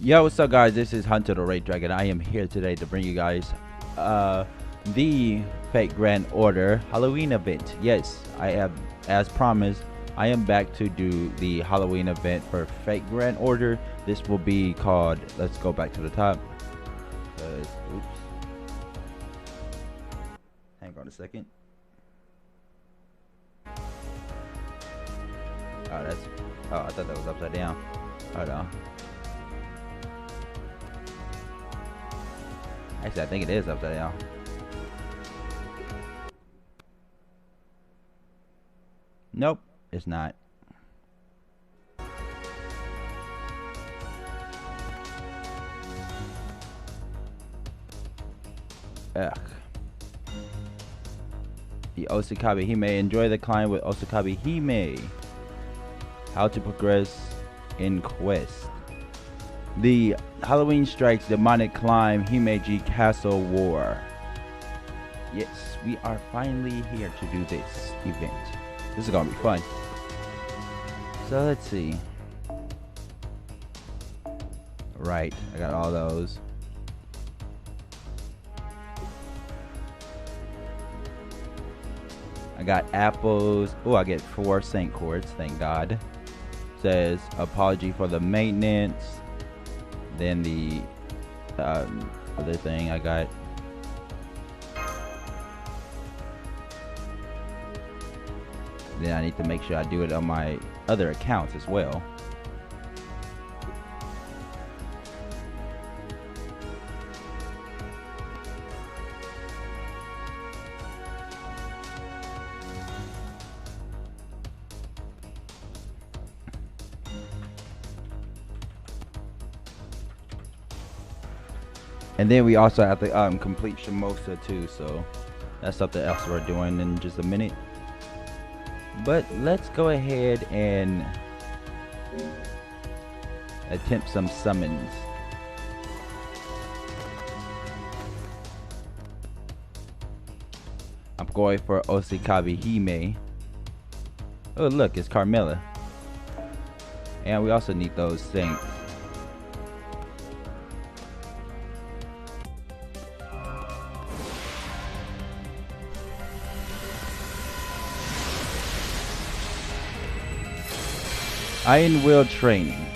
Yo, what's up, guys? This is Hunter the Red Dragon. I am here today to bring you guys the Fate Grand Order Halloween event. Yes, I have, as promised, I am back to do the Halloween event for Fate Grand Order. This will be called, let's go back to the top. Oops. Hang on a second. Oh, that's, oh, I thought that was upside down. Hold on. Actually, I think it is upside down. Nope, it's not. Ugh. The Osakabe Hime. Enjoy the climb with Osakabe Hime. How to progress in quest. The Halloween Strikes Demonic Climb Himeji Castle War. Yes, we are finally here to do this event. This is gonna be fun. So let's see. Right, I got all those. I got apples. Oh, I get 4 Saint Cords, thank God. Says apology for the maintenance. Then the other thing I got. Then I need to make sure I do it on my other accounts as well. And then we also have to complete Shimousa too, so that's something else we're doing in just a minute. But let's go ahead and attempt some summons. I'm going for Osakabe Hime. Oh look, it's Carmilla. And we also need those saints. Iron Will Training.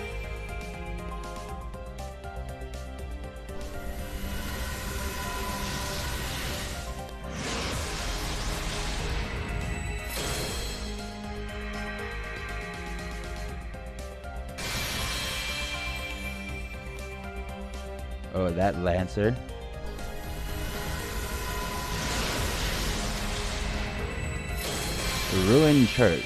Oh, that Lancer. Ruined Church.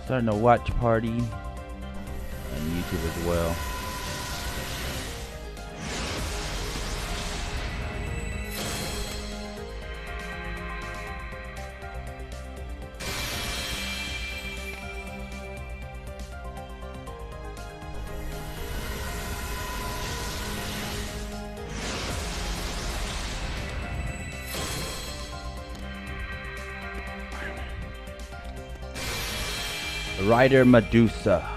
Starting a watch party on YouTube as well. Rider Medusa.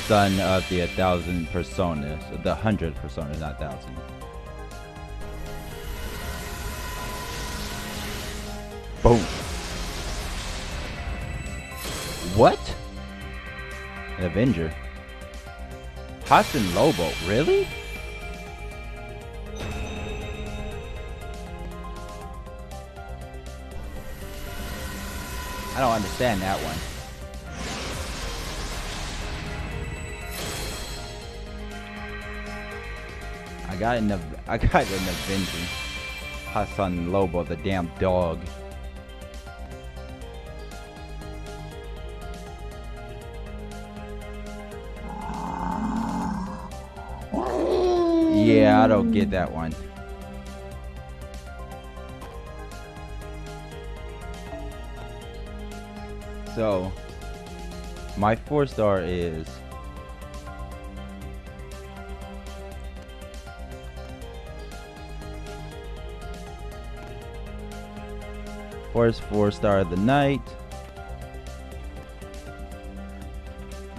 Son of the 1,000 personas, the 100 personas, not 1,000. Boom. What? An Avenger. Hassan Lobo, really? I don't understand that one. I got an Avenger. Hassan Lobo, the damn dog. Yeah, I don't get that one. So, my 4-star is first 4-star of the night.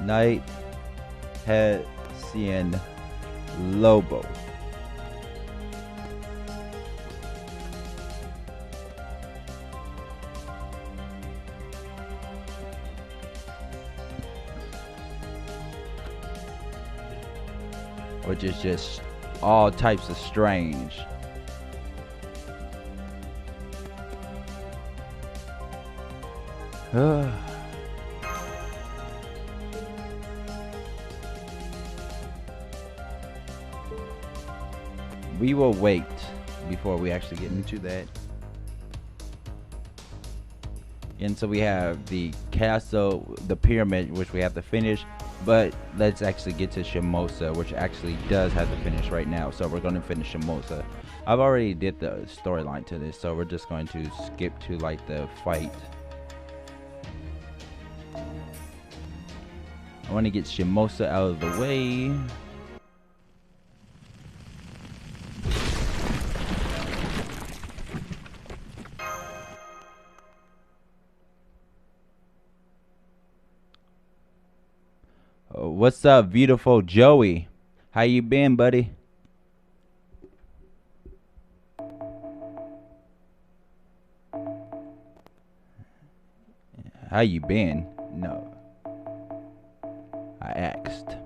Night Hessian Lobo. Which is just all types of strange. We will wait before we actually get into that. And so we have the castle, the pyramid, which we have to finish. But let's actually get to Shimousa, which actually does have to finish right now. So we're going to finish Shimousa. I've already did the storyline to this, so we're just going to skip to like the fight. I want to get Shimousa out of the way. What's up, beautiful Joey? How you been, buddy? How you been? No. I asked.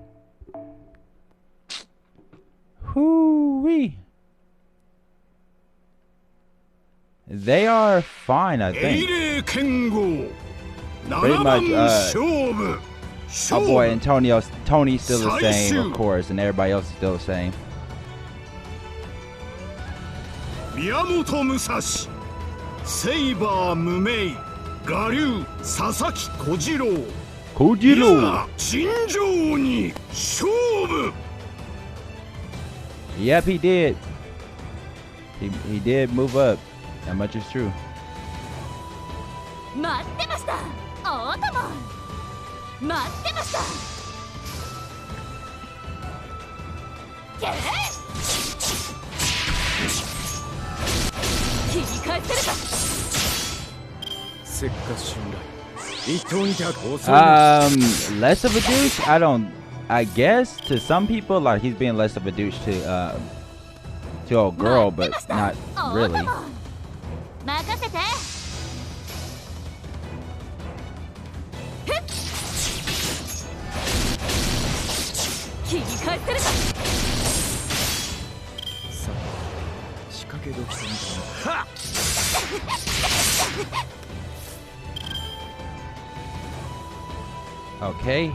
Hoo-wee. They are fine, I think. Pretty much, our boy Antonio's Tony's still the same, of course, and everybody else is still the same. Miyamoto Musashi, Saber Mumei, Garyu, Sasaki Kojiro. Shinjou ni shoubu. Yep, he did. He did move up. That much is true. Less of a douche? I guess to some people, like, he's being less of a douche to a girl, but not really. Okay.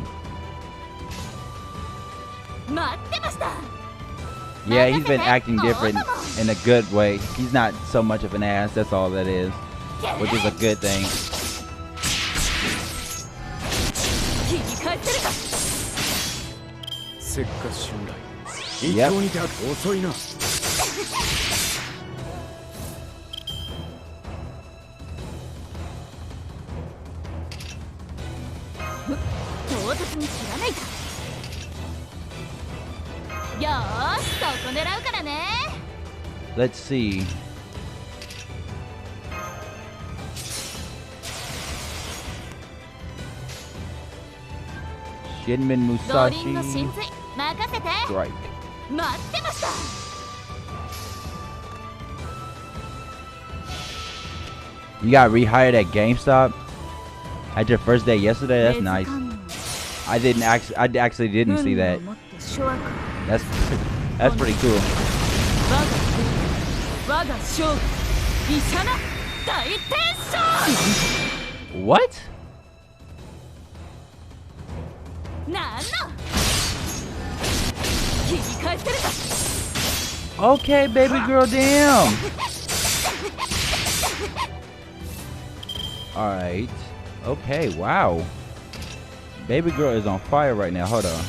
Yeah, he's been acting different in a good way. He's not so much of an ass, that's all that is. Which is a good thing. Yep. Let's see. Shinmin Musashi strike. You got rehired at GameStop at your first day yesterday? That's nice. I actually didn't see that. That's pretty cool. What? Okay, baby girl, damn. Alright. Okay, wow. Baby girl is on fire right now. Hold on.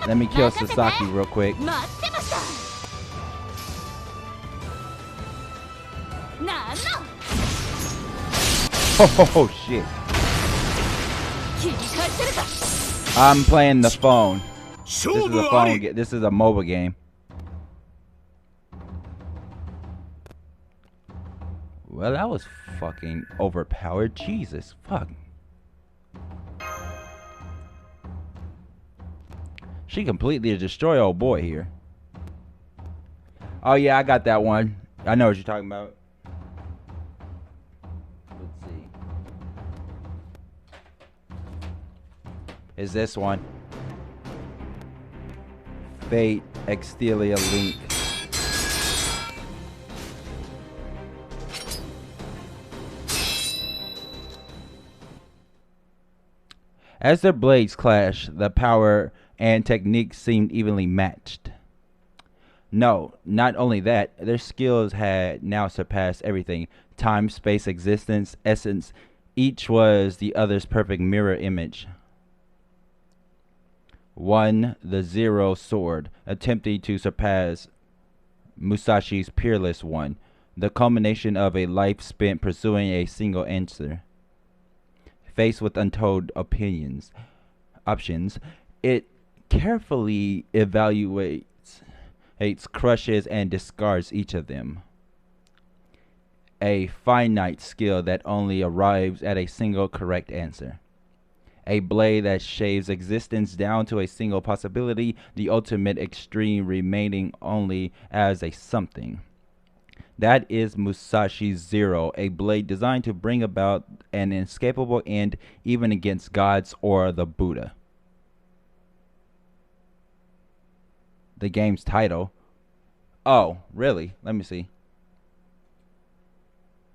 Let me kill Sasaki real quick. Oh shit. I'm playing the phone. This is a phone. This is a mobile game. Well, that was fucking overpowered. Jesus, fuck. She completely destroyed old boy here. Oh yeah, I got that one. I know what you're talking about. Let's see. Is this one? Fate Extelia Link. As their blades clashed, the power and technique seemed evenly matched. No, not only that, their skills had now surpassed everything. Time, space, existence, essence. Each was the other's perfect mirror image. One, the Zero Sword, attempting to surpass Musashi's Peerless One, the culmination of a life spent pursuing a single answer. Faced with untold options, it carefully evaluates, crushes, and discards each of them. A finite skill that only arrives at a single correct answer. A blade that shaves existence down to a single possibility, the ultimate extreme remaining only as a something. That is Musashi's Zero, a blade designed to bring about an inescapable end even against gods or the Buddha. The game's title. Oh, really? Let me see.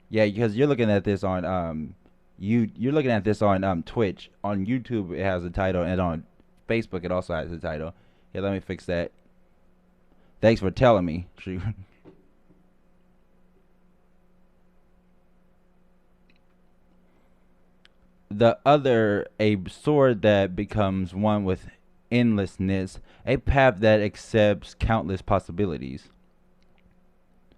Yeah, because you're looking at this on you're looking at this on Twitch. On YouTube it has a title, and on Facebook it also has a title. Here, let me fix that. Thanks for telling me. The other, a sword that becomes one with endlessness, a path that accepts countless possibilities.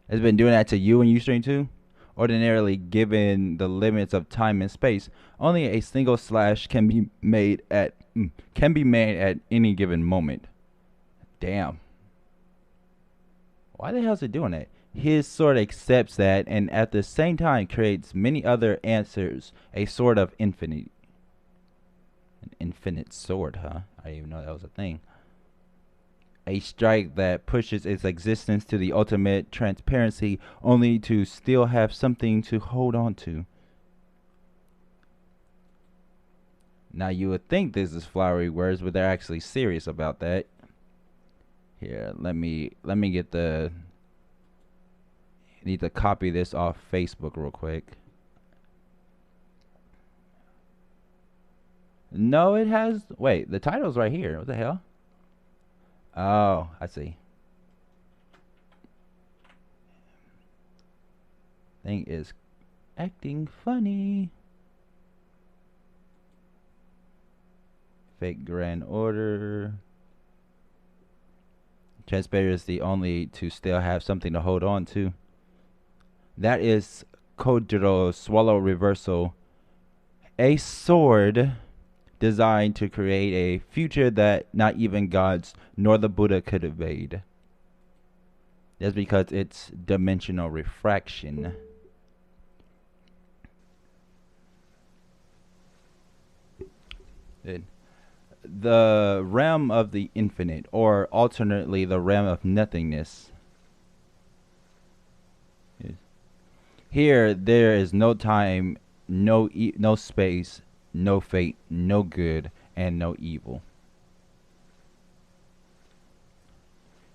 It's been doing that to you when you stream too? Ordinarily, given the limits of time and space, only a single slash can be made at any given moment. Damn. Why the hell is it doing that? His sword accepts that, and at the same time creates many other answers. A sword of infinity. An infinite sword, huh? I didn't even know that was a thing. A strike that pushes its existence to the ultimate transparency, only to still have something to hold on to. Now you would think this is flowery words, but they're actually serious about that. Here, let me get the. Need to copy this off Facebook real quick. No, it has. Wait, the title's right here. What the hell? Oh, I see. Thing is acting funny. Fake Grand Order. Transparency only to still have something to hold on to. That is Kojiro Swallow Reversal. A sword designed to create a future that not even gods nor the Buddha could evade. That's because it's dimensional refraction. The realm of the infinite, or alternately the realm of nothingness. Here there is no time, no space, no fate, no good, and no evil.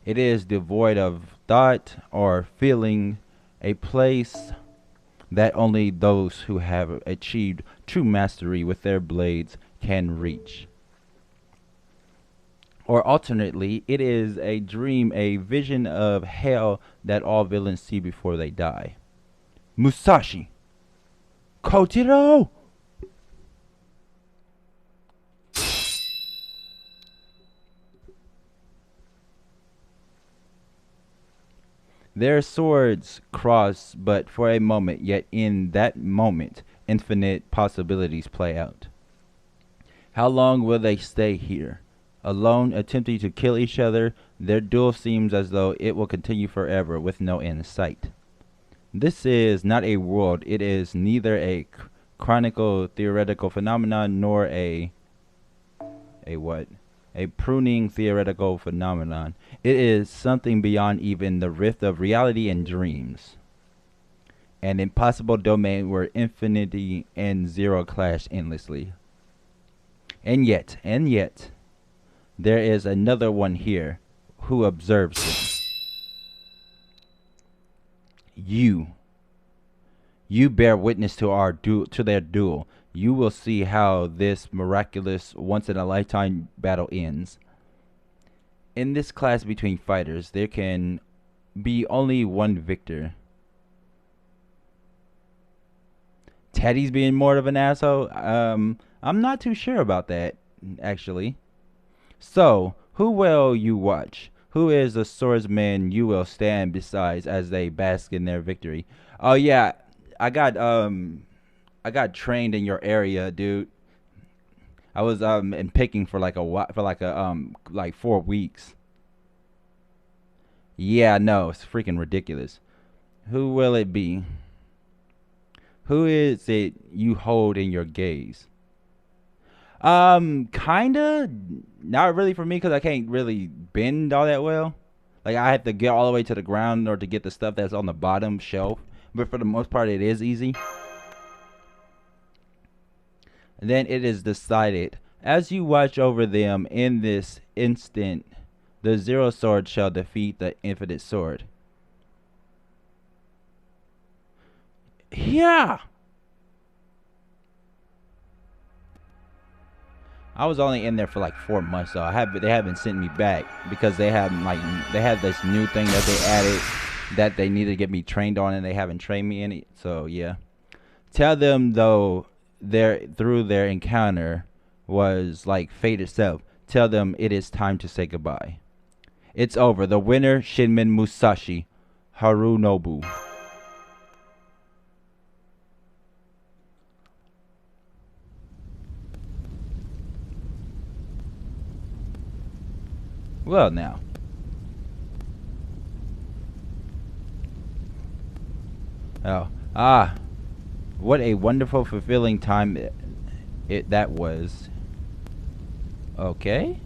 It is devoid of thought or feeling, a place that only those who have achieved true mastery with their blades can reach. Or alternately, it is a dream, a vision of hell that all villains see before they die. Musashi! Kojiro! Their swords cross but for a moment, yet in that moment, infinite possibilities play out. How long will they stay here? Alone, attempting to kill each other, their duel seems as though it will continue forever with no end in sight. This is not a world. It is neither a chronicle theoretical phenomenon nor a what? A pruning theoretical phenomenon. It is something beyond even the rift of reality and dreams. An impossible domain where infinity and zero clash endlessly. And yet, there is another one here who observes them. You bear witness to our to their duel. You will see how this miraculous once-in-a-lifetime battle ends. In this clash between fighters, there can be only one victor. Teddy's being more of an asshole? I'm not too sure about that, actually. So, who will you watch? Who is the swordsman you will stand beside as they bask in their victory? Oh yeah, I got trained in your area, dude. I was in picking for like like 4 weeks. Yeah, no, it's freaking ridiculous. Who will it be? Who is it you hold in your gaze? Kinda. Not really for me because I can't really bend all that well. Like I have to get all the way to the ground or to get the stuff that's on the bottom shelf. But for the most part, it is easy. And then it is decided. As you watch over them in this instant, the zero sword shall defeat the infinite sword. Yeah. I was only in there for like 4 months, so they haven't sent me back because they had this new thing that they added that they need to get me trained on, and they haven't trained me in it. So yeah, tell them though through their encounter was like fate itself. Tell them it is time to say goodbye. It's over. The winner, Shinmen Musashi Harunobu. Well now. Oh, what a wonderful, fulfilling time that was. Okay.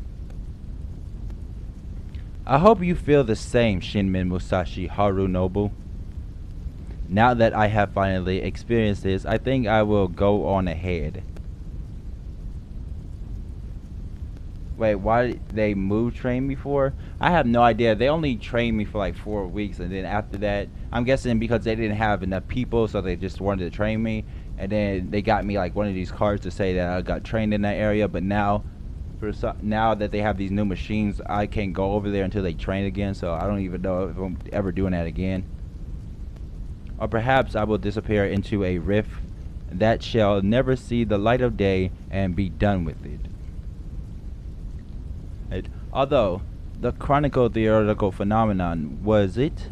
I hope you feel the same, Shinmen Musashi Harunobu. Now that I have finally experienced this, I think I will go on ahead. Wait, why did they train me for? I have no idea. They only trained me for like 4 weeks, and then after that, I'm guessing because they didn't have enough people, so they just wanted to train me. And then they got me like one of these cards to say that I got trained in that area. But now, now that they have these new machines, I can't go over there until they train again. So I don't even know if I'm ever doing that again. Or perhaps I will disappear into a rift that shall never see the light of day and be done with it. Although the chronicle theoretical phenomenon was it?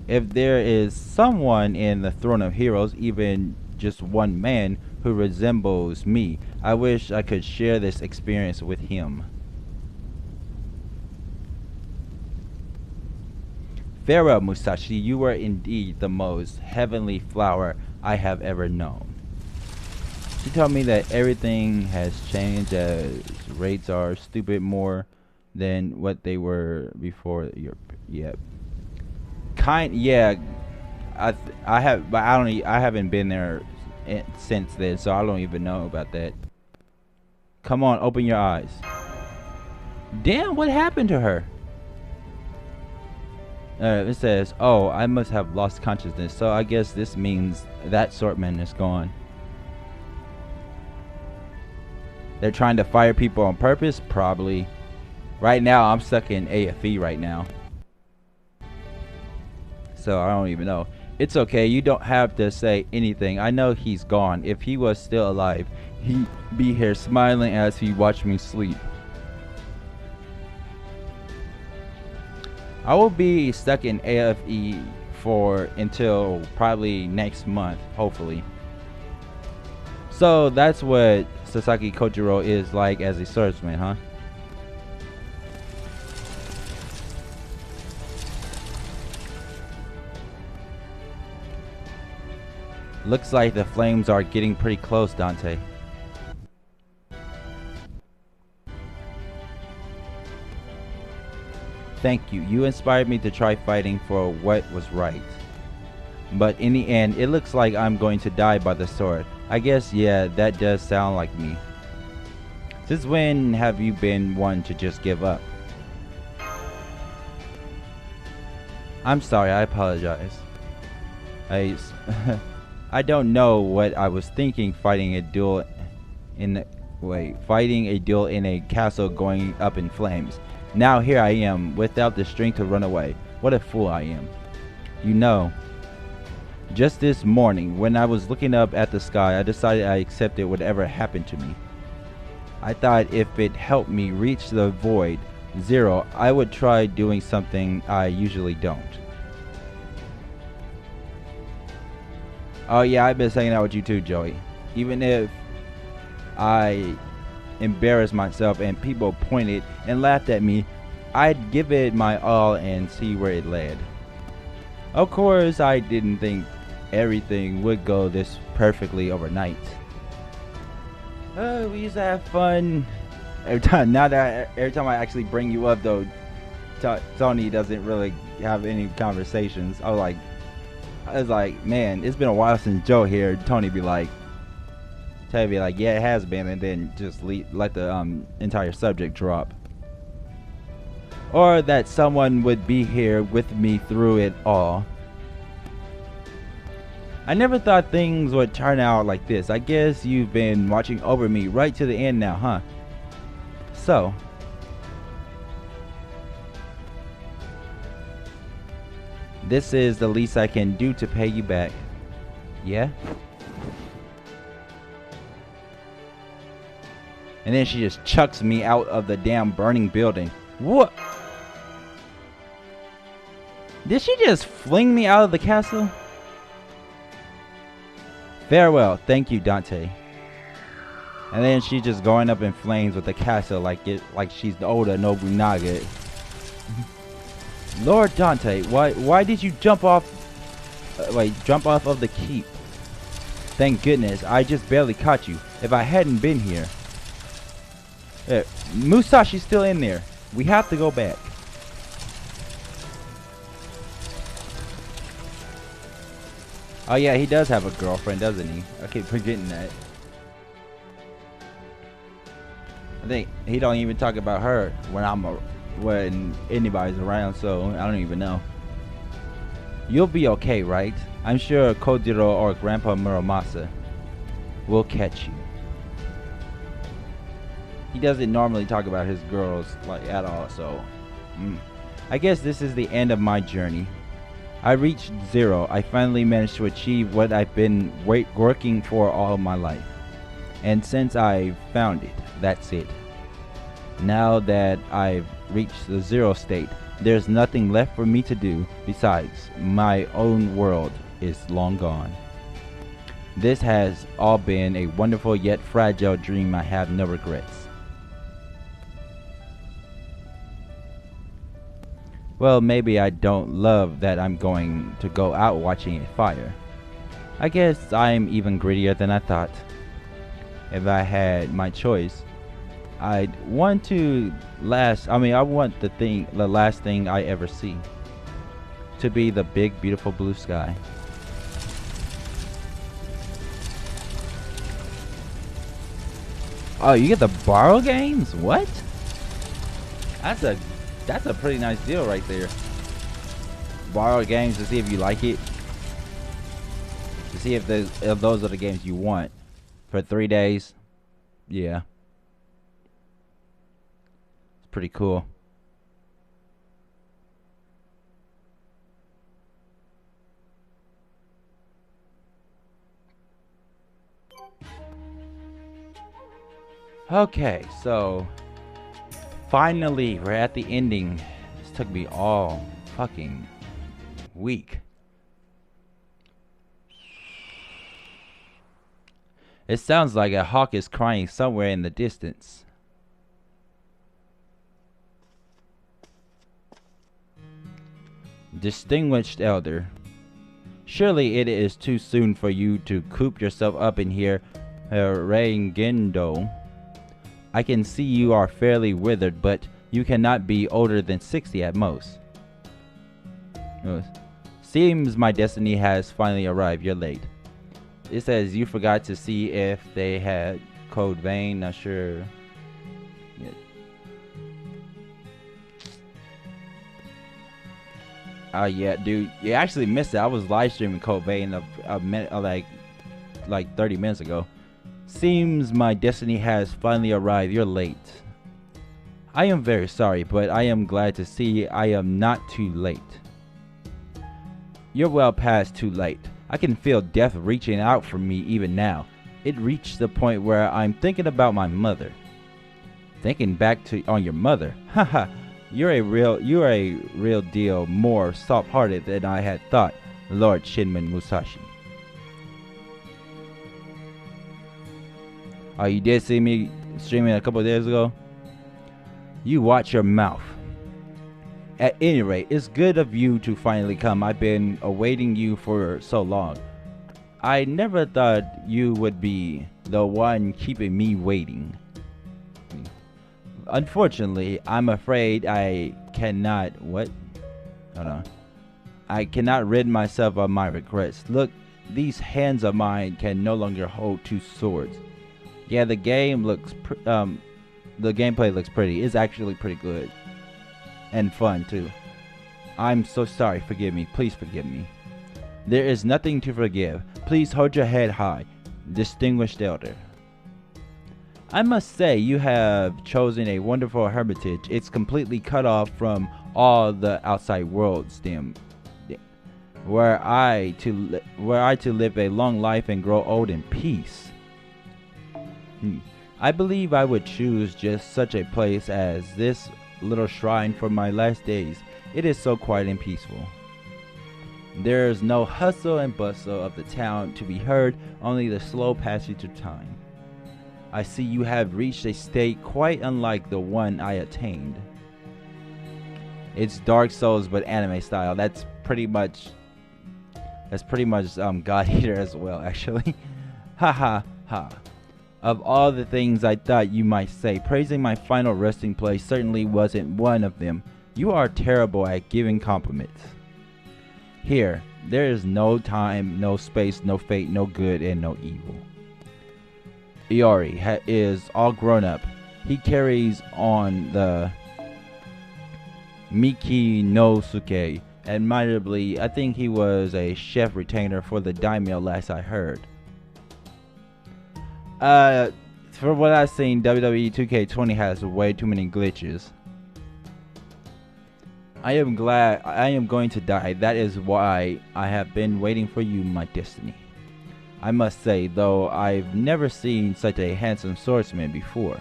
If there is someone in the throne of heroes, even just one man who resembles me, I wish I could share this experience with him. Farewell, Musashi. You were indeed the most heavenly flower I have ever known. She told me that everything has changed, as rates are stupid more than what they were before. Yeah, I have, but I haven't been there since then, so I don't even know about that. Come on, open your eyes. Damn, what happened to her? It says, oh, I must have lost consciousness, so I guess this means that swordsman is gone. They're trying to fire people on purpose? Probably. Right now, I'm stuck in AFE right now. So I don't even know. It's okay. You don't have to say anything. I know he's gone. If he was still alive, he'd be here smiling as he watched me sleep. I will be stuck in AFE until probably next month, hopefully. So that's what Sasaki Kojiro is like as a swordsman, huh? Looks like the flames are getting pretty close, Dante. Thank you. You inspired me to try fighting for what was right. But in the end, it looks like I'm going to die by the sword. I guess, yeah, that does sound like me. Since when have you been one to just give up? I'm sorry, I apologize. I don't know what I was thinking fighting a duel in a castle going up in flames. Now here I am, without the strength to run away. What a fool I am. You know, just this morning, when I was looking up at the sky, I decided I accepted whatever happened to me. I thought if it helped me reach the void, zero, I would try doing something I usually don't. Oh yeah, I've been saying that with you too, Joey. Even if I embarrassed myself and people pointed and laughed at me, I'd give it my all and see where it led. Of course, I didn't think everything would go this perfectly overnight. We used to have fun every time. Now that every time I actually bring you up, though, Tony doesn't really have any conversations. I was like, man, it's been a while since Joe here. Tony be like, yeah, it has been, and then just let the entire subject drop. Or that someone would be here with me through it all. I never thought things would turn out like this. I guess you've been watching over me right to the end now, huh? So, this is the least I can do to pay you back. Yeah? And then she just chucks me out of the damn burning building. What? Did she just fling me out of the castle? Farewell, thank you, Dante. And then she's just going up in flames with the castle like she's the Oda Nobunaga. Lord Dante, why did you jump off of the keep? Thank goodness, I just barely caught you. If I hadn't been here. Musashi's still in there. We have to go back. Oh yeah, he does have a girlfriend, doesn't he? I keep forgetting that. I think he don't even talk about her when anybody's around, so I don't even know. You'll be okay, right? I'm sure Kojiro or Grandpa Muramasa will catch you. He doesn't normally talk about his girls at all, so I guess this is the end of my journey. I reached zero. I finally managed to achieve what I've been working for all my life. And since I've found it, that's it. Now that I've reached the zero state, there's nothing left for me to do. Besides, my own world is long gone. This has all been a wonderful yet fragile dream. I have no regrets. Well, maybe I don't love that I'm going to go out watching it fire. I guess I'm even greedier than I thought. If I had my choice, I want the last thing I ever see to be the big beautiful blue sky. Oh, you get the borrow games? What? That's a pretty nice deal right there. Borrow games to see if you like it. To see if those are the games you want. For 3 days. Yeah. pretty cool. Okay, so finally we're at the ending. This took me all fucking week. It sounds like a hawk is crying somewhere in the distance. Distinguished elder, surely it is too soon for you to coop yourself up in here, Rengendo. I can see you are fairly withered, but you cannot be older than 60 at most. Seems my destiny has finally arrived. You're late. It says you forgot to see if they had code vein. Not sure. Yeah. Yeah, dude, you actually missed it. I was live streaming code vein a minute, like 30 minutes ago. Seems my destiny has finally arrived. You're late. I am very sorry, but I am glad to see I am not too late. You're well past too late. I can feel death reaching out for me even now. It reached the point where I'm thinking about my mother. Thinking back on your mother? Haha, you're a real deal more soft-hearted than I had thought, Lord Shinmen Musashi. Oh, you did see me streaming a couple of days ago? You watch your mouth. At any rate, it's good of you to finally come. I've been awaiting you for so long. I never thought you would be the one keeping me waiting. Unfortunately, I'm afraid I cannot... What? Hold on. I cannot rid myself of my regrets. Look, these hands of mine can no longer hold two swords. Yeah, the game looks... the gameplay looks pretty. It's actually pretty good. And fun, too. I'm so sorry. Forgive me. Please forgive me. There is nothing to forgive. Please hold your head high, distinguished elder. I must say, you have chosen a wonderful hermitage. It's completely cut off from all the outside world, where I to live a long life and grow old in peace. I believe I would choose just such a place as this little shrine for my last days. It is so quiet and peaceful. There is no hustle and bustle of the town to be heard, only the slow passage of time. I see you have reached a state quite unlike the one I attained. It's Dark Souls but anime style. That's pretty much God Eater as well, actually. Ha ha ha. Of all the things I thought you might say, praising my final resting place certainly wasn't one of them. You are terrible at giving compliments. Here, there is no time, no space, no fate, no good, and no evil. Iori is all grown up. He carries on the Miki no Suke. Admirably, I think he was a chef retainer for the daimyo last I heard. From what I've seen, WWE 2K20 has way too many glitches. I am glad I am going to die. That is why I have been waiting for you, my destiny. I must say, though, I've never seen such a handsome swordsman before.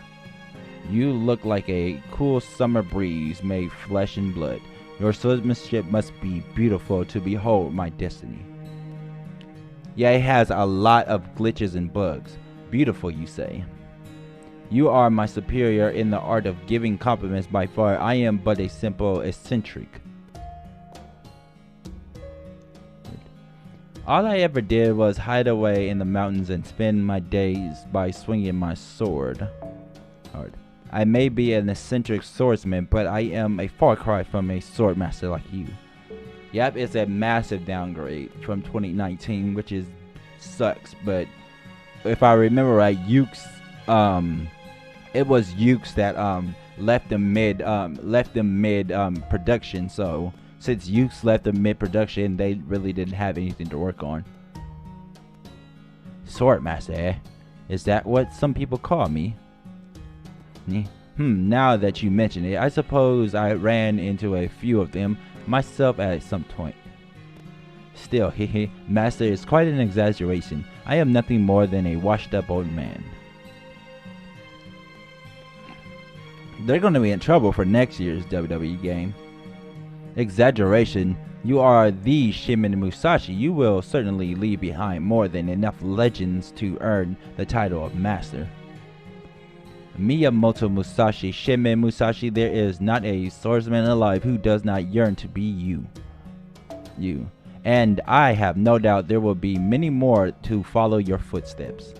You look like a cool summer breeze made flesh and blood. Your swordsmanship must be beautiful to behold, my destiny. Yeah, it has a lot of glitches and bugs. Beautiful, you say. You are my superior in the art of giving compliments by far. I am but a simple eccentric. All I ever did was hide away in the mountains and spend my days by swinging my sword. I may be an eccentric swordsman, but I am a far cry from a swordmaster like you. Yep, it's a massive downgrade from 2019, which is sucks, but if I remember right, it was Yuke's that left them mid production. So since Yuke's left them mid production, they really didn't have anything to work on. Swordmaster, eh? Is that what some people call me? Now that you mention it, I suppose I ran into a few of them myself at some point. Still, hehe, master is quite an exaggeration. I am nothing more than a washed-up old man. They're going to be in trouble for next year's WWE game. Exaggeration. You are the Shimousa. You will certainly leave behind more than enough legends to earn the title of master. Miyamoto Musashi, Shimousa, there is not a swordsman alive who does not yearn to be you. And I have no doubt there will be many more to follow your footsteps.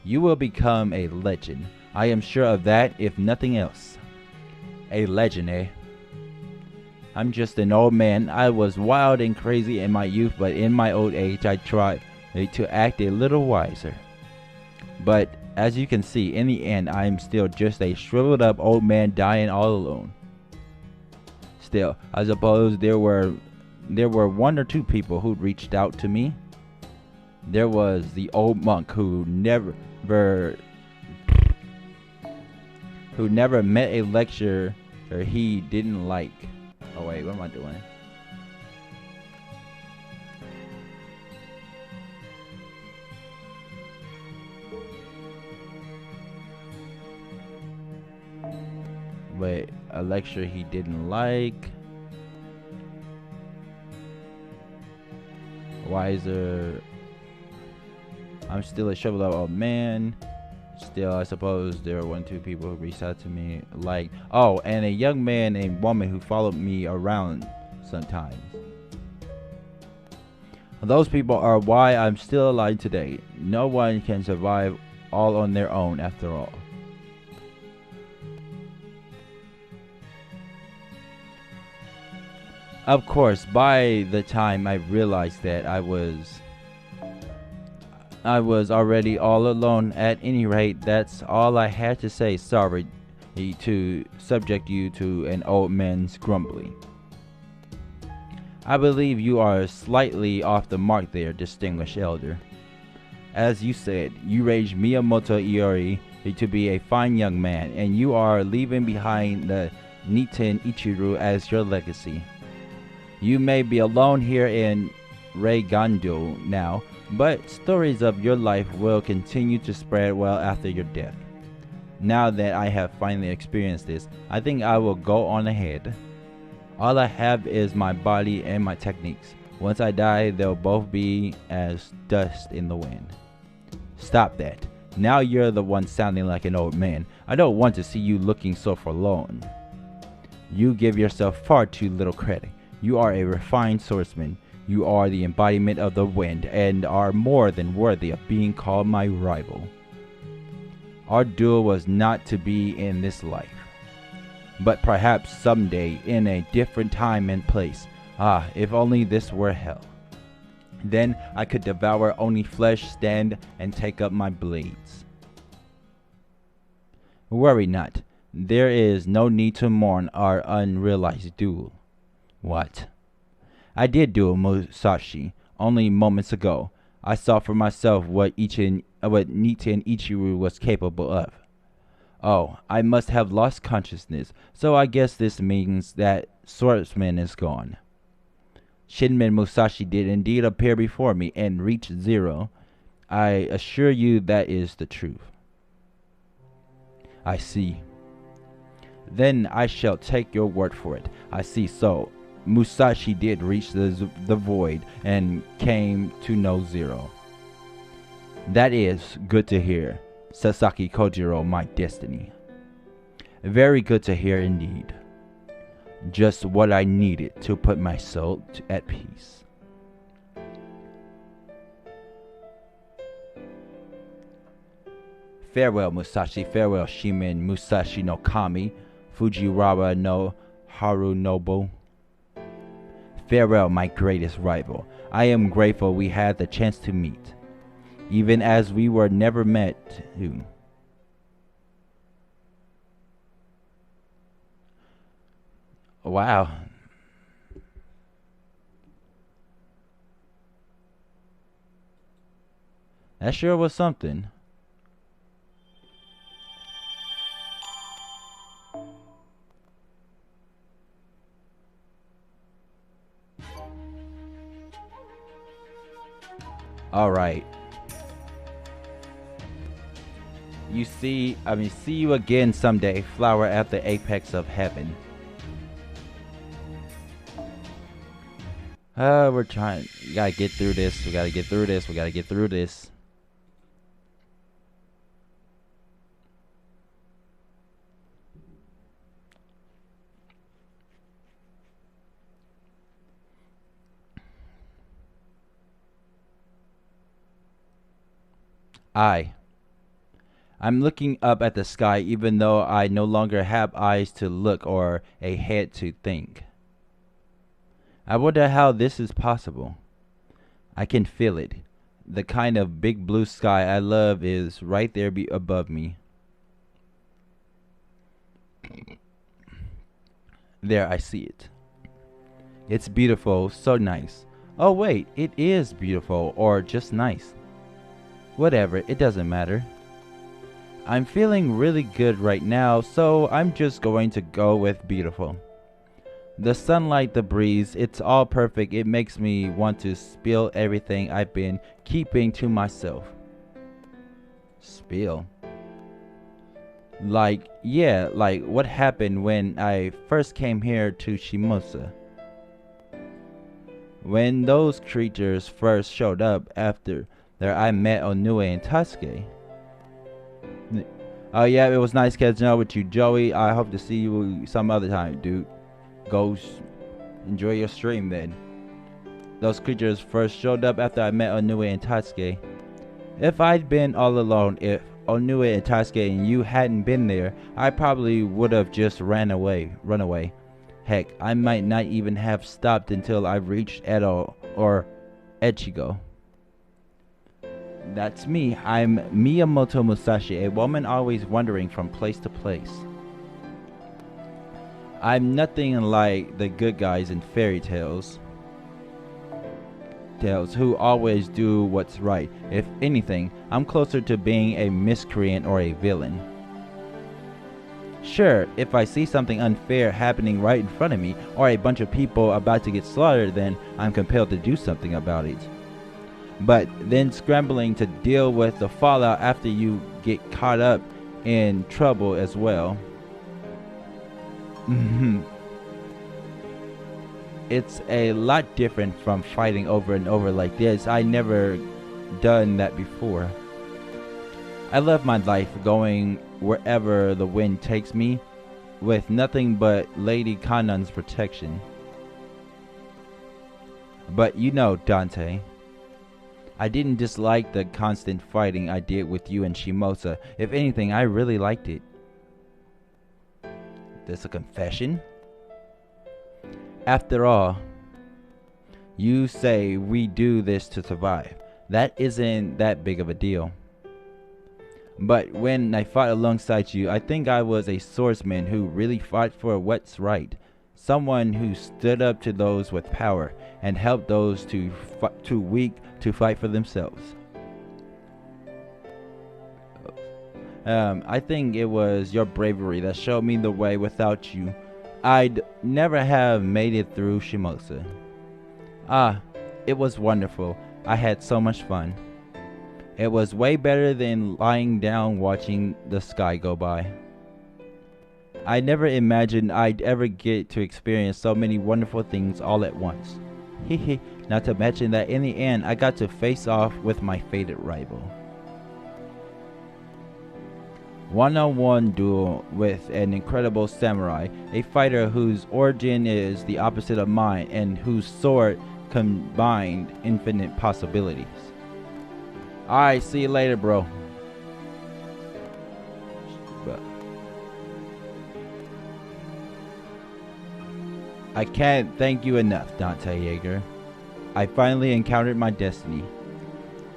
You will become a legend. I am sure of that, if nothing else. A legend, eh? I'm just an old man. I was wild and crazy in my youth, but in my old age I tried to act a little wiser. But as you can see, in the end, I am still just a shriveled up old man dying all alone. Still, I suppose there were one or two people who reached out to me. There was the old monk who never met a lecturer he didn't like. Oh wait, what am I doing? Wait, a lecture he didn't like. Wiser. I'm still a shriveled up old man. Still, I suppose there were one or two people who reached out to me. Like, oh, and a young man and woman who followed me around sometimes. Those people are why I'm still alive today. No one can survive all on their own after all. Of course, by the time I realized that I was already all alone. At any rate, that's all I had to say. Sorry to subject you to an old man's grumbling. I believe you are slightly off the mark there, distinguished elder. As you said, you raised Miyamoto Iori to be a fine young man, and you are leaving behind the Niten Ichiru as your legacy. You may be alone here in Reigando now, but stories of your life will continue to spread well after your death. Now that I have finally experienced this, I think I will go on ahead. All I have is my body and my techniques. Once I die, they'll both be as dust in the wind. Stop that. Now you're the one sounding like an old man. I don't want to see you looking so forlorn. You give yourself far too little credit. You are a refined swordsman. You are the embodiment of the wind and are more than worthy of being called my rival. Our duel was not to be in this life, but perhaps someday in a different time and place. Ah, if only this were hell. Then I could devour only flesh, stand, and take up my blades. Worry not. There is no need to mourn our unrealized duel. What? I did duel Musashi only moments ago. I saw for myself what Niten Ichiru was capable of. Oh, I must have lost consciousness, so I guess this means that swordsman is gone. Shinmen Musashi did indeed appear before me and reach 0. I assure you that is the truth. I see. Then I shall take your word for it. I see so. Musashi did reach the void and came to know 0. That is good to hear. Sasaki Kojiro, my destiny. Very good to hear indeed. Just what I needed to put my soul at peace. Farewell, Musashi. Farewell, Shimen Musashi no Kami, Fujiwara no Harunobu. Farewell, my greatest rival. I am grateful we had the chance to meet, even as we were never met. Wow. That sure was something. Alright. See you again someday, flower at the apex of heaven. We're trying. We gotta get through this. We gotta get through this. We gotta get through this. I'm looking up at the sky even though I no longer have eyes to look or a head to think. I wonder how this is possible. I can feel it. The kind of big blue sky I love is right there above me. There, I see it. It's beautiful, so nice. Oh wait, it is beautiful or just nice. Whatever, it doesn't matter. I'm feeling really good right now, so I'm just going to go with beautiful. The sunlight, the breeze, it's all perfect. It makes me want to spill everything I've been keeping to myself. Spill? Like what happened when I first came here to Shimousa. When those creatures first showed up after I met Huuuh and Tasuke. Oh yeah, it was nice catching up with you, Joey. I hope to see you some other time, dude. Go enjoy your stream then. Those creatures first showed up after I met Huuuh and Tasuke. If I'd been all alone, if Huuuh and Tasuke and you hadn't been there, I probably would have just run away. Heck, I might not even have stopped until I reached Edo or Echigo. That's me. I'm Miyamoto Musashi, a woman always wandering from place to place. I'm nothing like the good guys in fairy tales who always do what's right. If anything, I'm closer to being a miscreant or a villain. Sure, if I see something unfair happening right in front of me or a bunch of people about to get slaughtered, then I'm compelled to do something about it. But then scrambling to deal with the fallout after you get caught up in trouble as well. It's a lot different from fighting over and over like this. I never done that before. I love my life going wherever the wind takes me with nothing but Lady Kanon's protection. But you know, Dante, I didn't dislike the constant fighting I did with you and Shimousa. If anything, I really liked it. This a confession? After all, you say we do this to survive. That isn't that big of a deal. But when I fought alongside you, I think I was a swordsman who really fought for what's right. Someone who stood up to those with power and helped those too weak to fight for themselves. I think it was your bravery that showed me the way. Without you, I'd never have made it through Shimousa. It was wonderful. I had so much fun. It was way better than lying down watching the sky go by. I never imagined I'd ever get to experience so many wonderful things all at once. Hehe, not to mention that in the end I got to face off with my fated rival. One-on-one duel with an incredible samurai, a fighter whose origin is the opposite of mine and whose sword combined infinite possibilities. Alright, see you later, bro. I can't thank you enough, Dante Yeager. I finally encountered my destiny.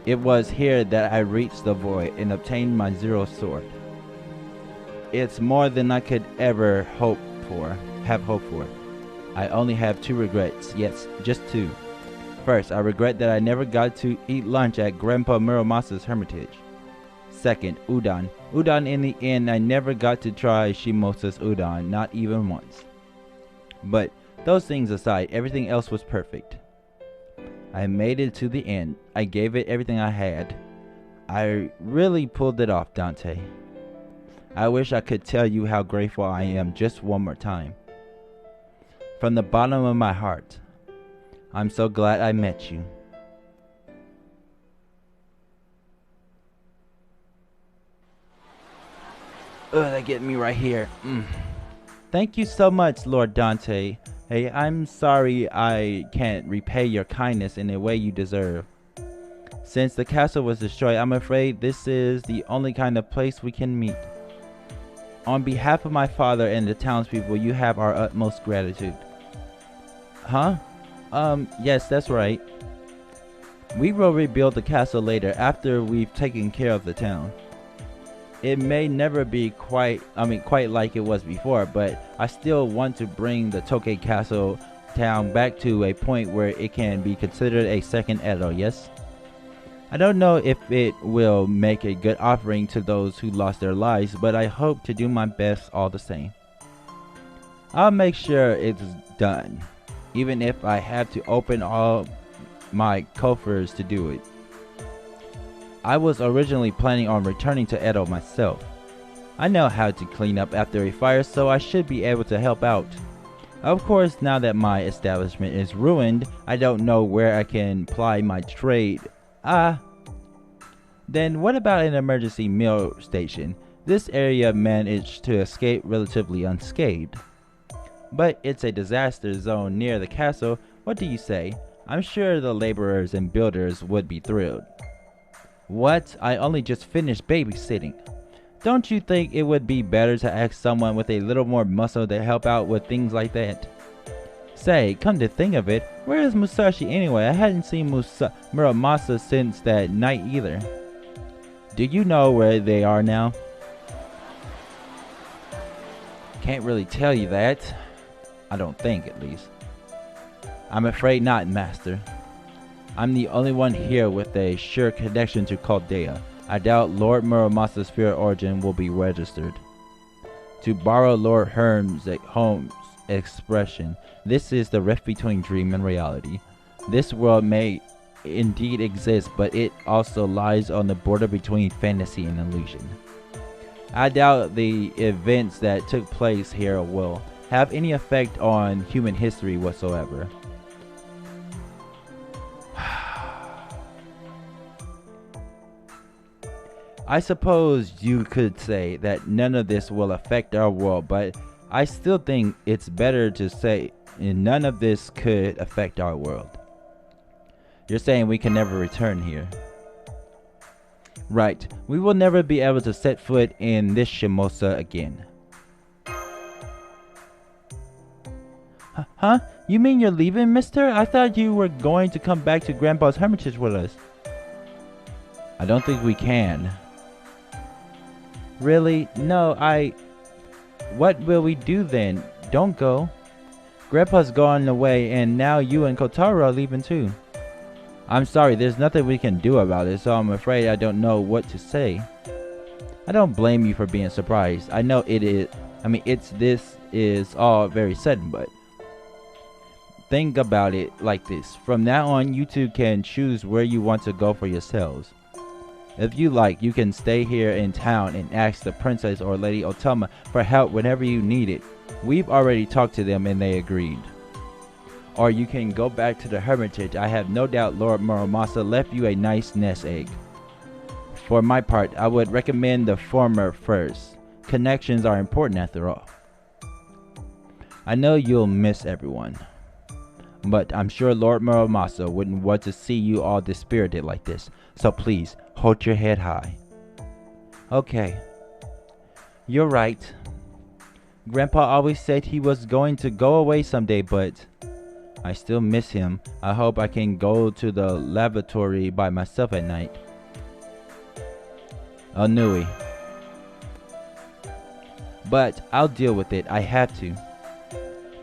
It was here that I reached the void and obtained my Zero Sword. It's more than I could ever have hoped for. I only have two regrets, yes, just two. First, I regret that I never got to eat lunch at Grandpa Muromasa's hermitage. Second, udon. Udon in the end, I never got to try Shimousa's udon, not even once. But those things aside, everything else was perfect. I made it to the end. I gave it everything I had. I really pulled it off, Dante. I wish I could tell you how grateful I am just one more time. From the bottom of my heart. I'm so glad I met you. That get me right here. Thank you so much, Lord Dante. Hey, I'm sorry I can't repay your kindness in the way you deserve. Since the castle was destroyed, I'm afraid this is the only kind of place we can meet. On behalf of my father and the townspeople, you have our utmost gratitude. Huh? Yes, that's right. We will rebuild the castle later after we've taken care of the town. It may never be quite like it was before, but I still want to bring the Tokei Castle town back to a point where it can be considered a second Edo, yes? I don't know if it will make a good offering to those who lost their lives, but I hope to do my best all the same. I'll make sure it's done, even if I have to open all my coffers to do it. I was originally planning on returning to Edo myself. I know how to clean up after a fire, so I should be able to help out. Of course, now that my establishment is ruined, I don't know where I can ply my trade. Then what about an emergency meal station? This area managed to escape relatively unscathed. But it's a disaster zone near the castle. What do you say? I'm sure the laborers and builders would be thrilled. What? I only just finished babysitting. Don't you think it would be better to ask someone with a little more muscle to help out with things like that? Say, come to think of it, where is Musashi anyway? I hadn't seen Muramasa since that night either. Do you know where they are now? Can't really tell you that. I don't think, at least. I'm afraid not, Master. I'm the only one here with a sure connection to Chaldea. I doubt Lord Muramasa's spirit origin will be registered. To borrow Lord Holmes' expression, this is the rift between dream and reality. This world may indeed exist, but it also lies on the border between fantasy and illusion. I doubt the events that took place here will have any effect on human history whatsoever. I suppose you could say that none of this will affect our world, but I still think it's better to say none of this could affect our world. You're saying we can never return here. Right, we will never be able to set foot in this Shimousa again. Huh? You mean you're leaving, mister? I thought you were going to come back to Grandpa's hermitage with us. I don't think we can. Really? No, What will we do then? Don't go. Grandpa's gone away and now you and Kotaro are leaving too. I'm sorry, there's nothing we can do about it, so I'm afraid I don't know what to say. I don't blame you for being surprised. I know this is all very sudden, but think about it like this. From now on, you two can choose where you want to go for yourselves. If you like, you can stay here in town and ask the princess or Lady Otama for help whenever you need it. We've already talked to them and they agreed. Or you can go back to the hermitage. I have no doubt Lord Muramasa left you a nice nest egg. For my part, I would recommend the former first. Connections are important after all. I know you'll miss everyone, but I'm sure Lord Muramasa wouldn't want to see you all dispirited like this. So please, hold your head high. Okay. You're right. Grandpa always said he was going to go away someday, but I still miss him. I hope I can go to the lavatory by myself at night. Onui. But I'll deal with it. I have to.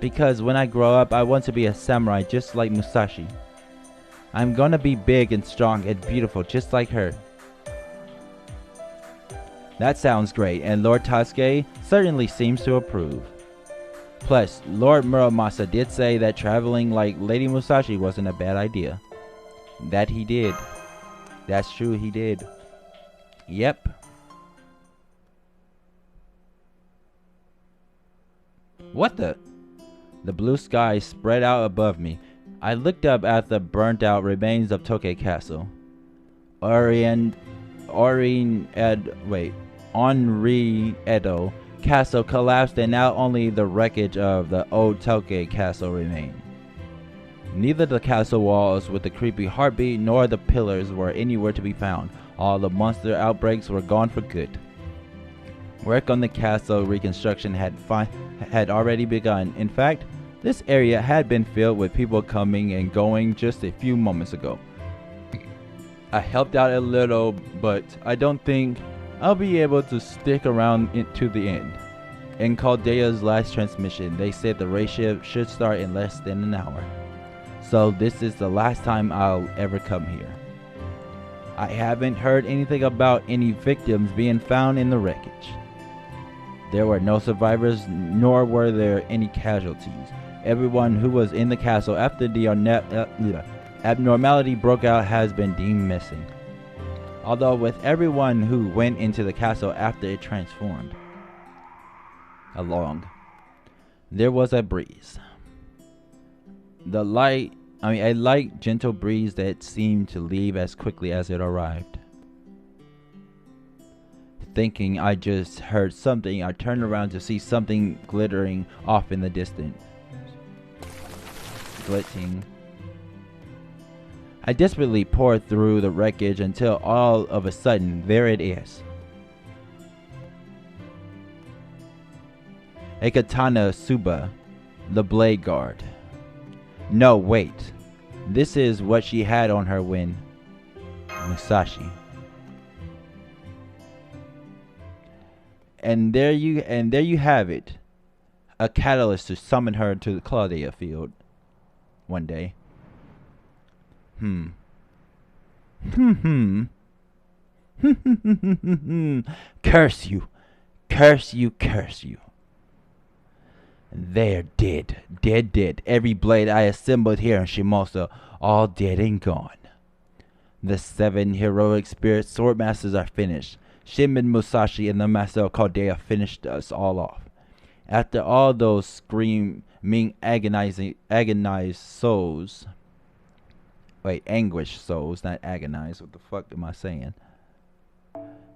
Because when I grow up, I want to be a samurai just like Musashi. I'm gonna be big and strong and beautiful just like her. That sounds great, and Lord Tasuke certainly seems to approve. Plus, Lord Muramasa did say that traveling like Lady Musashi wasn't a bad idea. That he did. That's true, he did. Yep. What the? The blue sky spread out above me. I looked up at the burnt out remains of Tokei Castle. Onri Edo Castle collapsed, and now only the wreckage of the old Tokei Castle remained. Neither the castle walls with the creepy heartbeat nor the pillars were anywhere to be found. All the monster outbreaks were gone for good. Work on the castle reconstruction had already begun. In fact, this area had been filled with people coming and going just a few moments ago. I helped out a little, but I don't think I'll be able to stick around to the end. In Chaldea's last transmission, they said the race ship should start in less than an hour. So this is the last time I'll ever come here. I haven't heard anything about any victims being found in the wreckage. There were no survivors, nor were there any casualties. Everyone who was in the castle after the abnormality broke out has been deemed missing. Although with everyone who went into the castle after it transformed there was a breeze. A light, gentle breeze that seemed to leave as quickly as it arrived. Thinking I just heard something, I turned around to see something glittering off in the distance. Glitching. I desperately poured through the wreckage until all of a sudden, there it is. A katana Suba, the blade guard. No, wait. This is what she had on her when Musashi. And there you have it. A catalyst to summon her to the Chaldea field one day. Curse you. Curse you, curse you. They're dead. Dead. Every blade I assembled here in Shimousa, all dead and gone. The 7 heroic spirit swordmasters are finished. Shin and Musashi and the master of Chaldea finished us all off. After all those screaming, agonized souls. Wait, anguished souls, not agonized. What the fuck am I saying?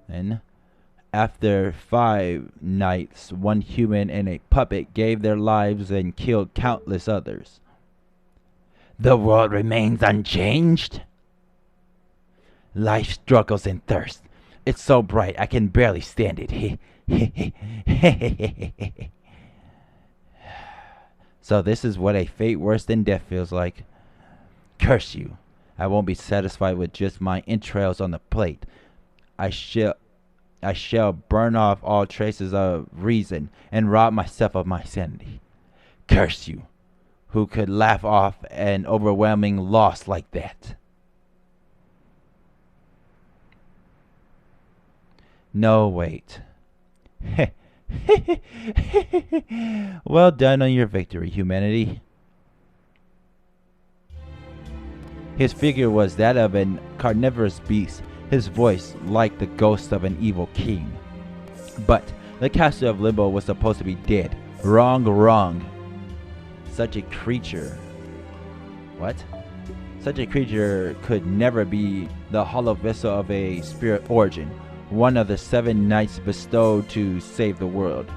And after 5 nights, 1 human and a puppet gave their lives and killed countless others. The world remains unchanged. Life struggles and thirsts. It's so bright I can barely stand it. So this is what a fate worse than death feels like. Curse you. I won't be satisfied with just my entrails on the plate. I shall burn off all traces of reason and rob myself of my sanity. Curse you. Who could laugh off an overwhelming loss like that? No, wait. Well done on your victory, humanity. His figure was that of an carnivorous beast, his voice like the ghost of an evil king. But the castle of Limbo was supposed to be dead. Wrong. Such a creature. What? Such a creature could never be the hollow vessel of a spirit origin, one of the 7 knights bestowed to save the world.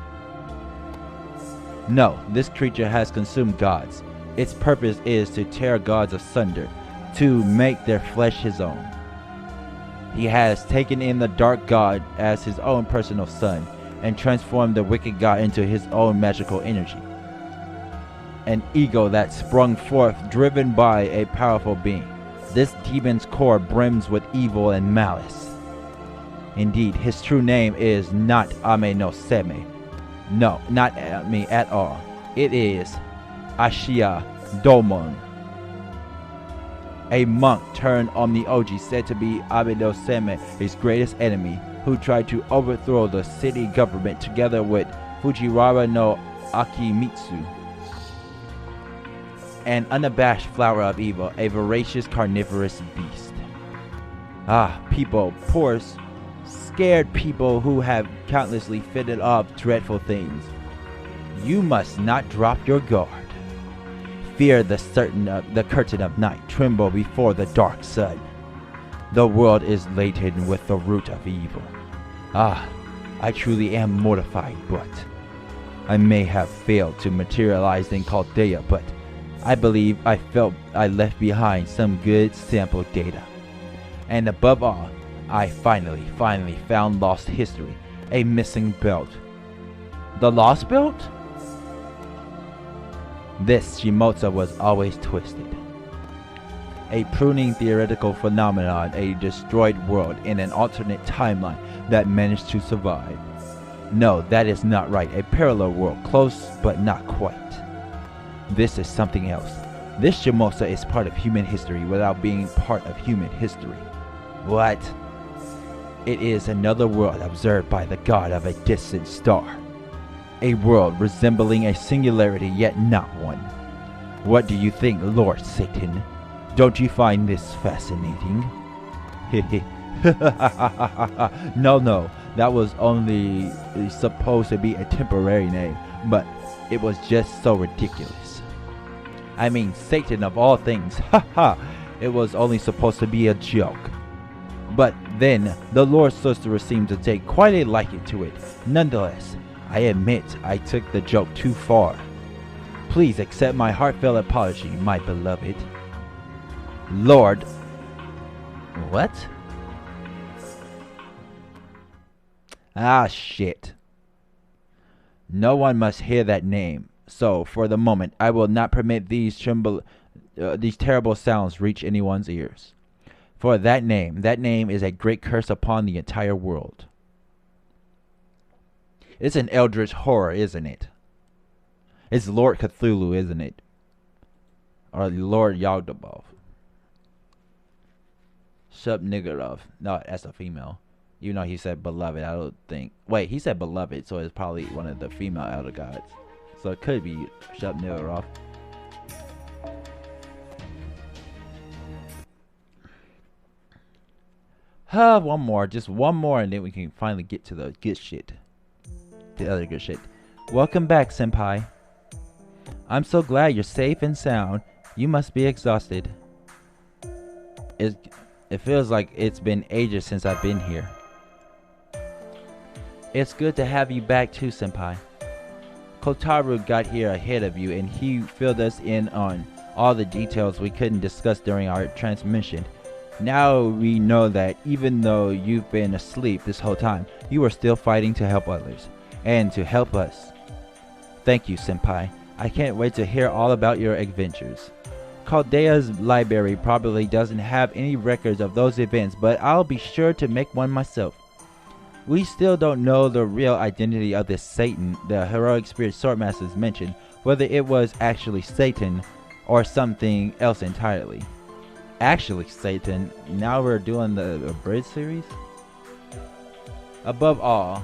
No, this creature has consumed gods. Its purpose is to tear gods asunder, to make their flesh his own. He has taken in the dark god as his own personal son and transformed the wicked god into his own magical energy. An ego that sprung forth driven by a powerful being. This demon's core brims with evil and malice. Indeed, his true name is not Ame no Seme. No, not me at all. It is Ashia Domon. A monk turned Omni-Oji said to be Abe no Seme, his greatest enemy, who tried to overthrow the city government together with Fujiwara no Akimitsu. an unabashed flower of evil, a voracious carnivorous beast. Ah, people, poor, scared people who have countlessly fitted off dreadful things. You must not drop your guard. Fear the curtain of night, tremble before the dark sun. The world is laden with the root of evil. Ah, I truly am mortified, but I may have failed to materialize in Chaldea, but I believe I felt I left behind some good sample data. And above all, I finally found lost history, a missing belt. The lost belt? This Shimousa was always twisted. A pruning theoretical phenomenon, a destroyed world in an alternate timeline that managed to survive. No, that is not right. A parallel world, close but not quite. This is something else. This Shimousa is part of human history without being part of human history. What? It is another world observed by the god of a distant star. A world resembling a singularity yet not one. What do you think, Lord Satan? Don't you find this fascinating? No, that was only supposed to be a temporary name, but it was just so ridiculous. I mean, Satan of all things, it was only supposed to be a joke. But then, the Lord Sorcerer seemed to take quite a liking to it. Nonetheless, I admit I took the joke too far. Please accept my heartfelt apology, my beloved. Lord... What? Ah, shit. No one must hear that name. So, for the moment, I will not permit these terrible sounds reach anyone's ears. For that name is a great curse upon the entire world. It's an eldritch horror, isn't it? It's Lord Cthulhu, isn't it? Or Lord Yaldabaoth. Shub-Niggurath. No, that's a female. Even though he said beloved, I don't think... Wait, he said beloved, so it's probably one of the female elder gods. So it could be Shub-Niggurath. One more. Just one more, and then we can finally get to the good shit. The other good shit. Welcome back, Senpai. I'm so glad you're safe and sound. You must be exhausted. It feels like it's been ages since I've been here. It's good to have you back too, Senpai. Kotaru got here ahead of you, and he filled us in on all the details we couldn't discuss during our transmission. Now we know that even though you've been asleep this whole time, you are still fighting to help others, and to help us. Thank you, Senpai. I can't wait to hear all about your adventures. Chaldea's library probably doesn't have any records of those events, but I'll be sure to make one myself. We still don't know the real identity of this Satan the heroic spirit swordmasters mentioned, whether it was actually Satan or something else entirely. Actually Satan, now we're doing the bridge series? Above all,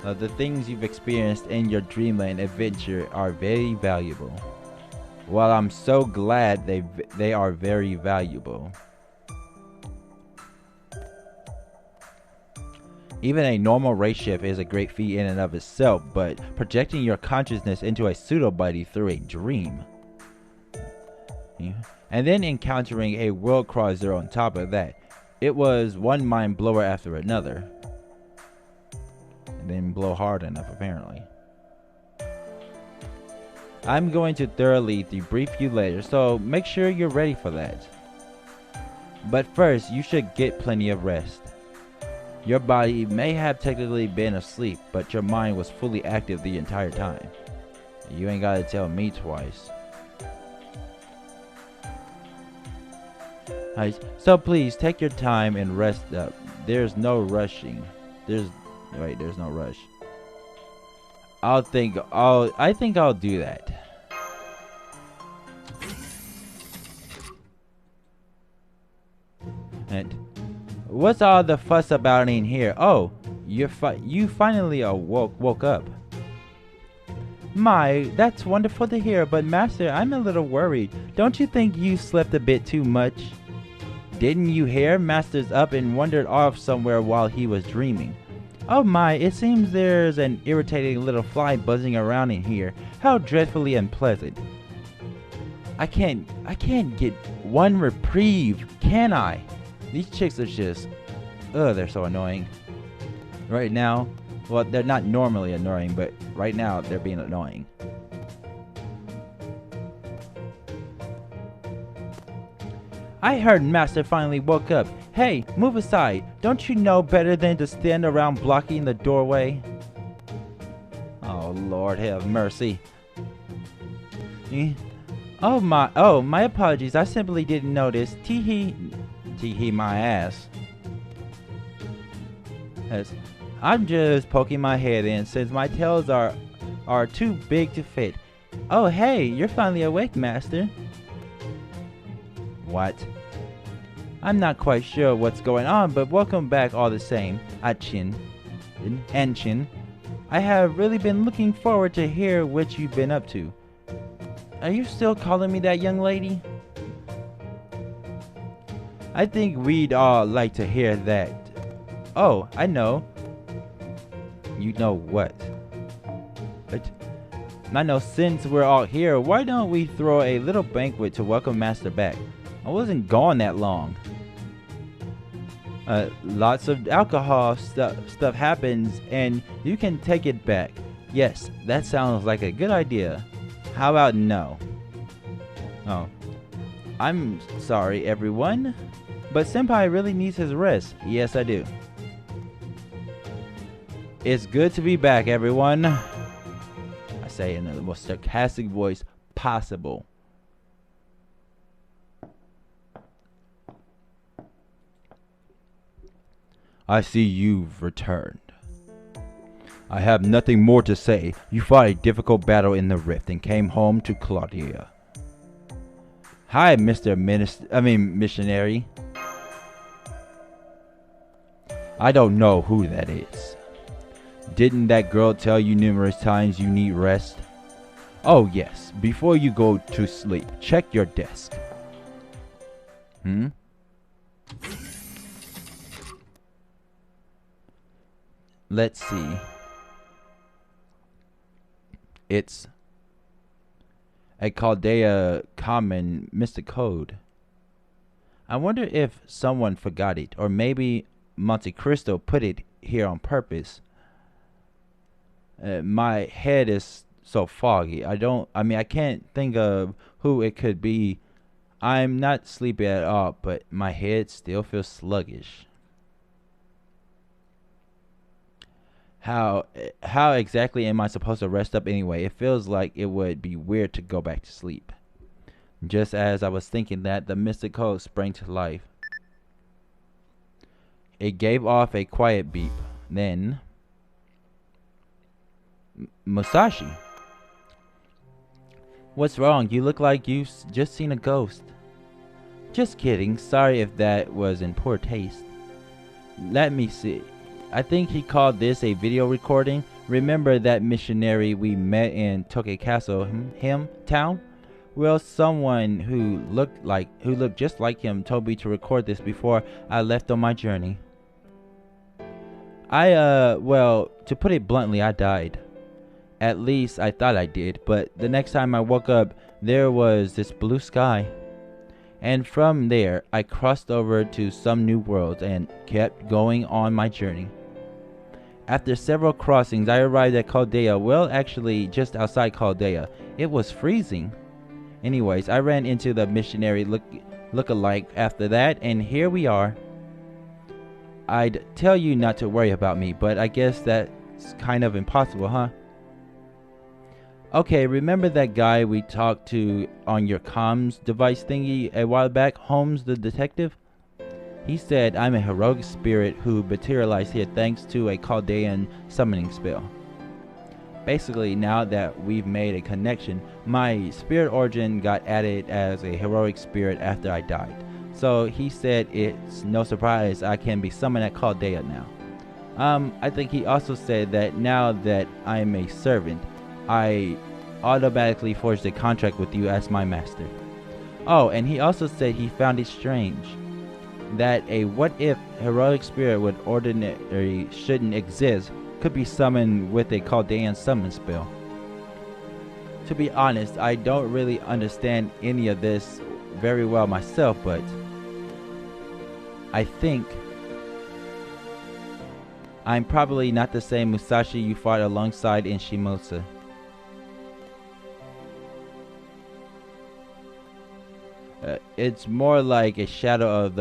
the things you've experienced in your dreamland adventure are very valuable. Well, I'm so glad they are very valuable. Even a normal race shift is a great feat in and of itself, but projecting your consciousness into a pseudo-body through a dream. Yeah. And then encountering a world crosser on top of that. It was one mind blower after another. And then blow hard enough, apparently. I'm going to thoroughly debrief you later, so make sure you're ready for that. But first, you should get plenty of rest. Your body may have technically been asleep, but your mind was fully active the entire time. You ain't gotta tell me twice. Alright, so please take your time and rest up. There's no rushing. There's no rush. I think I'll do that. And what's all the fuss about in here? Oh, you finally woke up. My, that's wonderful to hear, but Master, I'm a little worried. Don't you think you slept a bit too much? Didn't you hear? Master's up and wandered off somewhere while he was dreaming. Oh my, it seems there's an irritating little fly buzzing around in here. How dreadfully unpleasant. I can't get one reprieve, can I? These chicks are just, they're so annoying. Right now, well, they're not normally annoying, but right now they're being annoying. I heard Master finally woke up. Hey, move aside. Don't you know better than to stand around blocking the doorway? Oh, Lord have mercy. Oh, my apologies. I simply didn't notice. Tee-hee my ass. I'm just poking my head in since my tails are too big to fit. Oh, hey, you're finally awake, Master. What? I'm not quite sure what's going on, but welcome back all the same, Achin. Anchin. I have really been looking forward to hear what you've been up to. Are you still calling me that, young lady? I think we'd all like to hear that. Oh, I know. You know what? I know since we're all here, why don't we throw a little banquet to welcome Master back? I wasn't gone that long. Lots of alcohol stuff happens and you can take it back. Yes, that sounds like a good idea. How about no? Oh, I'm sorry everyone, but Senpai really needs his rest. Yes, I do. It's good to be back, everyone. I say in the most sarcastic voice possible. I see you've returned. I have nothing more to say. You fought a difficult battle in the rift and came home to Chaldea. Hi, Mr. Missionary. I don't know who that is. Didn't that girl tell you numerous times you need rest? Oh yes, before you go to sleep, check your desk. Let's see. It's a Chaldea common mystic code. I wonder if someone forgot it, or maybe Monte Cristo put it here on purpose. My head is so foggy. I can't think of who it could be. I'm not sleepy at all, but my head still feels sluggish. How exactly am I supposed to rest up anyway? It feels like it would be weird to go back to sleep. Just as I was thinking that, the mystic code sprang to life. It gave off a quiet beep. Then Musashi, what's wrong? You look like you've just seen a ghost. Just kidding. Sorry if that was in poor taste. Let me see. I think he called this a video recording. Remember that missionary we met in Tokyo Castle, town? Well, someone who looked just like him told me to record this before I left on my journey. Well, to put it bluntly, I died. At least I thought I did, but the next time I woke up, there was this blue sky. And from there, I crossed over to some new worlds and kept going on my journey. After several crossings, I arrived at Chaldea. Well, actually, just outside Chaldea. It was freezing. Anyways, I ran into the missionary look-alike after that, and here we are. I'd tell you not to worry about me, but I guess that's kind of impossible, huh? Okay, remember that guy we talked to on your comms device thingy a while back, Holmes the detective? He said I'm a heroic spirit who materialized here thanks to a Chaldean summoning spell. Basically, now that we've made a connection, my spirit origin got added as a heroic spirit after I died. So he said it's no surprise I can be summoned at Chaldea now. I think he also said that now that I'm a servant, I automatically forged a contract with you as my master. Oh, and he also said he found it strange that a what-if heroic spirit with ordinary shouldn't exist could be summoned with a Chaldean summon spell. To be honest, I don't really understand any of this very well myself, but I think I'm probably not the same Musashi you fought alongside in Shimousa. It's more like a shadow of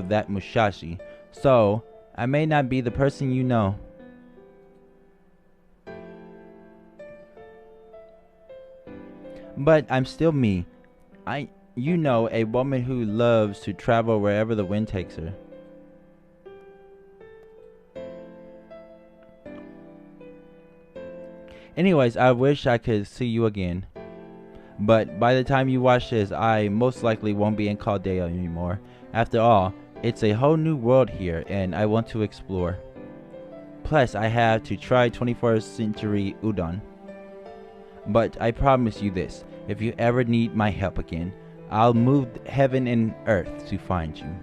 that Musashi, so I may not be the person you know. But I'm still me. You know, a woman who loves to travel wherever the wind takes her. Anyways, I wish I could see you again. But by the time you watch this, I most likely won't be in Chaldea anymore. After all, it's a whole new world here, and I want to explore. Plus, I have to try 21st century udon. But I promise you this, if you ever need my help again, I'll move heaven and earth to find you.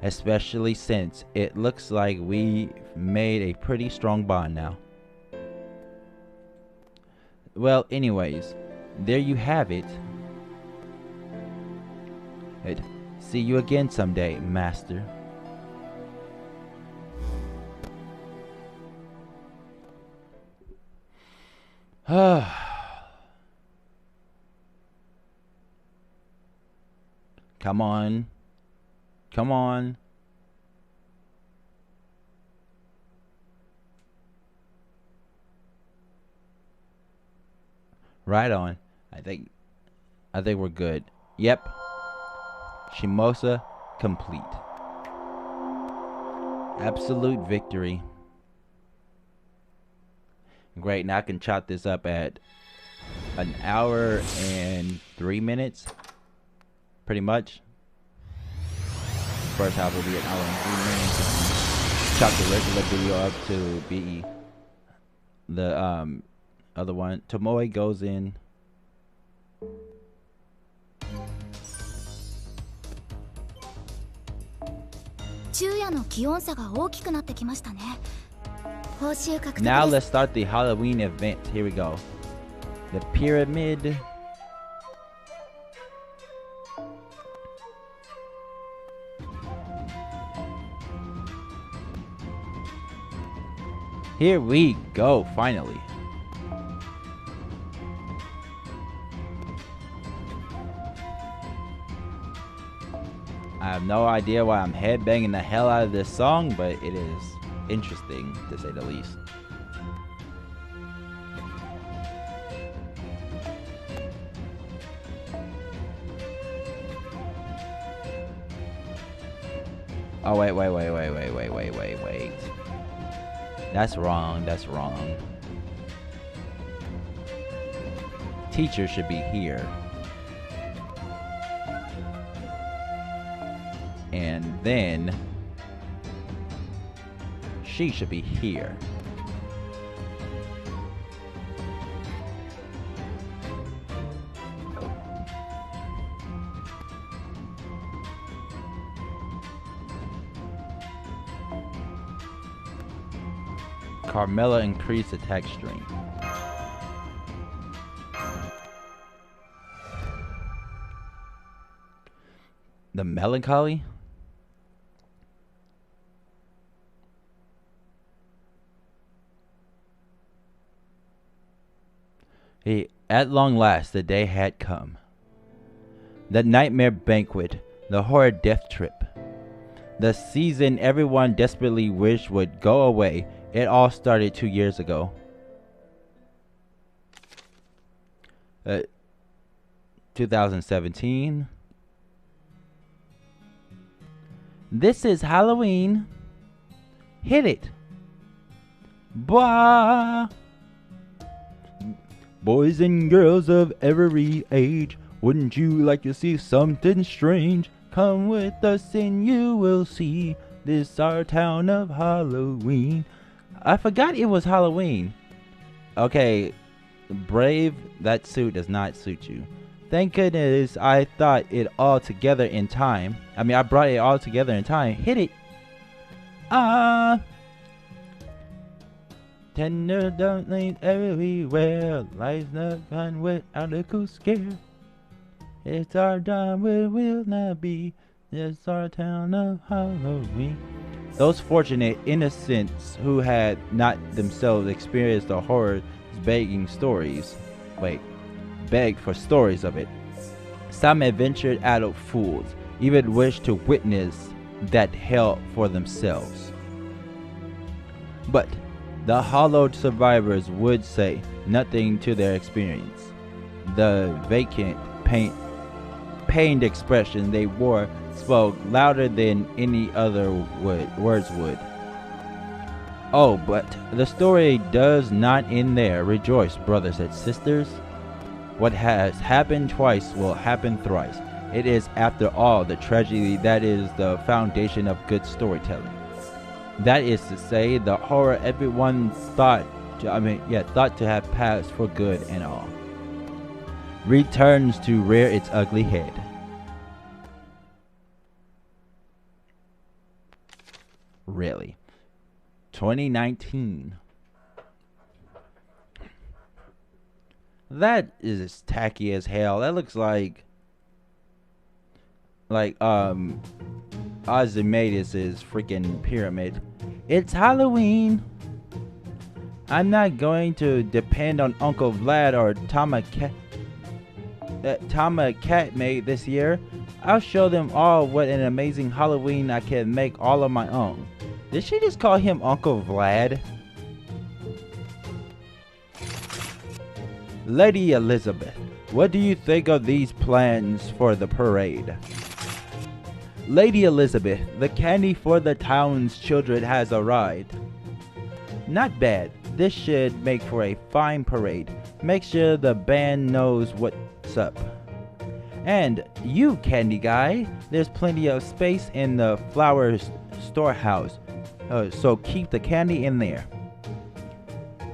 Especially since it looks like we've made a pretty strong bond now. Well, anyways, there you have it. See you again someday, master. Come on. Come on. Right on. I think we're good. Yep. Shimousa complete. Absolute victory. Great, now I can chop this up at an hour and 3 minutes. Pretty much. First half will be an hour and 3 minutes. Chop the regular video up to be the other one. Tomoe goes in. Now let's start the Halloween event. Here we go. The pyramid. Here we go, finally. I have no idea why I'm headbanging the hell out of this song, but it is interesting, to say the least. Oh, wait. That's wrong, that's wrong. Teacher should be here. And then she should be here. Carmela increased attack strength. The melancholy? At long last, the day had come. The nightmare banquet, the horrid death trip. The season everyone desperately wished would go away. It all started 2 years ago. 2017. This is Halloween. Hit it. Bah. Boys and girls of every age, wouldn't you like to see something strange? Come with us and you will see this our town of Halloween. I forgot it was Halloween. Okay, brave, that suit does not suit you. Thank goodness I thought it all together in time. I brought it all together in time. Hit it. Tender don't lean everywhere. Life's not fun without a cool scare. It's our time where we'll not be. It's our town of Halloween. Those fortunate innocents who had not themselves experienced the horrors begged for stories of it. Some adventured adult fools even wished to witness that hell for themselves. But the hollowed survivors would say nothing to their experience. The vacant, pained expression they wore spoke louder than any other words would. Oh, but the story does not end there. Rejoice, brothers and sisters. What has happened twice will happen thrice. It is, after all, the tragedy that is the foundation of good storytelling. That is to say, the horror everyone thought to have passed for good and all, returns to rear its ugly head. Really? 2019. That is tacky as hell. That looks like Ozymandias' freaking pyramid. It's Halloween. I'm not going to depend on Uncle Vlad or Tama Cat made this year. I'll show them all what an amazing Halloween I can make all on my own. Did she just call him Uncle Vlad? Lady Elizabeth, what do you think of these plans for the parade? Lady Elizabeth, the candy for the town's children has arrived. Not bad. This should make for a fine parade. Make sure the band knows what's up. And you, candy guy, there's plenty of space in the flower storehouse, so keep the candy in there.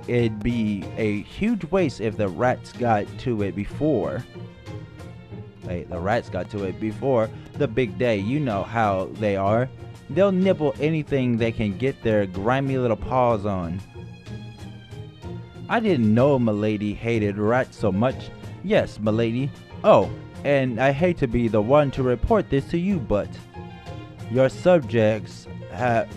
It'd be a huge waste if the rats got to it before. The rats got to it before the big day. You know how they are. They'll nibble anything they can get their grimy little paws on. I didn't know milady hated rats so much. Yes, milady. Oh, and I hate to be the one to report this to you, but your subjects have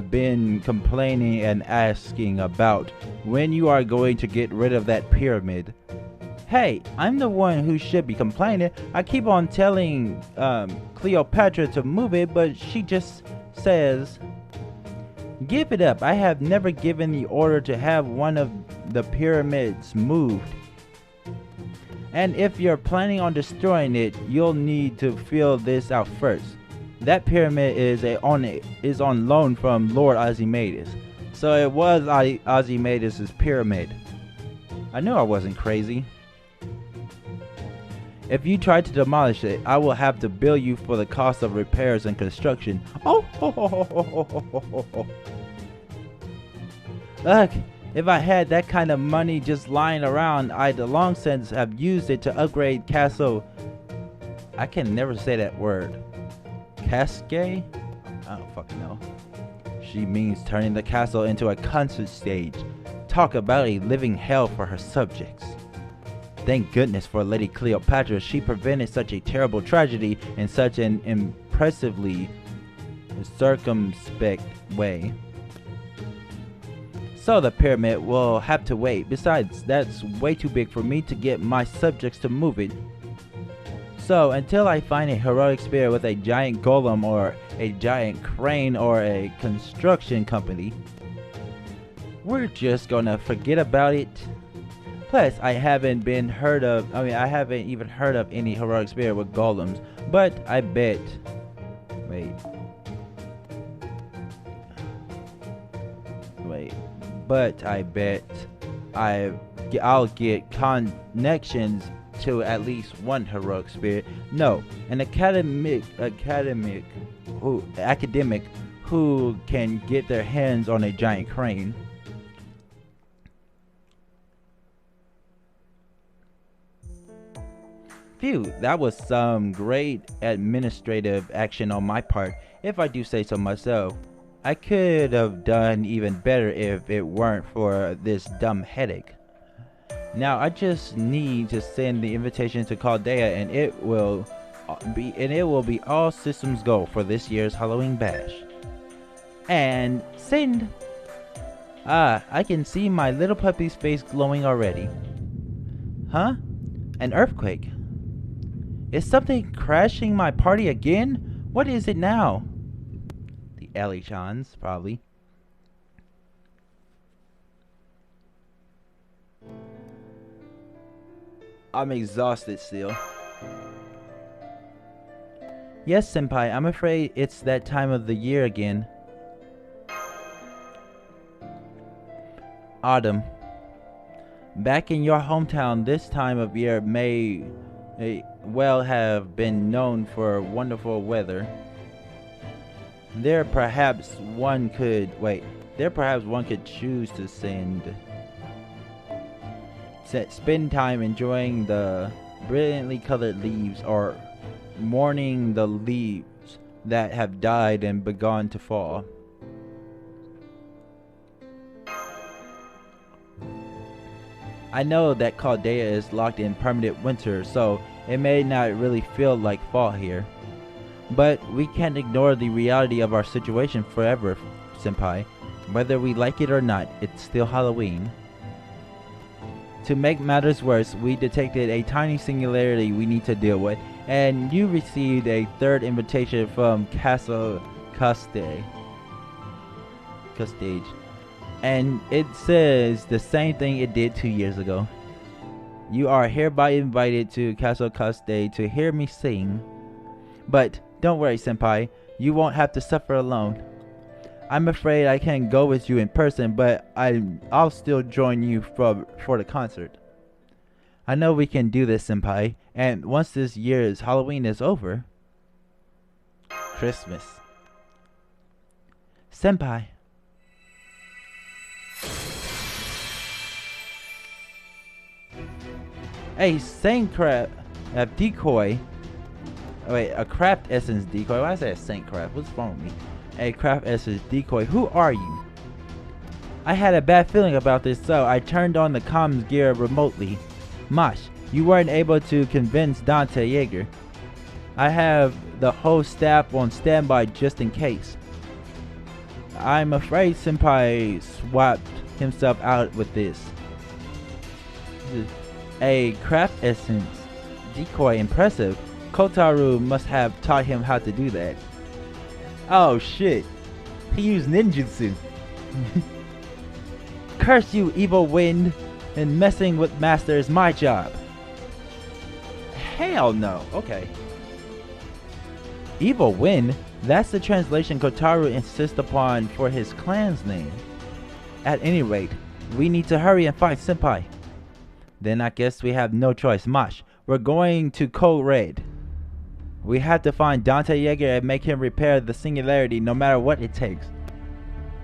been complaining and asking about when you are going to get rid of that pyramid. Hey, I'm the one who should be complaining. I keep on telling Cleopatra to move it, but she just says, give it up. I have never given the order to have one of the pyramids moved. And if you're planning on destroying it, you'll need to feel this out first. That pyramid is on loan from Lord Ozymandias. So it was Ozymandias' pyramid. I knew I wasn't crazy. If you try to demolish it, I will have to bill you for the cost of repairs and construction. Oh. Look, if I had that kind of money just lying around, I'd long since have used it to upgrade Castle. I can never say that word. Cascade? I don't fucking know. She means turning the castle into a concert stage. Talk about a living hell for her subjects. Thank goodness for Lady Cleopatra. She prevented such a terrible tragedy in such an impressively circumspect way. So the pyramid will have to wait. Besides, that's way too big for me to get my subjects to move it. So until I find a heroic spirit with a giant golem or a giant crane or a construction company, we're just gonna forget about it. Plus, I haven't even heard of any heroic spirit with golems, but I bet. But I bet I'll get connections to at least one heroic spirit. No, an academic who can get their hands on a giant crane. Phew, that was some great administrative action on my part, if I do say so myself. I could have done even better if it weren't for this dumb headache. Now I just need to send the invitation to Chaldea and it will be all systems go for this year's Halloween bash. And send. Ah, I can see my little puppy's face glowing already. Huh? An earthquake? Is something crashing my party again? What is it now? The Elichons, probably. I'm exhausted still. Yes, Senpai, I'm afraid it's that time of the year again. Autumn. Back in your hometown, this time of year may well have been known for wonderful weather. There perhaps one could choose to spend time enjoying the brilliantly colored leaves or mourning the leaves that have died and begun to fall. I know that Chaldea is locked in permanent winter, so it may not really feel like fall here. But we can't ignore the reality of our situation forever, Senpai. Whether we like it or not, it's still Halloween. To make matters worse, we detected a tiny singularity we need to deal with, and you received a third invitation from Castle Custage. And it says the same thing it did 2 years ago. You are hereby invited to Castle Custage to hear me sing. But don't worry, Senpai, you won't have to suffer alone. I'm afraid I can't go with you in person, but I'll still join you for the concert. I know we can do this, Senpai, and once this year's Halloween is over... Christmas. Senpai. A Saint Crab decoy. Wait, a craft essence decoy. Why did I say a Saint Crab? What's wrong with me? A craft essence decoy. Who are you? I had a bad feeling about this, so I turned on the comms gear remotely. Mosh, you weren't able to convince Dante Yeager. I have the whole staff on standby just in case. I'm afraid Senpai swapped himself out with this. A craft essence decoy, impressive. Kotaru must have taught him how to do that. Oh shit. He used ninjutsu. Curse you, evil wind, and messing with master is my job. Hell no. Okay. Evil wind? That's the translation Kotaru insists upon for his clan's name. At any rate, we need to hurry and find Senpai. Then I guess we have no choice. Mosh, we're going to Code Red. We have to find Dante Yeager and make him repair the singularity no matter what it takes.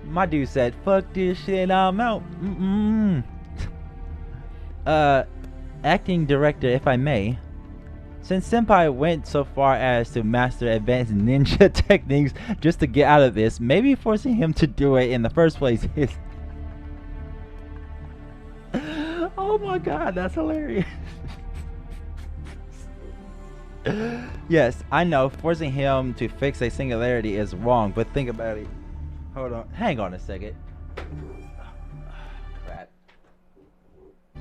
My dude said, fuck this shit, I'm out. Acting director, if I may. Since Senpai went so far as to master advanced ninja techniques just to get out of this, maybe forcing him to do it in the first place is... Oh my god, that's hilarious. Yes, I know forcing him to fix a singularity is wrong, but think about it. Hold on, hang on a second. Crap. I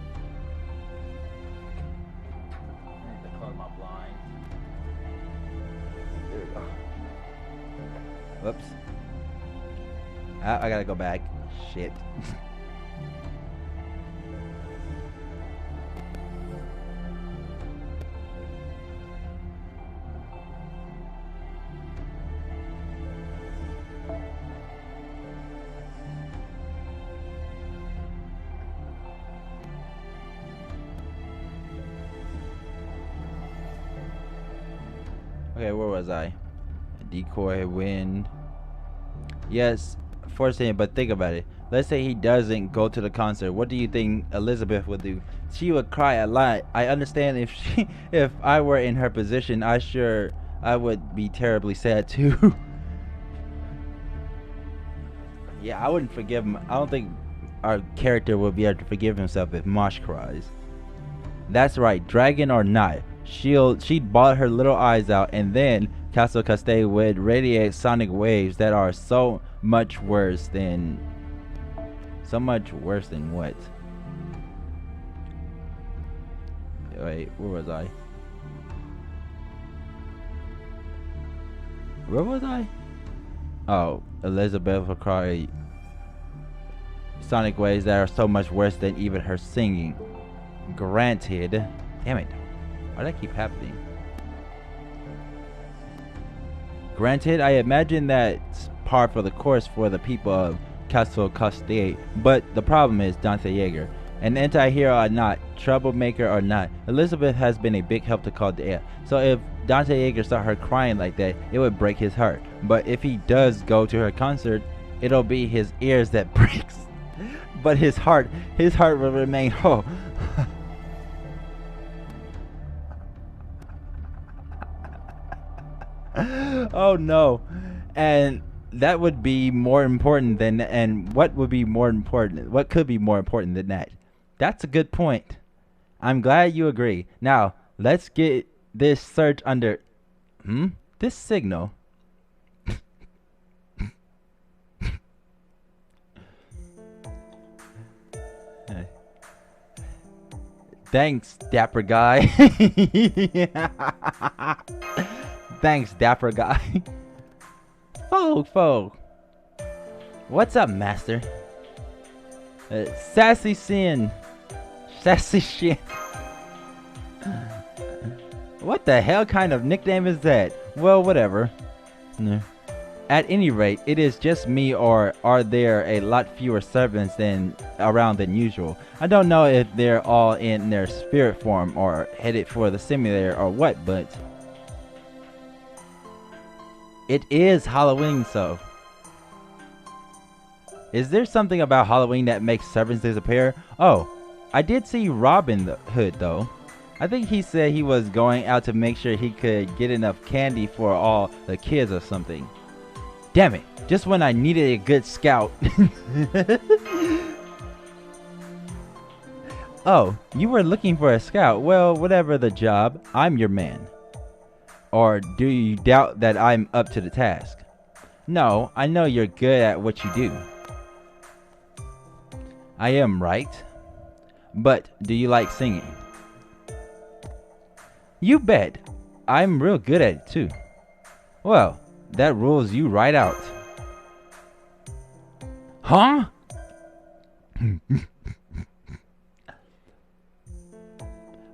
need to close my blind. There we go. Whoops. I gotta go back. Shit. Okay, where was I? Decoy, wind. Yes, forcing it, but think about it. Let's say he doesn't go to the concert. What do you think Elizabeth would do? she would cry a lot. I understand if I were in her position, I would be terribly sad too. Yeah, I wouldn't forgive him. I don't think our character will be able to forgive himself if Mosh cries. That's right, dragon or not, she'd ball her little eyes out, and then Castle Castell would radiate sonic waves that are so much worse than what? Wait, where was I? Where was I? Oh, Elizabeth will cry sonic waves that are so much worse than even her singing. Granted. Damn it. Why does that keep happening? Granted, I imagine that's par for the course for the people of Castle Castell, but the problem is Dante Yeager. An anti-hero or not, troublemaker or not, Elizabeth has been a big help to Chaldea. So if Dante Yeager saw her crying like that, it would break his heart. But if he does go to her concert, it'll be his ears that breaks. But his heart will remain whole. Oh no. And that would be more important than, and what would be more important? What could be more important than that? That's a good point. I'm glad you agree. Now, let's get this search under this signal. Thanks, dapper guy. Thanks, dapper guy. Fo. What's up, master? Sassy Shin. What the hell kind of nickname is that? Well, whatever. At any rate, it is just me, or are there a lot fewer servants around than usual? I don't know if they're all in their spirit form or headed for the simulator or what, but it is Halloween, so is there something about Halloween that makes servants disappear? Oh, I did see Robin Hood though. I think he said he was going out to make sure he could get enough candy for all the kids or something. Damn it, just when I needed a good scout. Oh, you were looking for a scout. Well, whatever the job, I'm your man. Or do you doubt that I'm up to the task? No, I know you're good at what you do. I am, right? But do you like singing? You bet. I'm real good at it too. Well, that rules you right out. Huh?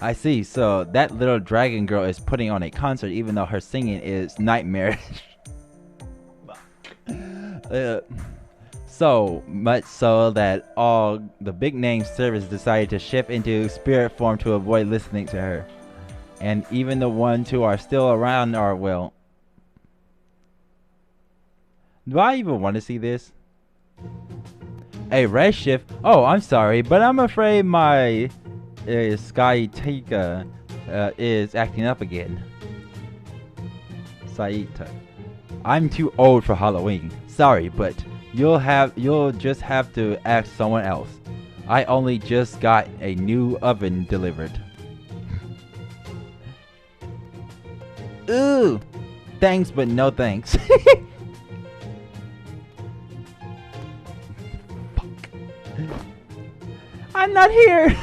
I see, so that little dragon girl is putting on a concert even though her singing is nightmarish. So much so that all the big name servants decided to shift into spirit form to avoid listening to her. And even the ones who are still around are, well... Do I even want to see this? A red shift? Oh, I'm sorry, but I'm afraid my Sky Tika is acting up again. Saita. I'm too old for Halloween. Sorry, but you'll just have to ask someone else. I only just got a new oven delivered. Ooh, thanks, but no thanks. I'm not here.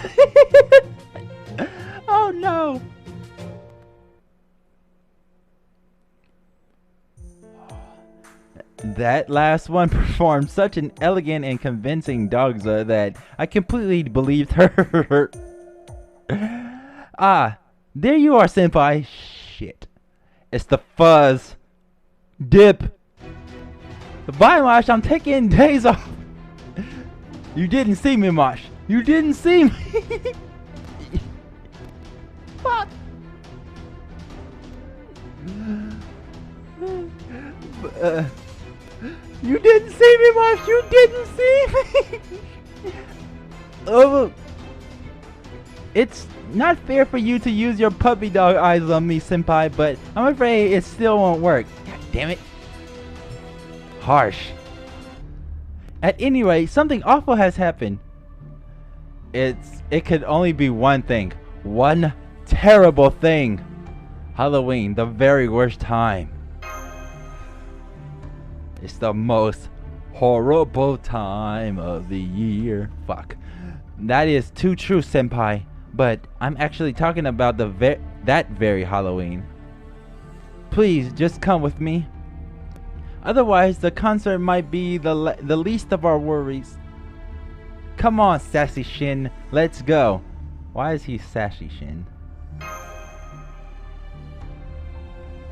Oh no. That last one performed such an elegant and convincing dogza that I completely believed her. Ah, there you are, senpai. Shit. It's the fuzz. Dip. Bye, Mosh. I'm taking days off. You didn't see me, Mosh. You didn't see me. Fuck. You didn't see me, Mosh. You didn't see me. Oh. It's not fair for you to use your puppy dog eyes on me, senpai, but I'm afraid it still won't work. God damn it. Harsh. At any rate, something awful has happened. It could only be one thing. One terrible thing. Halloween, the very worst time. It's the most horrible time of the year. Fuck. That is too true, senpai. But I'm actually talking about that very Halloween. Please, just come with me. Otherwise, the concert might be the least of our worries. Come on, Sassy Shin. Let's go. Why is he Sassy Shin?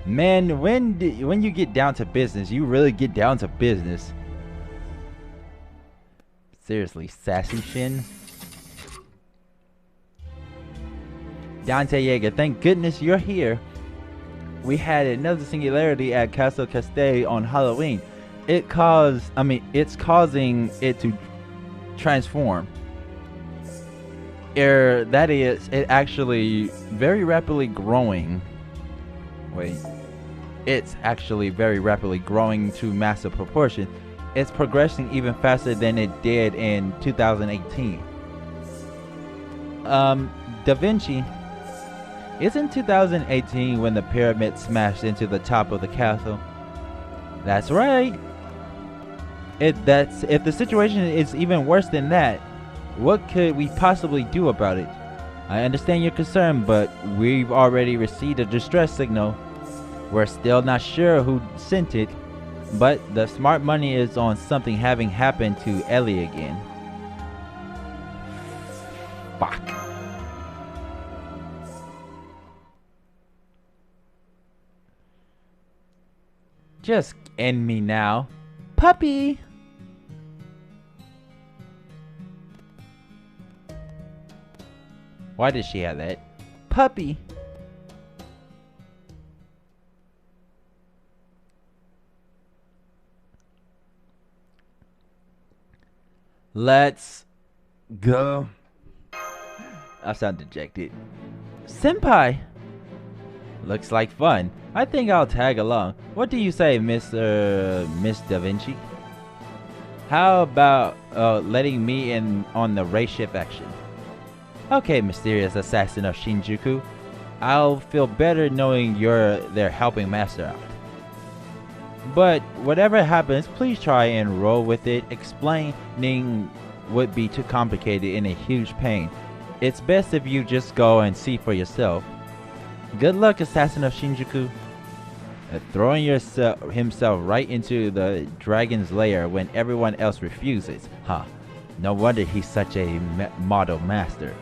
Man, when you get down to business, you really get down to business. Seriously, Sassy Shin. Dante Yeager, thank goodness you're here. We had another singularity at Castle Castell on Halloween. It's causing it to transform. That is, it actually very rapidly growing. Wait. It's actually very rapidly growing to massive proportion. It's progressing even faster than it did in 2018. Da Vinci. Isn't 2018 when the pyramid smashed into the top of the castle? That's right. If the situation is even worse than that, what could we possibly do about it? I understand your concern, but we've already received a distress signal. We're still not sure who sent it, but the smart money is on something having happened to Ellie again. Fuck. Just end me now. Puppy! Why did she have that? Puppy! Let's go. I sound dejected. Senpai! Looks like fun. I think I'll tag along. What do you say, Miss Da Vinci? How about letting me in on the race ship action? Okay, mysterious assassin of Shinjuku. I'll feel better knowing you're their helping master out. But whatever happens, please try and roll with it. Explaining would be too complicated and a huge pain. It's best if you just go and see for yourself. Good luck, assassin of Shinjuku. Throwing himself right into the dragon's lair when everyone else refuses. Huh. No wonder he's such a model master.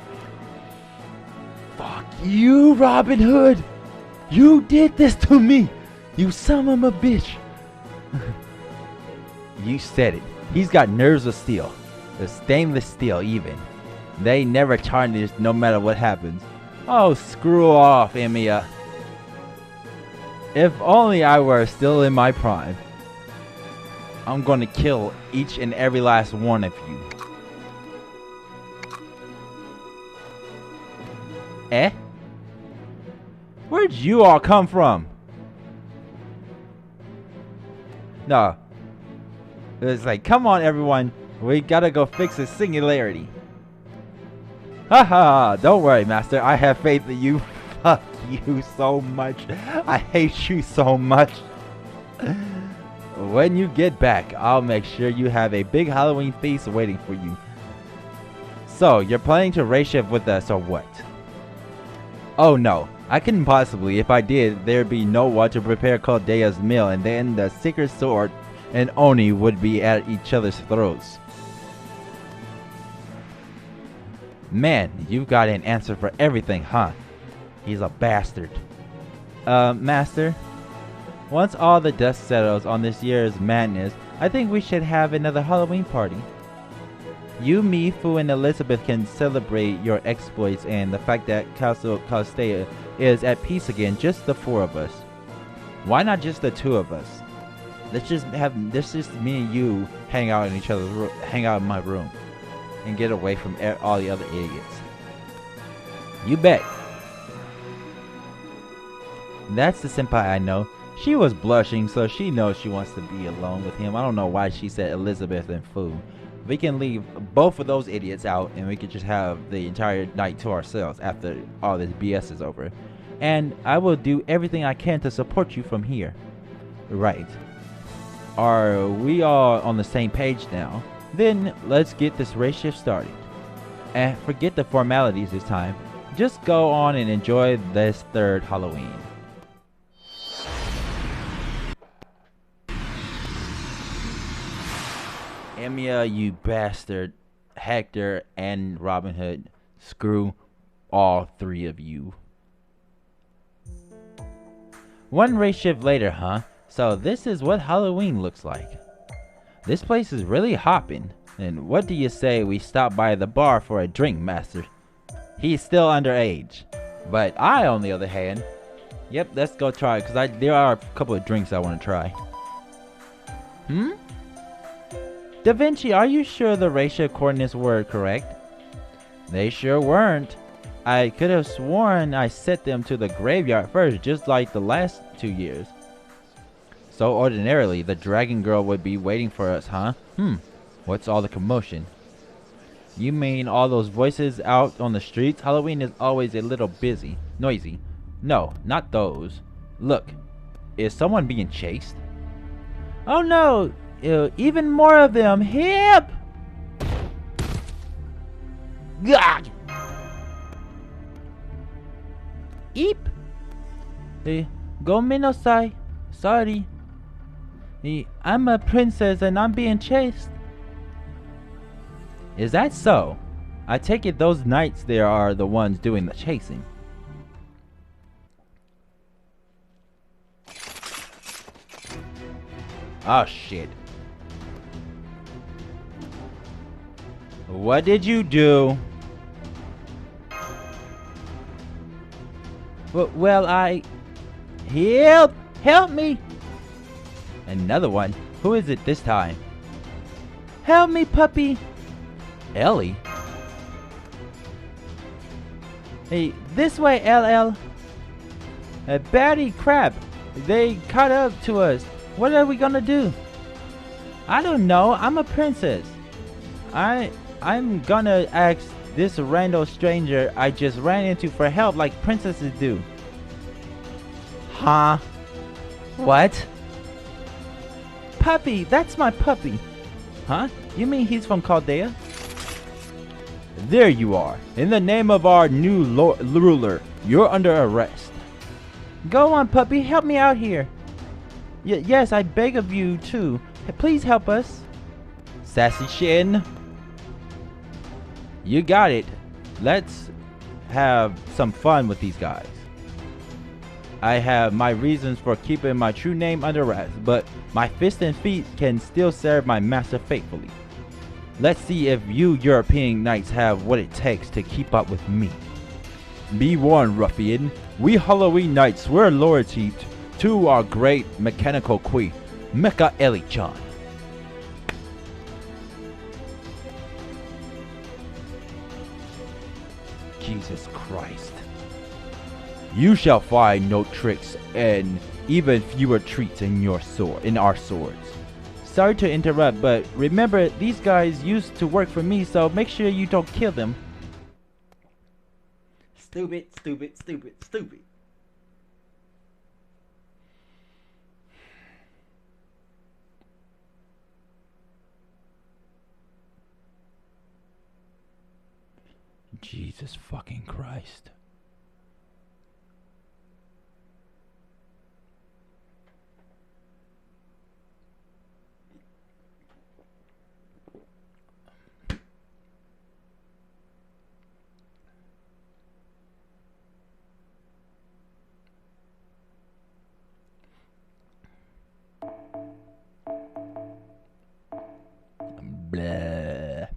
Fuck you, Robin Hood! You did this to me! You son of a bitch! You said it. He's got nerves of steel. The stainless steel even. They never tarnish no matter what happens. Oh, screw off, Emiya. If only I were still in my prime. I'm gonna kill each and every last one of you. Eh? Where'd you all come from? No. It's like, come on everyone. We gotta go fix this singularity. Haha, don't worry, master. I have faith in you. Fuck you so much. I hate you so much. When you get back, I'll make sure you have a big Halloween feast waiting for you. So, you're planning to race shift with us or what? Oh no, I couldn't possibly. If I did, there'd be no one to prepare Chaldea's meal, and then the Secret Sword and Oni would be at each other's throats. Man, you've got an answer for everything, huh? He's a bastard. Master, once all the dust settles on this year's madness, I think we should have another Halloween party. You, me, Fu, and Elizabeth can celebrate your exploits and the fact that Castle Chaldea is at peace again, just the four of us. Why not just the two of us? Let's just me and you hang out in my room and get away from all the other idiots. You bet. That's the senpai I know. She was blushing, so she knows she wants to be alone with him. I don't know why she said Elizabeth and Fu. We can leave both of those idiots out and we can just have the entire night to ourselves after all this BS is over. And I will do everything I can to support you from here. Right. Are we all on the same page now? Then let's get this race shift started. And forget the formalities this time. Just go on and enjoy this third Halloween. Emiya, you bastard. Hector and Robin Hood. Screw all three of you. One race shift later, huh? So this is what Halloween looks like. This place is really hopping. And what do you say we stop by the bar for a drink, master? He's still underage. But I, on the other hand... Yep, let's go try it, because there are a couple of drinks I want to try. Da Vinci, are you sure the racial coordinates were correct? They sure weren't. I could have sworn I set them to the graveyard first, just like the last 2 years. So ordinarily, the dragon girl would be waiting for us, huh? What's all the commotion? You mean all those voices out on the streets? Halloween is always a little noisy. No, not those. Look, is someone being chased? Oh no! Even more of them! Help! God! Eep! Go Minosai. Sorry. I'm a princess and I'm being chased. Is that so? I take it those knights there are the ones doing the chasing. Oh shit. What did you do? Well, Help me! Another one. Who is it this time? Help me, puppy! Ellie? Hey, this way, LL. Batty crap. They caught up to us. What are we gonna do? I don't know. I'm a princess. I'm gonna ask this random stranger I just ran into for help like princesses do. Huh? What? Puppy, that's my puppy. Huh? You mean he's from Chaldea? There you are. In the name of our new ruler, you're under arrest. Go on, puppy. Help me out here. Yes, I beg of you too. Please help us. Sassy Shin. You got it. Let's have some fun with these guys. I have my reasons for keeping my true name under wraps, but my fists and feet can still serve my master faithfully. Let's see if you European knights have what it takes to keep up with me. Be warned, ruffian. We Halloween knights swear loyalty to our great mechanical queen, Mecha Ellie-chan. Jesus Christ. You shall find no tricks and even fewer treats in our swords. Sorry to interrupt, but remember these guys used to work for me, so make sure you don't kill them. Stupid, stupid, stupid, stupid. Jesus fucking Christ. Blah.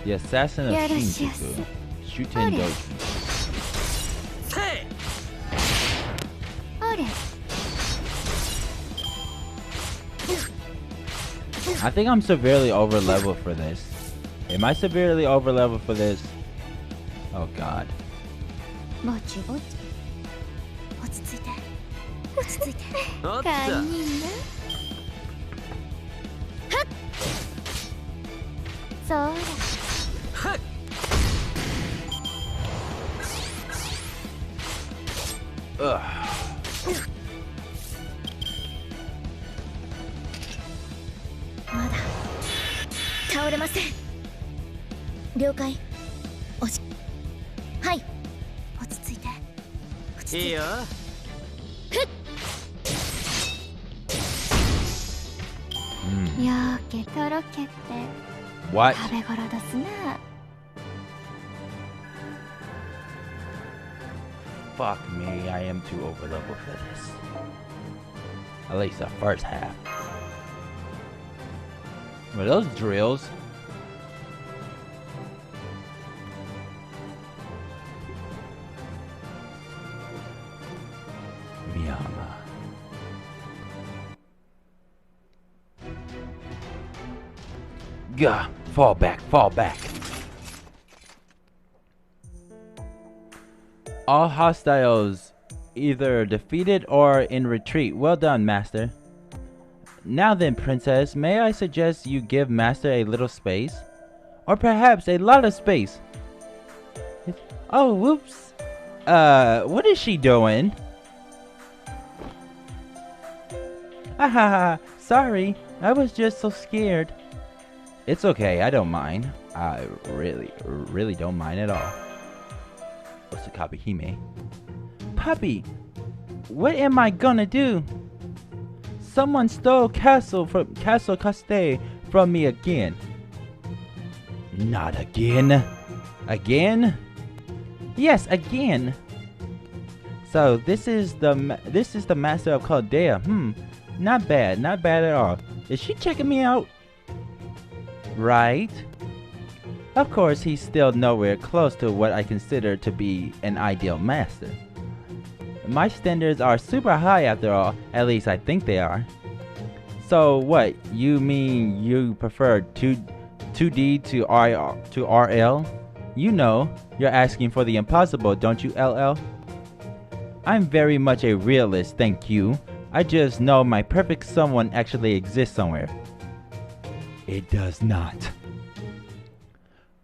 The assassin of Shinjuku, Shuten Doji. I think I'm severely over leveled for this. Am I severely over leveled for this? Oh god. Ugh. What? Fuck me, I am too over level for this. At least the first half. Were those drills? Miyama. Gah, fall back, fall back. All hostiles either defeated or in retreat. Well done, Master. Now then, Princess, may I suggest you give Master a little space? Or perhaps a lot of space. Oh, whoops. What is she doing? Haha, sorry. I was just so scared. It's okay, I don't mind. I really don't mind at all. Osakabe Hime. Puppy, what am I gonna do? Someone stole Castle Chaldea from me again. Not again. Again? Yes, again. So this is the master of Chaldea. Not bad at all. Is she checking me out? Right. Of course, he's still nowhere close to what I consider to be an ideal master. My standards are super high after all, at least I think they are. So what, you mean you prefer 2D to RL? You know, you're asking for the impossible, don't you, LL? I'm very much a realist, thank you. I just know my perfect someone actually exists somewhere. It does not.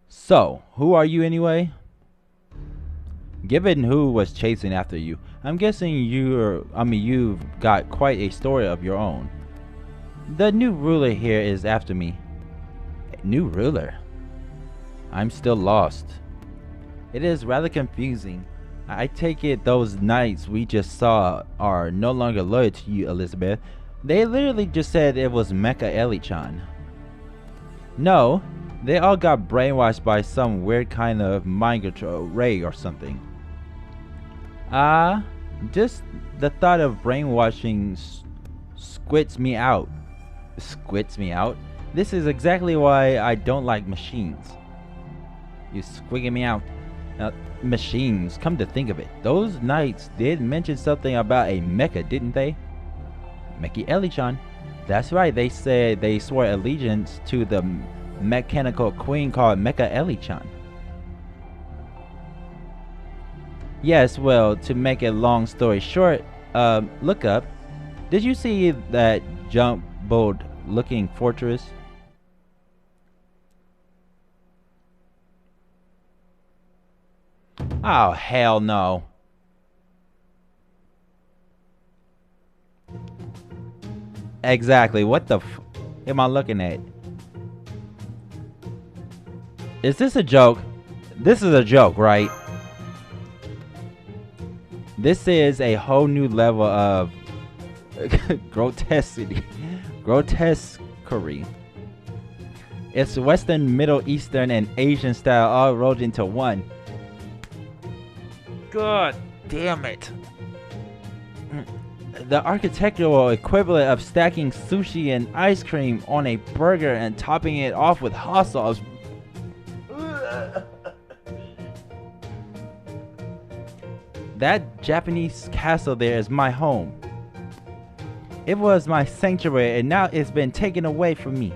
So, who are you anyway? Given who was chasing after you, I'm guessing you've got quite a story of your own. The new ruler here is after me. New ruler? I'm still lost. It is rather confusing. I take it those knights we just saw are no longer loyal to you, Elizabeth. They literally just said it was Mecha Eli-chan. No, they all got brainwashed by some weird kind of mind control ray or something. Just the thought of brainwashing squits me out. Squits me out? This is exactly why I don't like machines. You squigging me out. Machines, come to think of it, those knights did mention something about a mecha, didn't they? Mecha Eli-chan. That's right, they said they swore allegiance to the mechanical queen called Mecha Eli-chan. Yes, well, to make a long story short, look up. Did you see that jumbled looking fortress? Oh, hell no. Exactly, what the f am I looking at? Is this a joke? This is a joke, right? This is a whole new level of grotesquerie. It's Western, Middle Eastern, and Asian style all rolled into one. God damn it. The architectural equivalent of stacking sushi and ice cream on a burger and topping it off with hot sauce. That Japanese castle there is my home. It was my sanctuary and now it's been taken away from me.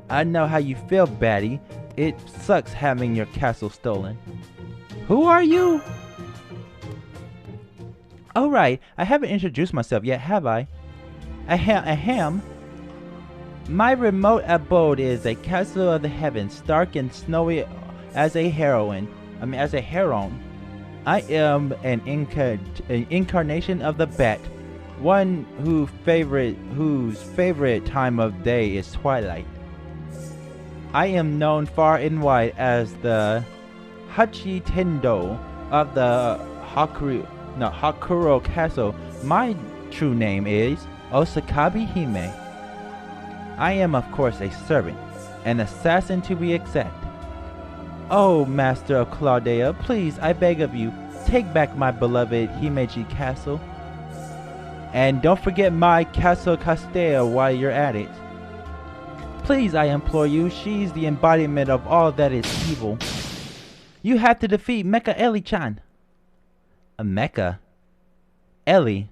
I know how you feel, baddie. It sucks having your castle stolen. Who are you? Oh right, I haven't introduced myself yet, have I? Ahem. My remote abode is a castle of the heavens, dark and snowy as a heroine. As a heron. I am an incarnation of the bat, one whose favorite time of day is twilight. I am known far and wide as the Hachitendo of the Hakuro Castle. My true name is Osakabi Hime. I am of course a servant, an assassin to be exact. Oh, Master of Chaldea, please, I beg of you, take back my beloved Himeji castle. And don't forget my Castle Chaldea while you're at it. Please, I implore you, she's the embodiment of all that is evil. You have to defeat Mecha Eli-chan. A Mecha? Eli-chan.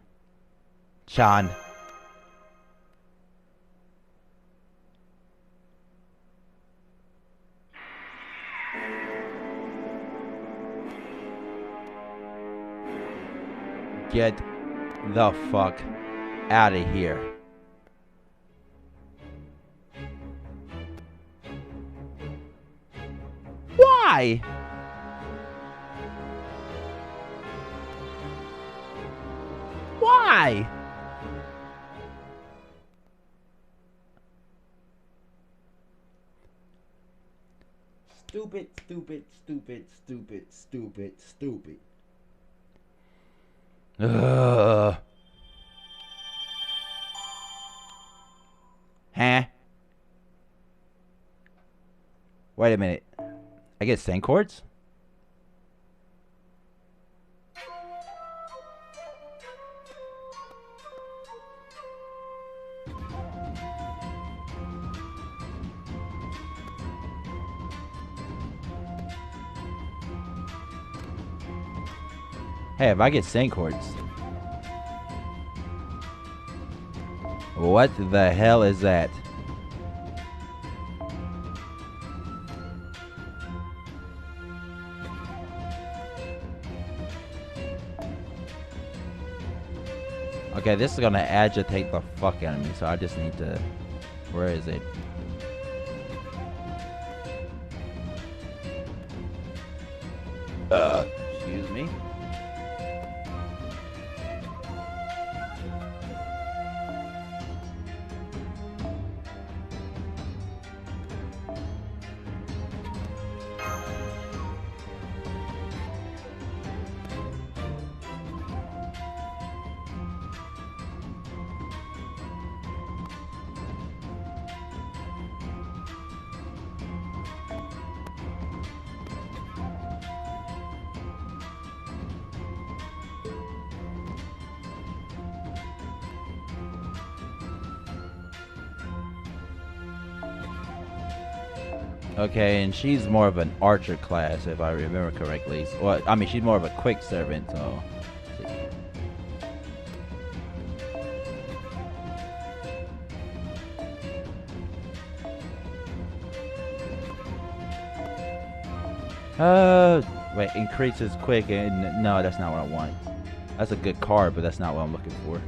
Get the fuck out of here. Why? Why? Stupid. Ugh. Huh? Wait a minute. I get sand chords? Hey, if I get sand chords. What the hell is that? Okay, this is gonna agitate the fuck out of me, so I just need to... Where is it? Excuse me. Okay, and she's more of an archer class, if I remember correctly. Well, I mean, she's more of a quick servant, so... Wait, increases quick, and no, that's not what I want. That's a good card, but that's not what I'm looking for.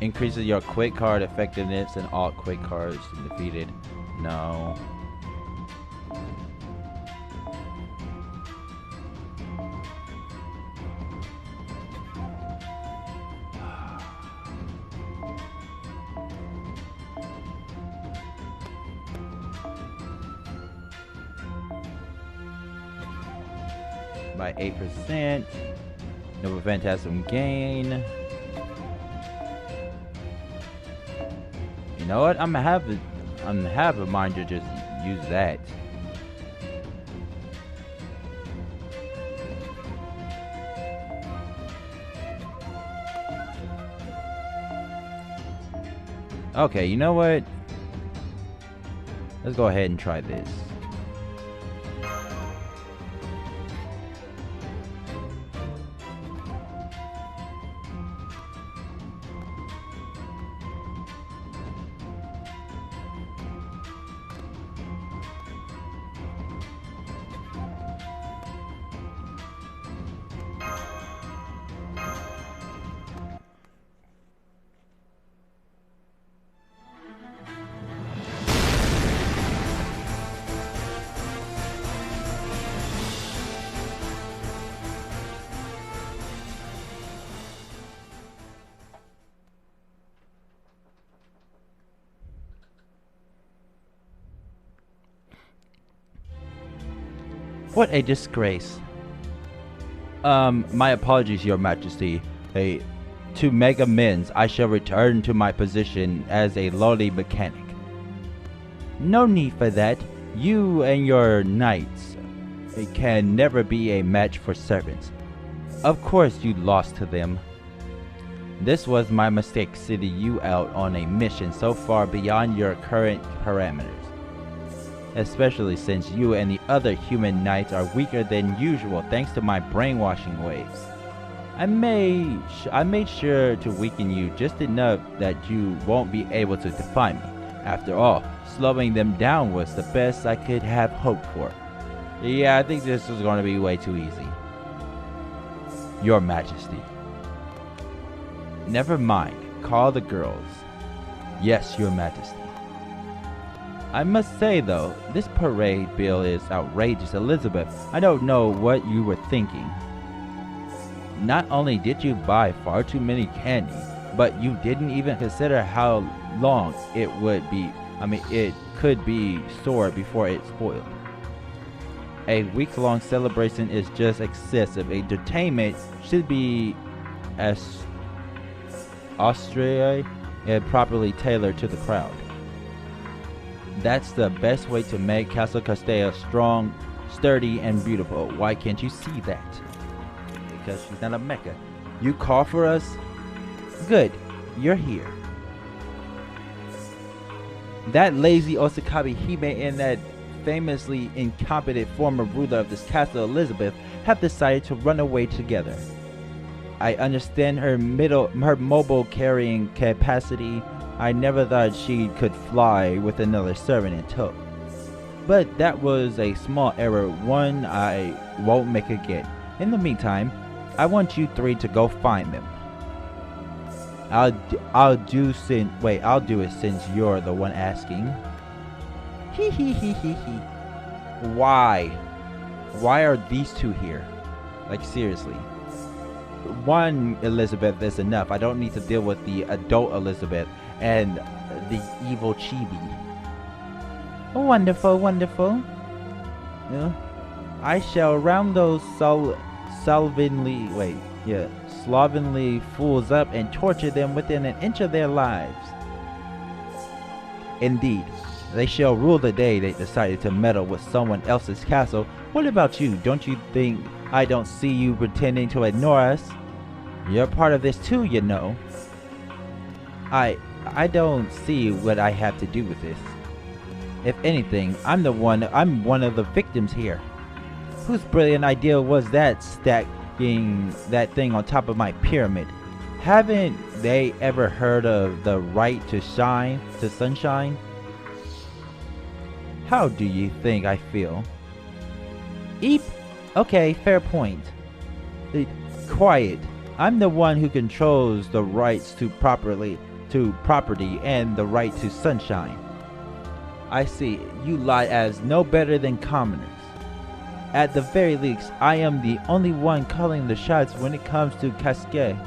Increases your quick card effectiveness and all quick cards defeated. No. By 8%. No Phantasm gain. You know what? I'm gonna have a mind to just use that. Okay, you know what? Let's go ahead and try this. What a disgrace. My apologies, Your Majesty. To make amends, I shall return to my position as a lowly mechanic. No need for that. You and your knights can never be a match for servants. Of course you lost to them. This was my mistake sending you out on a mission so far beyond your current parameters. Especially since you and the other human knights are weaker than usual thanks to my brainwashing waves. I made sure to weaken you just enough that you won't be able to defy me. After all, slowing them down was the best I could have hoped for. Yeah, I think this is going to be way too easy. Your Majesty. Never mind. Call the girls. Yes, Your Majesty. I must say though, this parade bill is outrageous, Elizabeth. I don't know what you were thinking. Not only did you buy far too many candy, but you didn't even consider how long it would be. It could be stored before it spoiled. A week-long celebration is just excessive. Entertainment should be as austere and properly tailored to the crowd. That's the best way to make Castle Chaldea strong, sturdy, and beautiful. Why can't you see that? Because she's not a mecha. You call for us? Good, you're here. That lazy Osakabe Hime and that famously incompetent former ruler of this castle, Elizabeth, have decided to run away together. I understand her mobile carrying capacity. I never thought she could fly with another servant in tow. But that was a small error, one I won't make again. In the meantime, I want you three to go find them. I'll do it since you're the one asking. Hee hee hee hee hee. Why? Why are these two here? Like seriously. One Elizabeth is enough. I don't need to deal with the adult Elizabeth and the evil chibi. Wonderful, wonderful. I shall round those slovenly fools up and torture them within an inch of their lives. Indeed, they shall rule the day they decided to meddle with someone else's castle. What about you? Don't you think I don't see you pretending to ignore us? You're part of this too, you know. I don't see what I have to do with this. If anything, I'm one of the victims here. Whose brilliant idea was that, stacking that thing on top of my pyramid? Haven't they ever heard of the right to sunshine? How do you think I feel? Eep. Okay, fair point. Quiet. I'm the one who controls the rights to property and the right to sunshine. I see. You lie as no better than commoners. At the very least, I am the only one calling the shots when it comes to Cascade.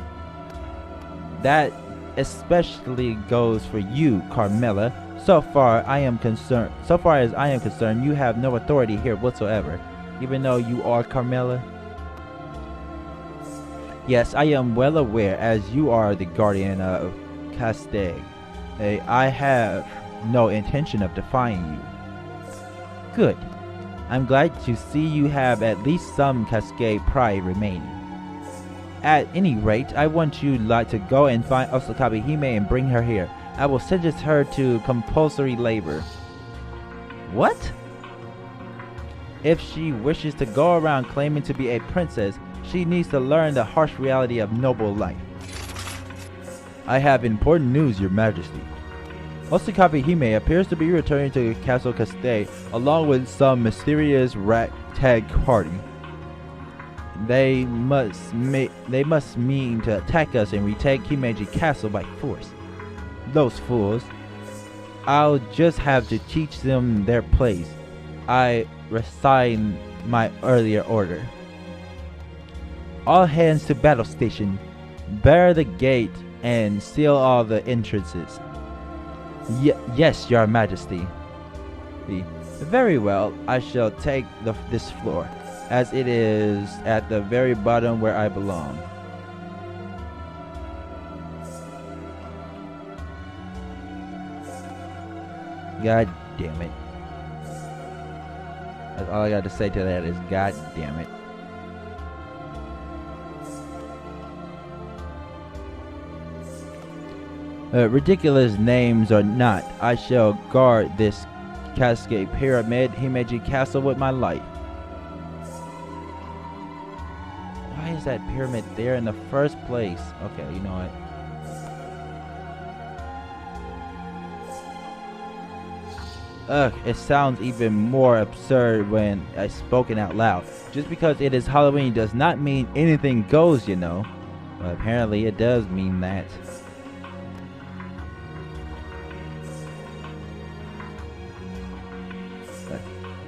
That especially goes for you, Carmela. So far as I am concerned, you have no authority here whatsoever, even though you are Carmela. Yes, I am well aware, as you are the guardian of Cascade. I have no intention of defying you. Good. I'm glad to see you have at least some Cascade pride remaining. At any rate, I want you lot to go and find Osakabe Hime and bring her here. I will sentence her to compulsory labor. What? If she wishes to go around claiming to be a princess, she needs to learn the harsh reality of noble life. I have important news, Your Majesty. Osakabe Hime appears to be returning to Castle Chaldea along with some mysterious ragtag party. They must mean to attack us and retake Himeji Castle by force. Those fools. I'll just have to teach them their place. I resign my earlier order. All hands to battle station. Bar the gate and seal all the entrances. Yes, Your Majesty. Very well, I shall take this floor, as it is at the very bottom where I belong. God damn it. That's all I got to say to that is God damn it. Ridiculous names or not, I shall guard this cascade pyramid Himeji Castle with my life. Why is that pyramid there in the first place? Okay, you know what? Ugh, it sounds even more absurd when it's spoken out loud. Just because it is Halloween does not mean anything goes, you know. Well, apparently it does mean that.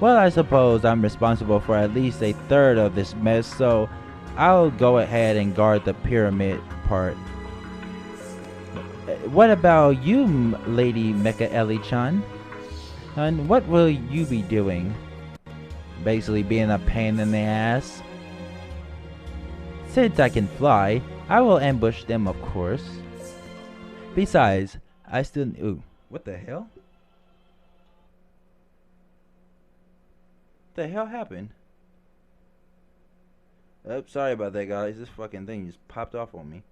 Well, I suppose I'm responsible for at least a third of this mess, so I'll go ahead and guard the pyramid part. What about you, Lady Mecha Ellie-chan? And what will you be doing? Basically being a pain in the ass? Since I can fly, I will ambush them, of course. Besides, I still... Ooh, what the hell? What the hell happened? Oh, sorry about that, guys. This fucking thing just popped off on me.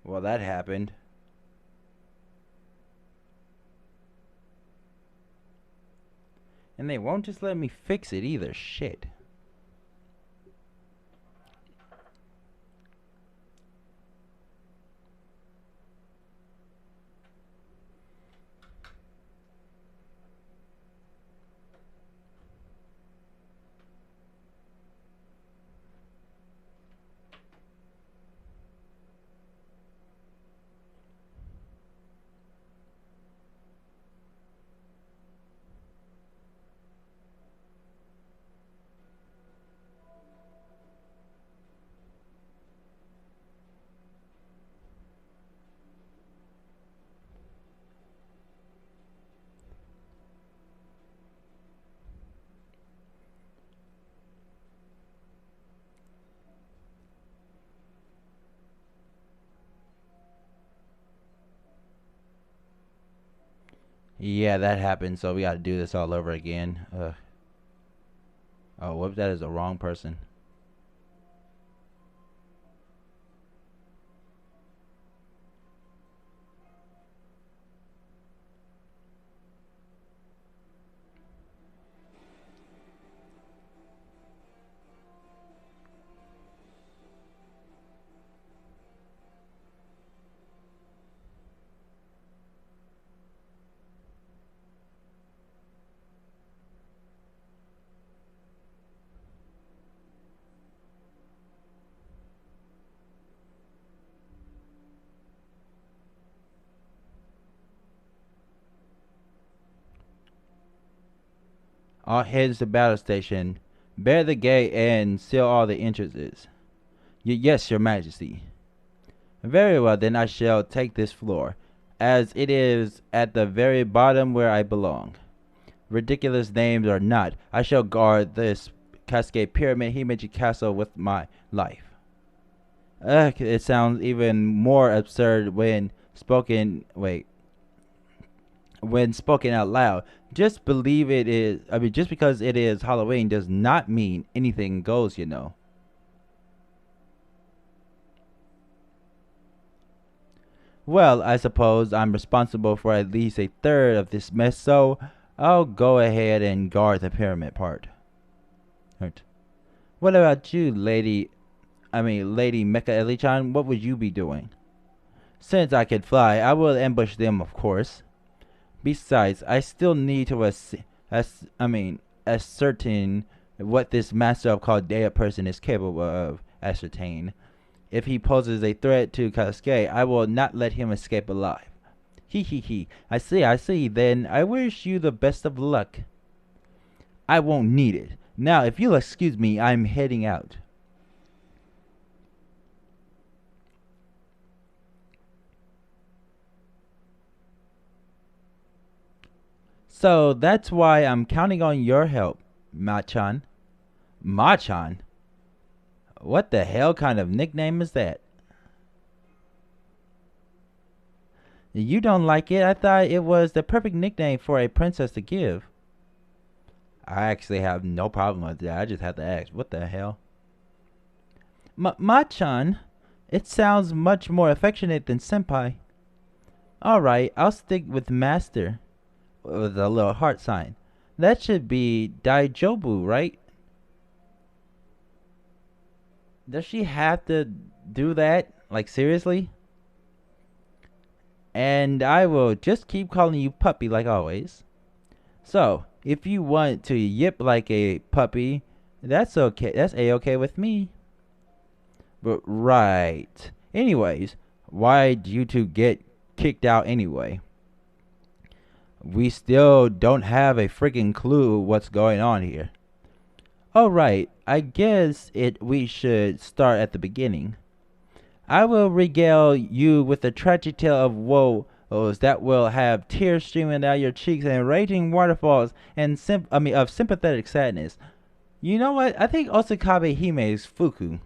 Well, that happened. And they won't just let me fix it either. Shit. Yeah, that happened, so we gotta do this all over again. Oh, whoops, that is the wrong person. All heads to battle station. Bear the gate and seal all the entrances. Yes, Your Majesty. Very well, then I shall take this floor, as it is at the very bottom where I belong. Ridiculous names or not, I shall guard this cascade pyramid Himeji Castle with my life. It sounds even more absurd when spoken. Wait. When spoken out loud, just believe it is. I mean, just because it is Halloween does not mean anything goes. You know. Well, I suppose I'm responsible for at least a third of this mess, so I'll go ahead and guard the pyramid part. Right. What about you, Lady Mecha Eli-chan? What would you be doing? Since I can fly, I will ambush them, of course. Besides, I still need to ascertain what this master of Chaldea person is capable of. Ascertain. If he poses a threat to Cascade, I will not let him escape alive. He. I see. Then I wish you the best of luck. I won't need it. Now, if you'll excuse me, I'm heading out. So that's why I'm counting on your help, Machan. Machan? What the hell kind of nickname is that? You don't like it? I thought it was the perfect nickname for a princess to give. I actually have no problem with that. I just have to ask. What the hell? Machan? It sounds much more affectionate than senpai. Alright, I'll stick with master. With a little heart sign. That should be Daijobu, right? Does she have to do that? Like, seriously? And I will just keep calling you puppy like always. So, if you want to yip like a puppy, that's okay. That's a-okay with me. But right. Anyways, why'd you two get kicked out anyway? We still don't have a freaking clue what's going on here. Alright, I guess we should start at the beginning. I will regale you with a tragic tale of woes that will have tears streaming down your cheeks and raging waterfalls and of sympathetic sadness. You know what? I think Osakabe Hime's Fuku.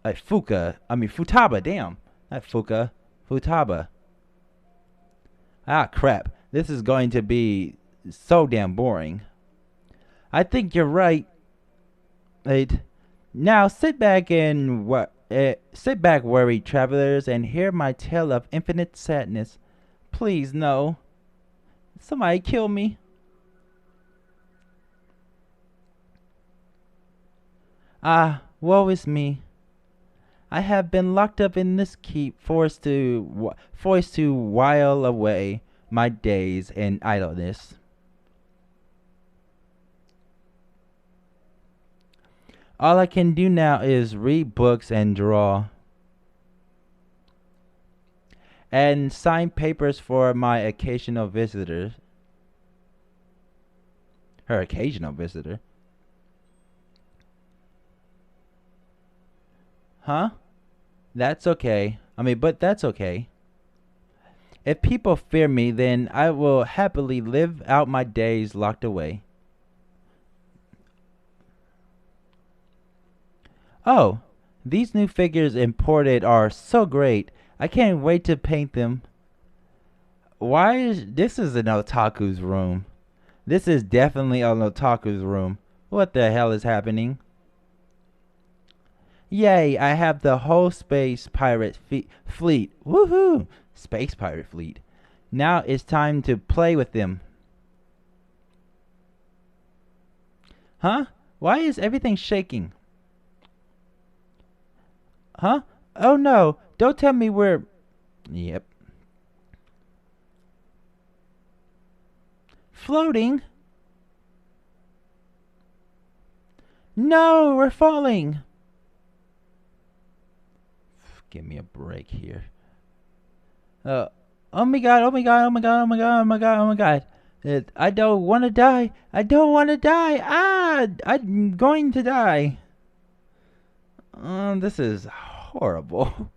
Futaba, damn. Not Fuka. Futaba. Ah, crap. This is going to be so damn boring. I think you're right. Now sit back, worried travelers, and hear my tale of infinite sadness. Please, no. Somebody kill me. Ah, woe is me. I have been locked up in this keep, forced to while away my days in idleness. All I can do now is read books and draw. And sign papers for my occasional visitors. Her occasional visitor? Huh? That's okay. But that's okay. If people fear me, then I will happily live out my days locked away. Oh, these new figures imported are so great. I can't wait to paint them. This is an otaku's room. This is definitely an otaku's room. What the hell is happening? Yay, I have the whole space pirate fleet. Woohoo! Space pirate fleet. Now it's time to play with them. Huh? Why is everything shaking? Huh? Oh no, don't tell me we're... Yep. Floating? No, we're falling. Give me a break here. Oh my god, oh my god, oh my god, oh my god, oh my god, oh my god. I don't want to die. I don't want to die. Ah, I'm going to die. This is horrible.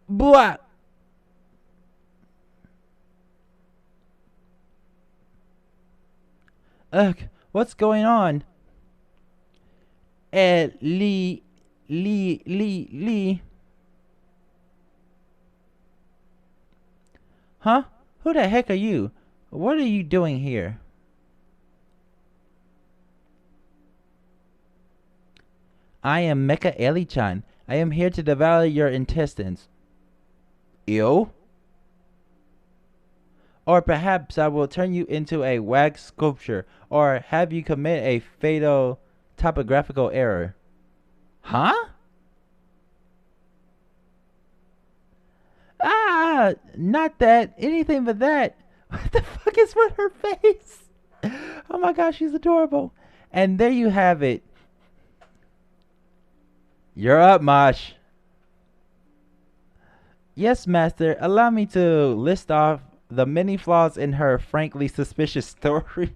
Blah. Ugh, what's going on? Lee. Huh? Who the heck are you? What are you doing here? I am Mecha Eli-chan. I am here to devour your intestines. Ew? Or perhaps I will turn you into a wax sculpture, or have you commit a fatal topographical error. Huh? Ah, not that. Anything but that. What the fuck is with her face? Oh my gosh, she's adorable. And there you have it. You're up, Mosh. Yes, Master. Allow me to list off the many flaws in her frankly suspicious story.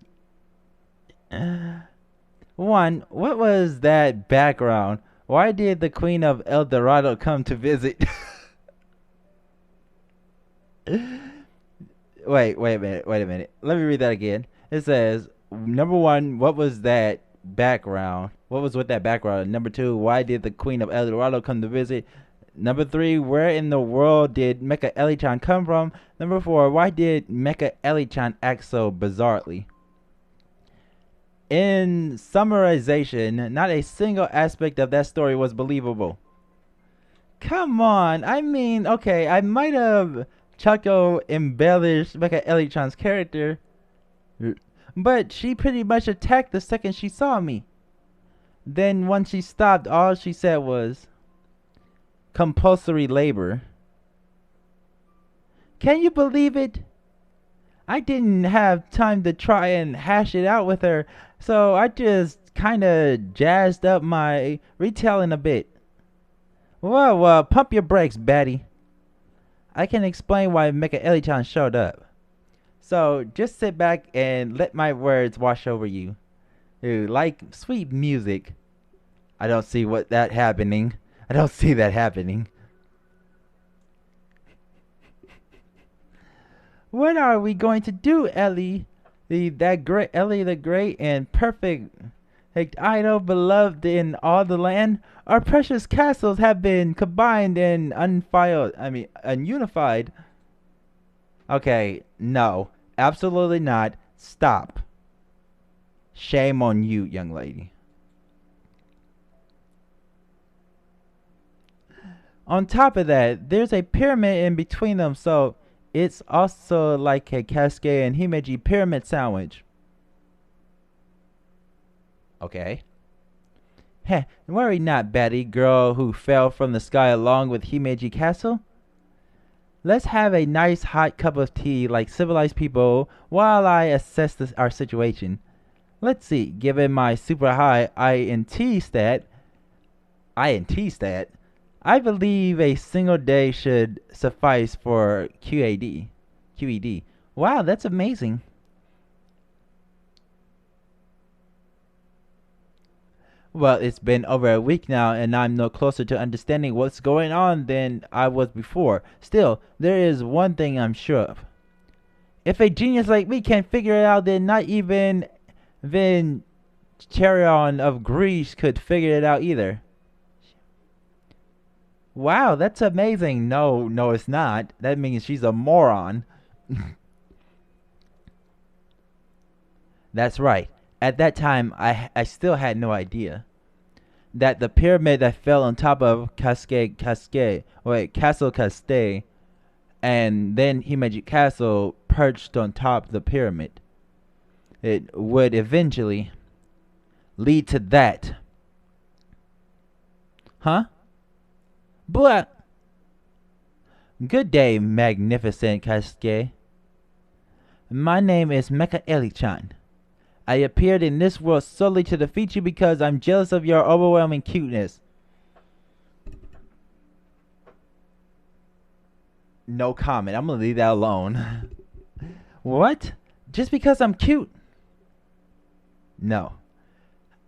1. What was that background? Why did the Queen of El Dorado come to visit? Wait a minute. Let me read that again. It says, number 1, what was that background? What was with that background? Number 2, why did the Queen of El Dorado come to visit? Number 3, where in the world did Mecha Eli-chan come from? Number 4, why did Mecha Eli-chan act so bizarrely? In summarization, not a single aspect of that story was believable. Come on, I mean, okay, I might have Choco embellished Mecha Eli-chan's character, but she pretty much attacked the second she saw me. Then once she stopped, all she said was compulsory labor. Can you believe it? I didn't have time to try and hash it out with her, so I just kinda jazzed up my retelling a bit. Well, pump your brakes, Batty. I can explain why Mecha Eli-chan showed up. So just sit back and let my words wash over you. Ooh, like sweet music. I don't see that happening. What are we going to do, Ellie? Ellie the great and perfect idol beloved in all the land? Our precious castles have been combined and unified. Okay, no, absolutely not. Stop. Shame on you, young lady. On top of that, there's a pyramid in between them, so it's also like a Cascade and Himeji pyramid sandwich. Okay. Heh, worry not, Betty, girl who fell from the sky along with Himeji Castle. Let's have a nice hot cup of tea like civilized people while I assess our situation. Let's see, given my super high INT stat, I believe a single day should suffice for QED. Wow, that's amazing. Well, it's been over a week now, and I'm no closer to understanding what's going on than I was before. Still, there is one thing I'm sure of. If a genius like me can't figure it out, then not even Charion of Greece could figure it out either. Wow, that's amazing. No, it's not. That means she's a moron. That's right. At that time, I still had no idea that the pyramid that fell on top of Castle Castell, and then Himeji Castle perched on top of the pyramid, it would eventually lead to that. Huh? But good day, magnificent Cascade. My name is Mecha Eli-chan. I appeared in this world solely to defeat you because I'm jealous of your overwhelming cuteness. No comment. I'm gonna leave that alone. What? Just because I'm cute? No.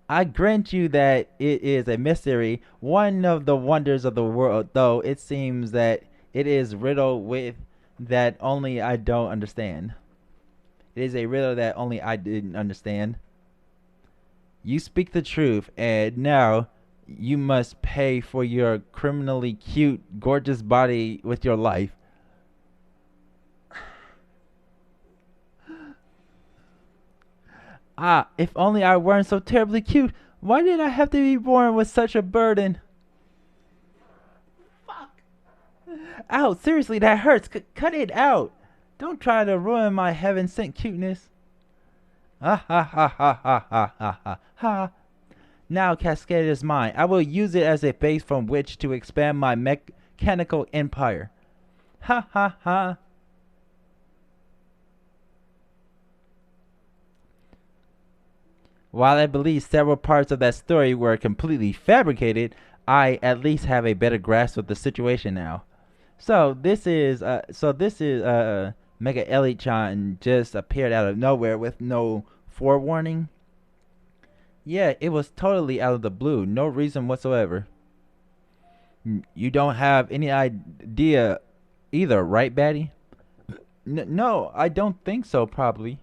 I grant you that it is a mystery, one of the wonders of the world, though it seems that it is riddled with that only I don't understand. It is a riddle that only I didn't understand. You speak the truth, and now you must pay for your criminally cute, gorgeous body with your life. Ah, if only I weren't so terribly cute. Why did I have to be born with such a burden? Fuck. Ow, seriously, that hurts. Cut it out. Don't try to ruin my heaven-sent cuteness. Ha ha ha ha ha ha ha ha ha. Now Cascade is mine. I will use it as a base from which to expand my mechanical empire. Ha ha ha. While I believe several parts of that story were completely fabricated, I at least have a better grasp of the situation now. So this is Mega Ellie-chan just appeared out of nowhere with no forewarning. Yeah, it was totally out of the blue, no reason whatsoever. You don't have any idea either, right, Batty? No, I don't think so, probably.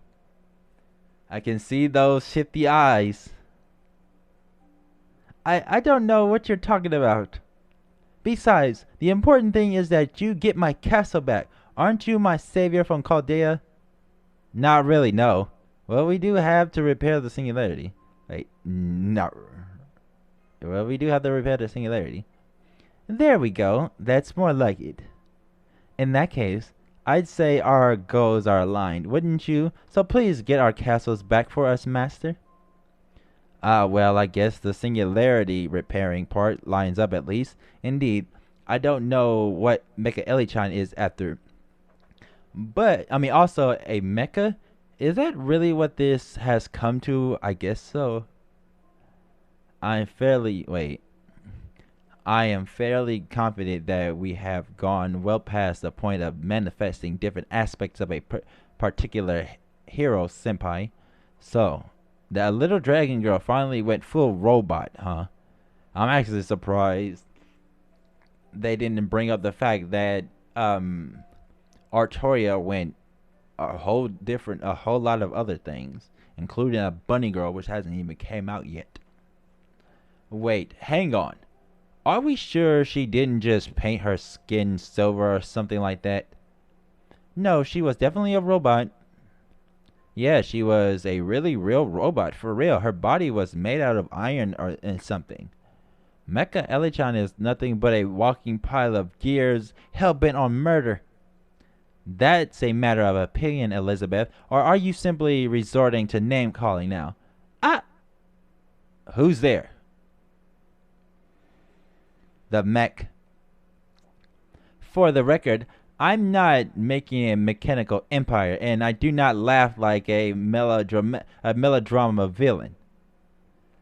I can see those shifty eyes. I don't know what you're talking about. Besides, the important thing is that you get my castle back. Aren't you my savior from Chaldea? Not really, no. Well, we do have to repair the singularity. Wait, no. Well, we do have to repair the singularity. There we go. That's more like it. In that case, I'd say our goals are aligned, wouldn't you? So please get our castles back for us, Master. Well, I guess the singularity repairing part lines up at least. Indeed, I don't know what Mecha Ellie-chan is after. But, I mean, also a mecha? Is that really what this has come to? I guess so. I am fairly confident that we have gone well past the point of manifesting different aspects of a particular hero senpai. So, that little dragon girl finally went full robot, huh? I'm actually surprised they didn't bring up the fact that Artoria went a whole lot of other things, including a bunny girl which hasn't even came out yet. Wait, hang on. Are we sure she didn't just paint her skin silver or something like that? No, she was definitely a robot. Yeah, she was a really real robot, for real. Her body was made out of iron or something. Mecha Ellie-chan is nothing but a walking pile of gears hell-bent on murder. That's a matter of opinion, Elizabeth, or are you simply resorting to name-calling now? Who's there? The mech. For the record, I'm not making a mechanical empire, and I do not laugh like a melodrama villain.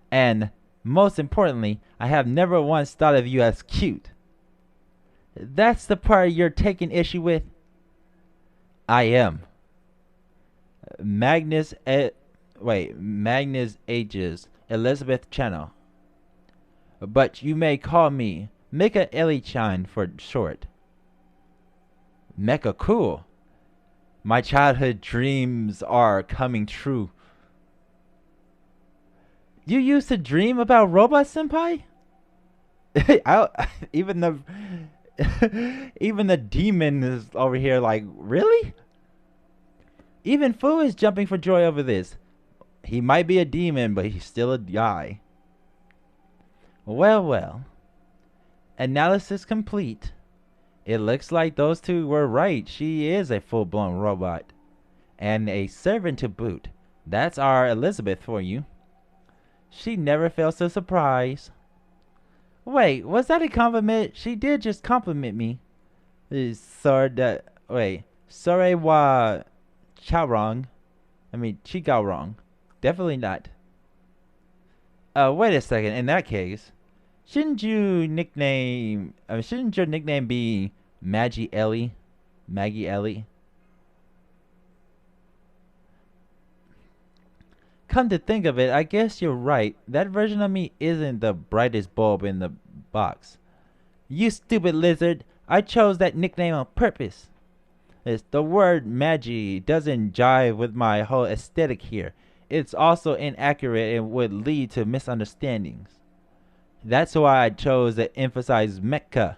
And most importantly, I have never once thought of you as cute. That's the part you're taking issue with? I am. Magnus Ages, Elizabeth Channel. But you may call me Mecha Ellie-chan for short. Mecha cool. My childhood dreams are coming true. You used to dream about Robot Senpai? Even the demon is over here like, really? Even Fu is jumping for joy over this. He might be a demon, but he's still a guy. Well. Analysis complete. It looks like those two were right. She is a full-blown robot. And a servant to boot. That's our Elizabeth for you. She never fails to surprise. Wait, was that a compliment? She did just compliment me. Sorry wa Chao she got wrong. Definitely not. Wait a second. In that case, shouldn't your nickname be Maggie Ellie? Maggie Ellie? Come to think of it, I guess you're right. That version of me isn't the brightest bulb in the box. You stupid lizard. I chose that nickname on purpose. The word Maggie doesn't jive with my whole aesthetic here. It's also inaccurate and would lead to misunderstandings. That's why I chose to emphasize mecha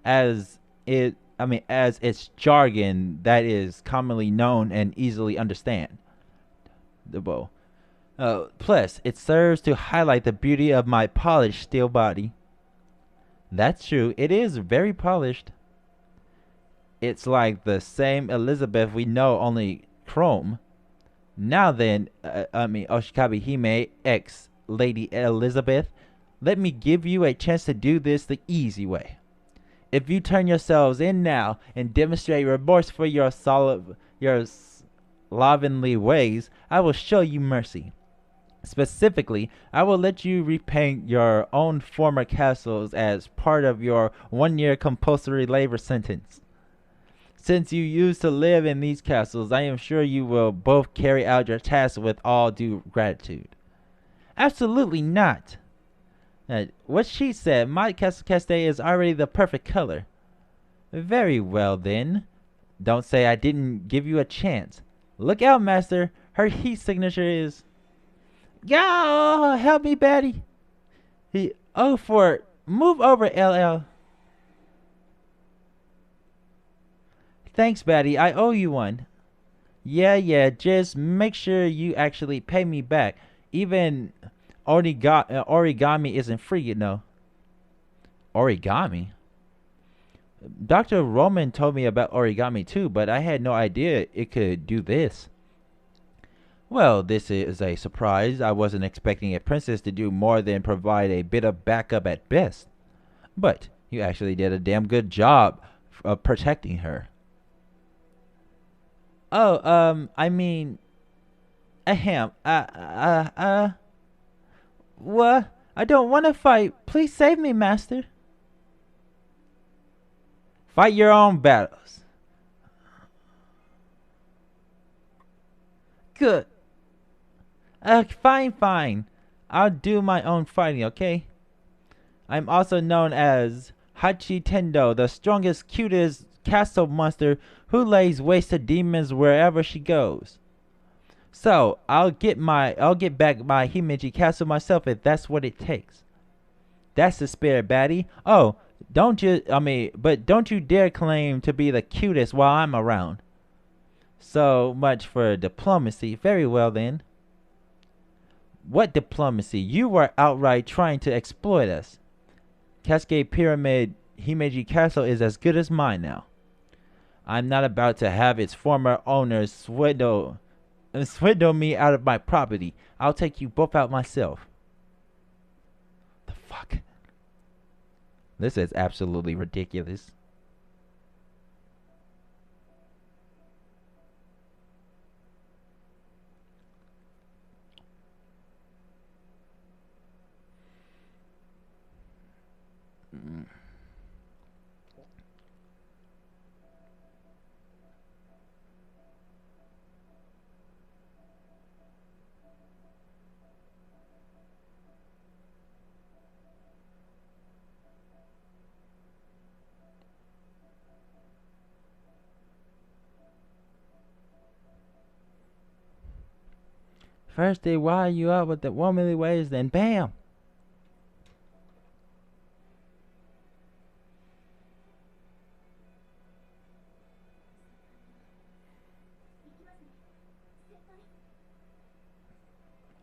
as its jargon that is commonly known and easily understand. Plus, it serves to highlight the beauty of my polished steel body. That's true, it is very polished. It's like the same Elizabeth we know, only chrome. Now then, Oshikabe Hime X Lady Elizabeth, let me give you a chance to do this the easy way. If you turn yourselves in now and demonstrate remorse for your slovenly ways, I will show you mercy. Specifically, I will let you repaint your own former castles as part of your 1-year compulsory labor sentence. Since you used to live in these castles, I am sure you will both carry out your tasks with all due gratitude. Absolutely not. What she said, my castle Chaldea is already the perfect color. Very well then. Don't say I didn't give you a chance. Look out, master. Her heat signature is... Yo, help me, Betty. For it. Move over, LL. Thanks, Betty. I owe you one. Yeah, just make sure you actually pay me back. Even origami isn't free, you know. Origami? Dr. Roman told me about origami too, but I had no idea it could do this. Well, this is a surprise. I wasn't expecting a princess to do more than provide a bit of backup at best. But you actually did a damn good job of protecting her. Oh, I mean, ahem, what? I don't want to fight. Please save me, master. Fight your own battles. Good. Fine. I'll do my own fighting, okay? I'm also known as Hachi Tendo, the strongest, cutest castle monster who lays waste to demons wherever she goes. So I'll get back my Himeji castle myself if that's what it takes. That's the spirit, baddie. Oh, don't you dare claim to be the cutest while I'm around. So much for diplomacy. Very well then. What diplomacy? You were outright trying to exploit us. Cascade Pyramid Himeji Castle is as good as mine now. I'm not about to have its former owners swindle me out of my property. I'll take you both out myself. The fuck? This is absolutely ridiculous. First they wire you up with the womanly ways, then bam!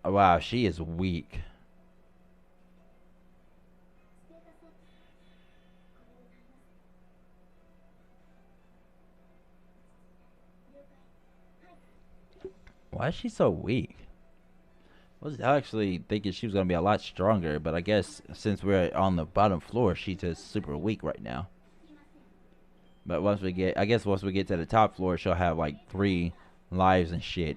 Wow, she is weak. Why is she so weak? I was actually thinking she was gonna be a lot stronger, but I guess since we're on the bottom floor, she's just super weak right now. But once we get to the top floor, she'll have like 3 lives and shit.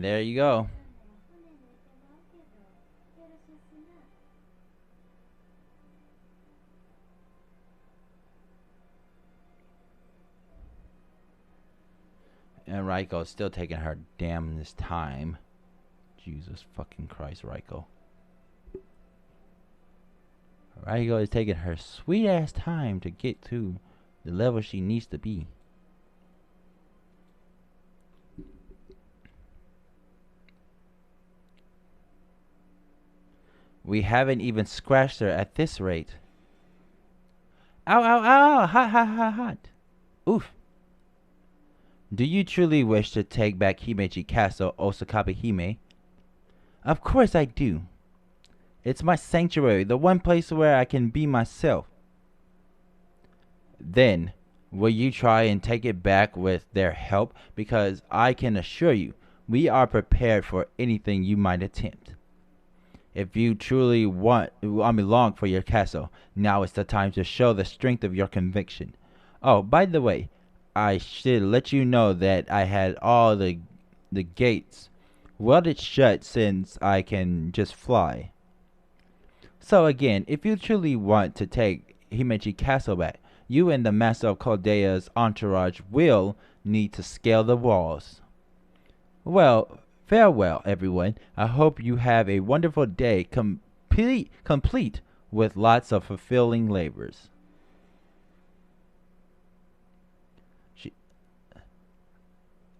And there you go. And Raiko's still taking her damnest time. Jesus fucking Christ, Raiko. Raiko is taking her sweet ass time to get to the level she needs to be. We haven't even scratched her at this rate. Ow, ow, ow! Hot, hot, hot, hot! Oof. Do you truly wish to take back Himeji Castle, Osakabe Hime? Of course I do. It's my sanctuary, the one place where I can be myself. Then, will you try and take it back with their help? Because I can assure you, we are prepared for anything you might attempt. If you truly long for your castle, now is the time to show the strength of your conviction. Oh, by the way, I should let you know that I had all the gates welded shut since I can just fly. So again, if you truly want to take Himeji Castle back, you and the Master of Chaldea's entourage will need to scale the walls. Well, farewell, everyone. I hope you have a wonderful day, complete with lots of fulfilling labors.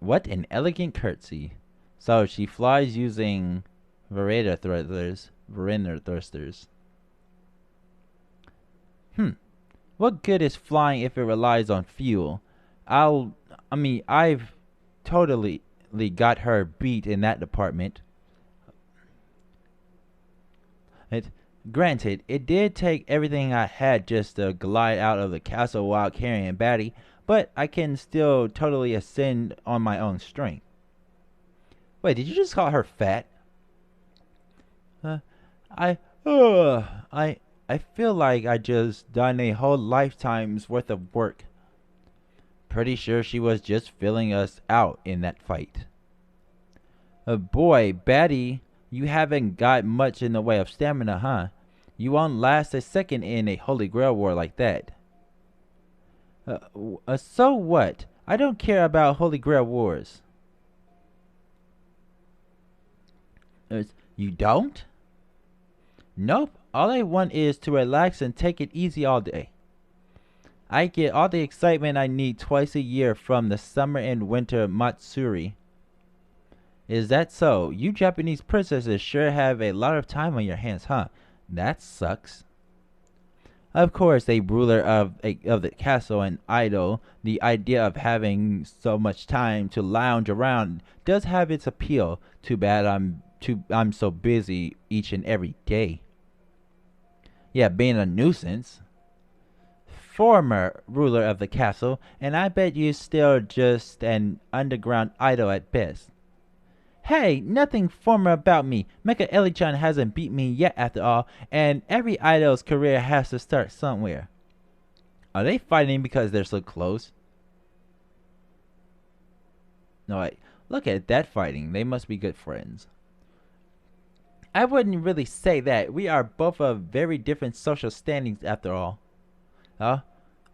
What an elegant curtsy. So she flies using Verena thrusters. What good is flying if it relies on fuel? I've totally got her beat in that department. Granted, it did take everything I had just to glide out of the castle while carrying Batty, but I can still totally ascend on my own strength. Wait, did you just call her fat? I feel like I just done a whole lifetime's worth of work. Pretty sure she was just filling us out in that fight. Boy, Batty, you haven't got much in the way of stamina, huh? You won't last a second in a Holy Grail war like that. So what? I don't care about Holy Grail wars. You don't? Nope. All I want is to relax and take it easy all day. I get all the excitement I need twice a year from the summer and winter Matsuri. Is that so? You Japanese princesses sure have a lot of time on your hands, huh? That sucks. Of course, a ruler of the castle and idol, the idea of having so much time to lounge around does have its appeal. Too bad I'm so busy each and every day. Yeah, being a nuisance. Former ruler of the castle, and I bet you still just an underground idol at best. Hey, nothing former about me. Mecha Eli-chan hasn't beat me yet after all, and every idol's career has to start somewhere. Are they fighting because they're so close? No, wait. Look at that fighting. They must be good friends. I wouldn't really say that. We are both of very different social standings after all.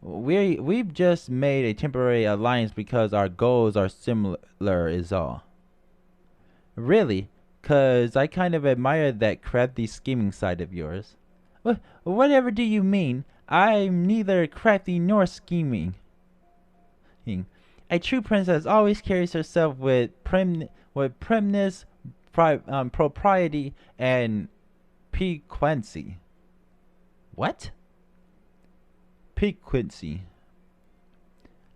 We've just made a temporary alliance because our goals are similar is all. Really? 'Cause I kind of admire that crafty scheming side of yours. Whatever do you mean? I'm neither crafty nor scheming. A true princess always carries herself with primness, propriety, and piquancy. What? Piquancy.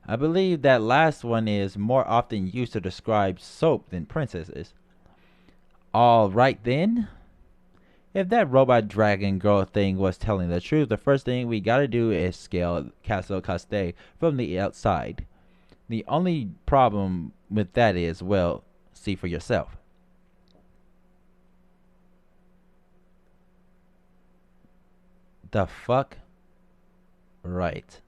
I believe that last one is more often used to describe soap than princesses. All right then. If that robot dragon girl thing was telling the truth, the first thing we gotta do is scale Castle Castell from the outside. The only problem with that is, well, see for yourself. The fuck? Right.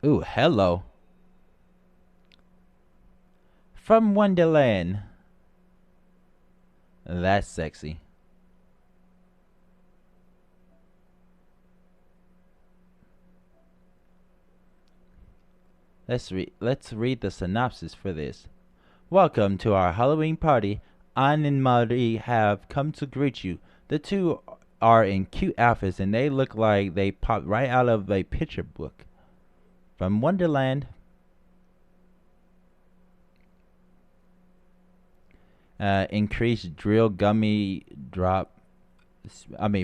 Ooh, hello. From Wonderland. That's sexy. Let's read the synopsis for this. Welcome to our Halloween party. Anne and Marie have come to greet you. The two are in cute outfits and they look like they popped right out of a picture book. From Wonderland. Increased drill gummy drop.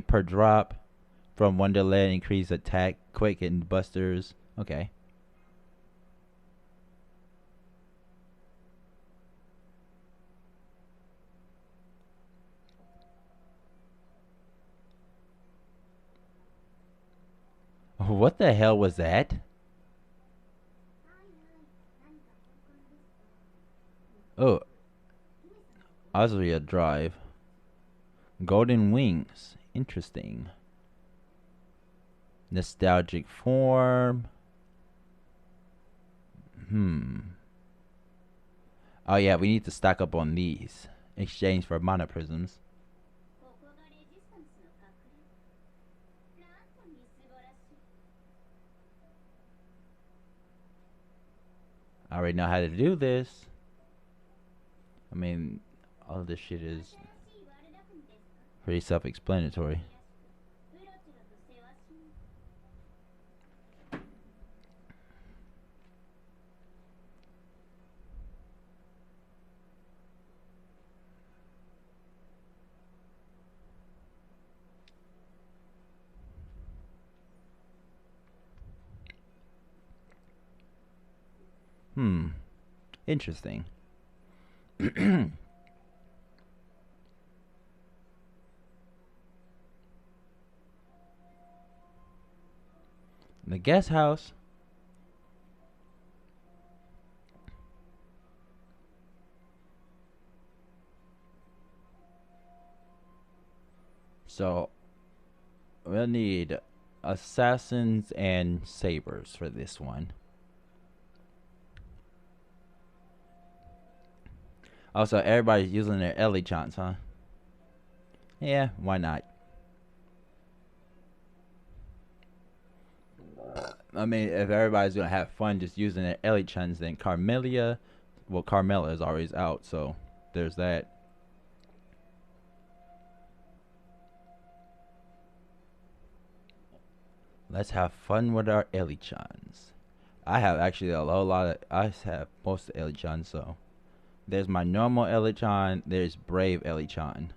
Per drop. From Wonderland, increased attack, quick and busters. Okay. What the hell was that? Oh, Osria Drive. Golden Wings. Interesting. Nostalgic form. Oh yeah, we need to stack up on these. Exchange for mana prisms. I already know how to do this. I mean, all this shit is pretty self-explanatory. Interesting. The guest house. So we'll need assassins and sabers for this one. Also, everybody's using their Ellie chants, huh? Yeah, why not? I mean, if everybody's gonna have fun just using their Ellie chants, then Carmelia, well, Carmela is always out, so there's that. Let's have fun with our Ellie chants. I have actually a whole lot of. I have most of Ellie chants, so there's my normal Ellie chant. There's Brave Ellie chant.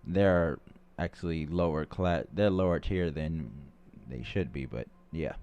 They're actually lower class. They're lower tier than they should be, but yeah.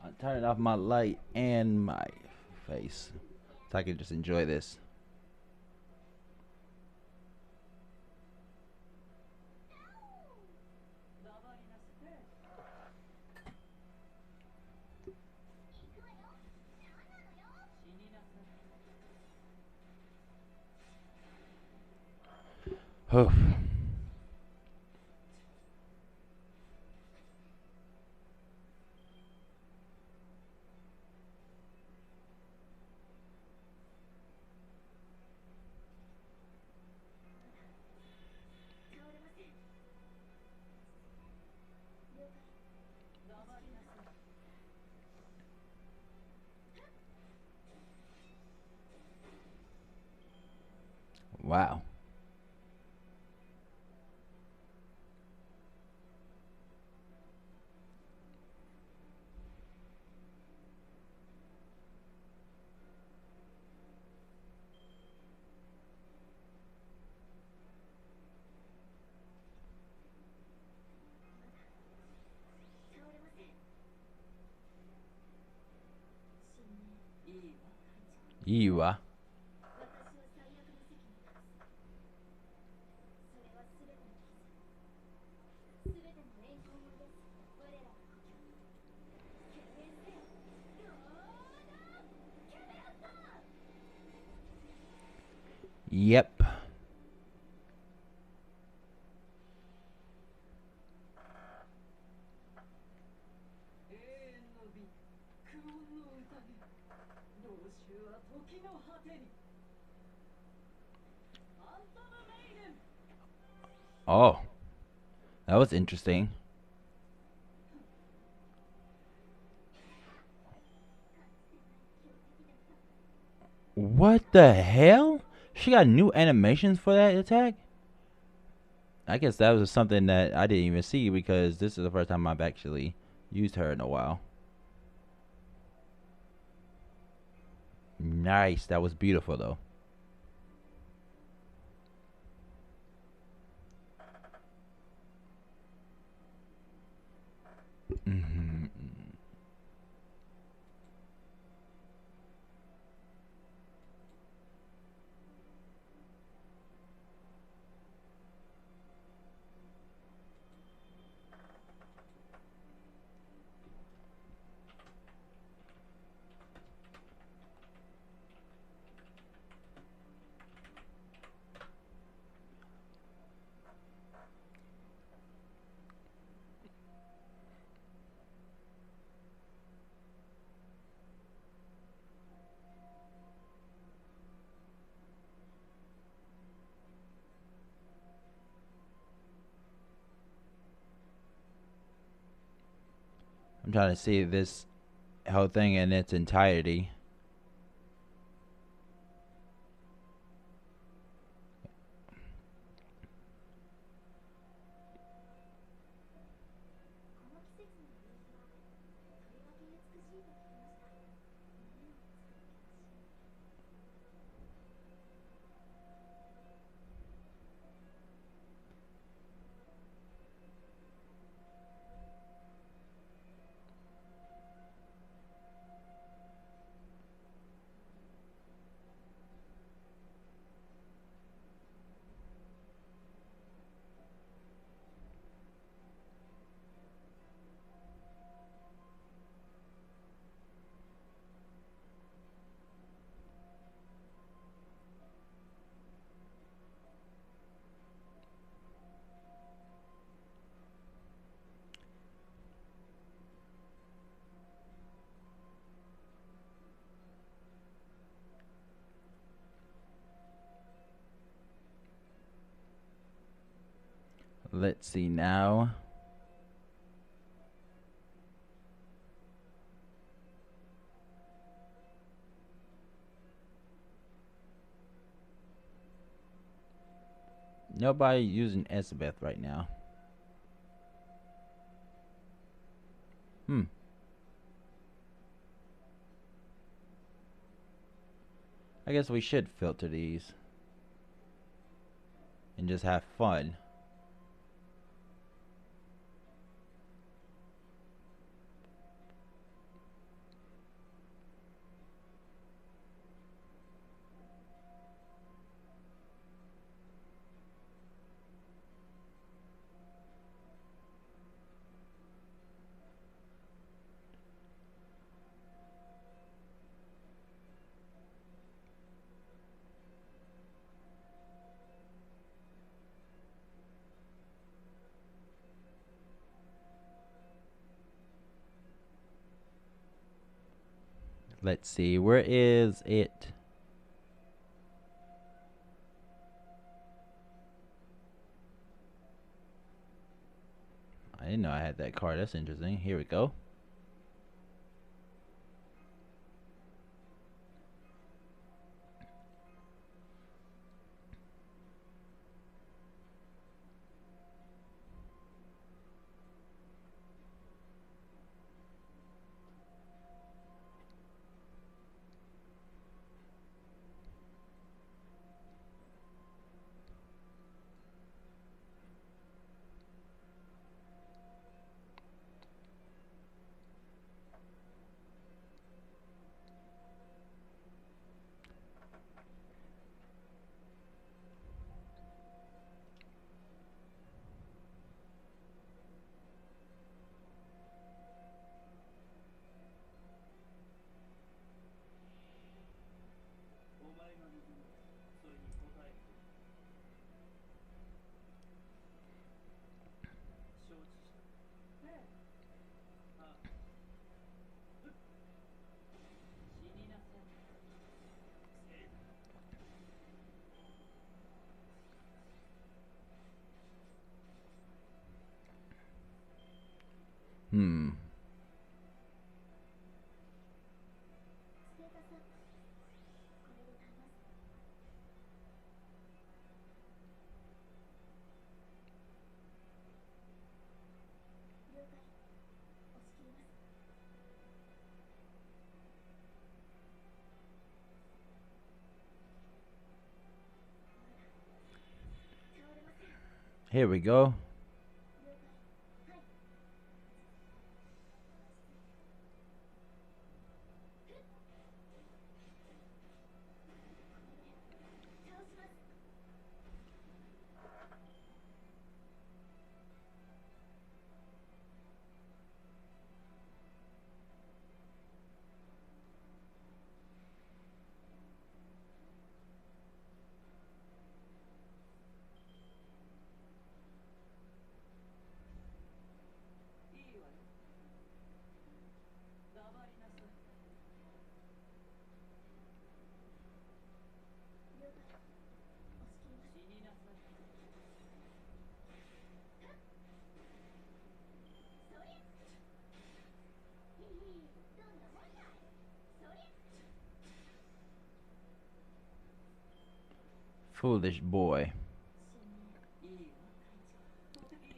I'm turning off my light and my face so I can just enjoy this. Oof. Wow. Iwa. Yep. Oh, that was interesting. What the hell? She got new animations for that attack? I guess that was something that I didn't even see because this is the first time I've actually used her in a while. Nice. That was beautiful though. Mm-hmm. I'm trying to see this whole thing in its entirety. Let's see now. Nobody using Esbeth right now. I guess we should filter these and just have fun. Let's see, where is it? I didn't know I had that card. That's interesting. Here we go. Here we go. Foolish boy.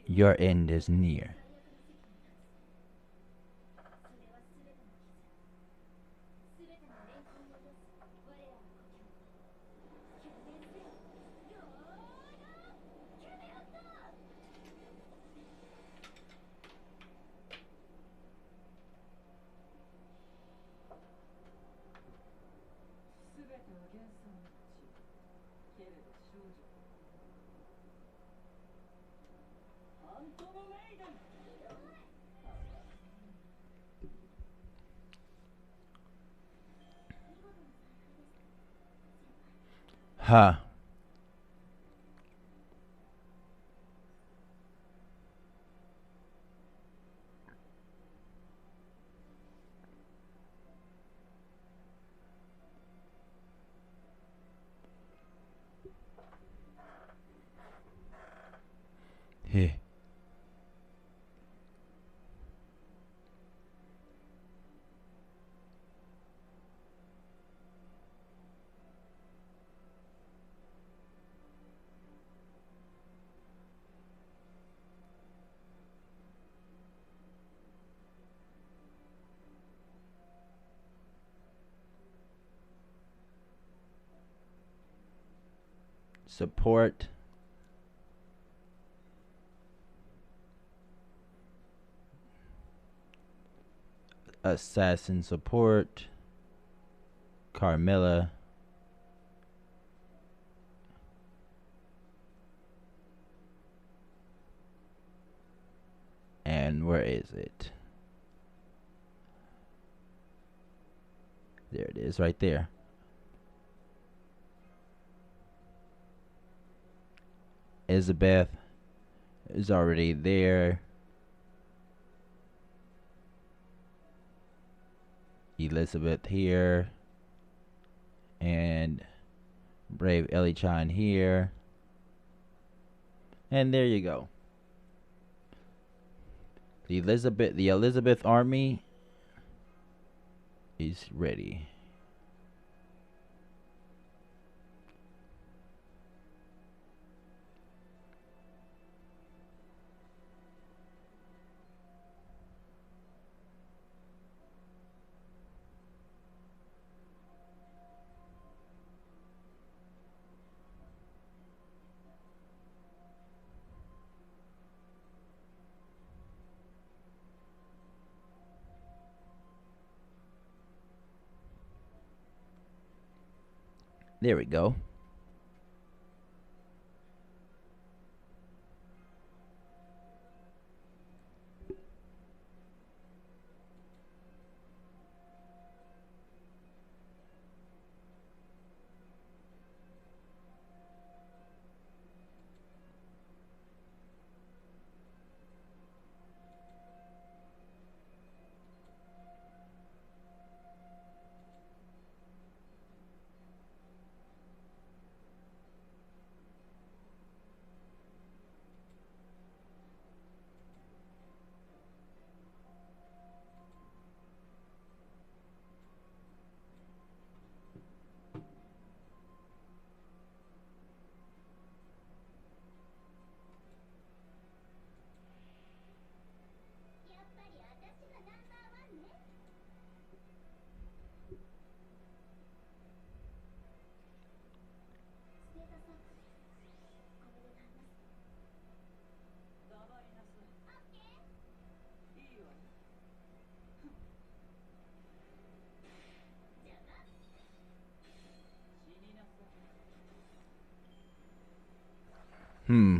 Your end is near. Huh. Heh. Support. Assassin support. Carmilla. And where is it? There it is, right there. Elizabeth is already there. Elizabeth here. And Brave Ellie-chan here. And there you go. The Elizabeth army is ready. There we go. Hmm.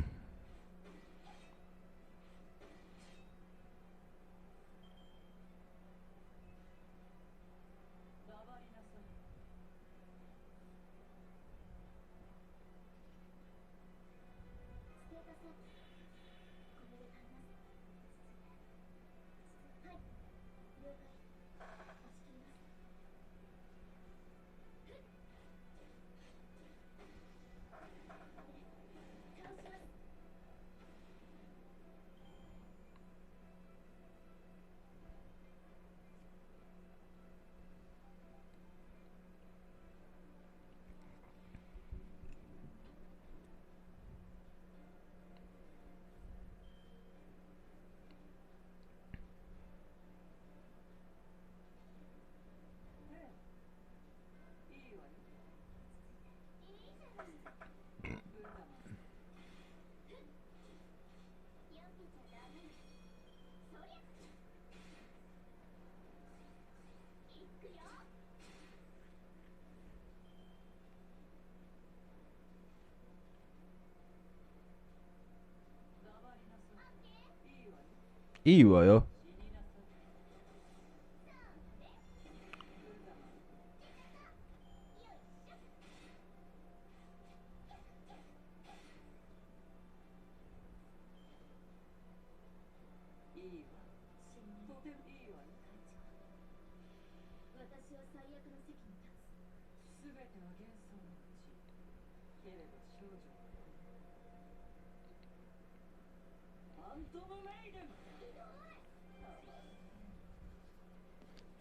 I i wa yo.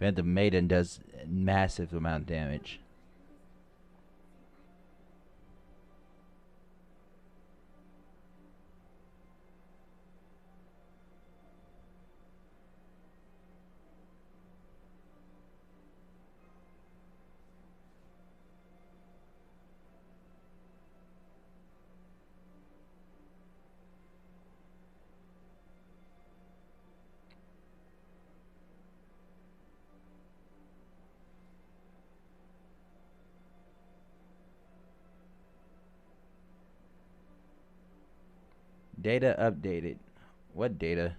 Phantom Maiden does massive amount of damage. Data updated. What data?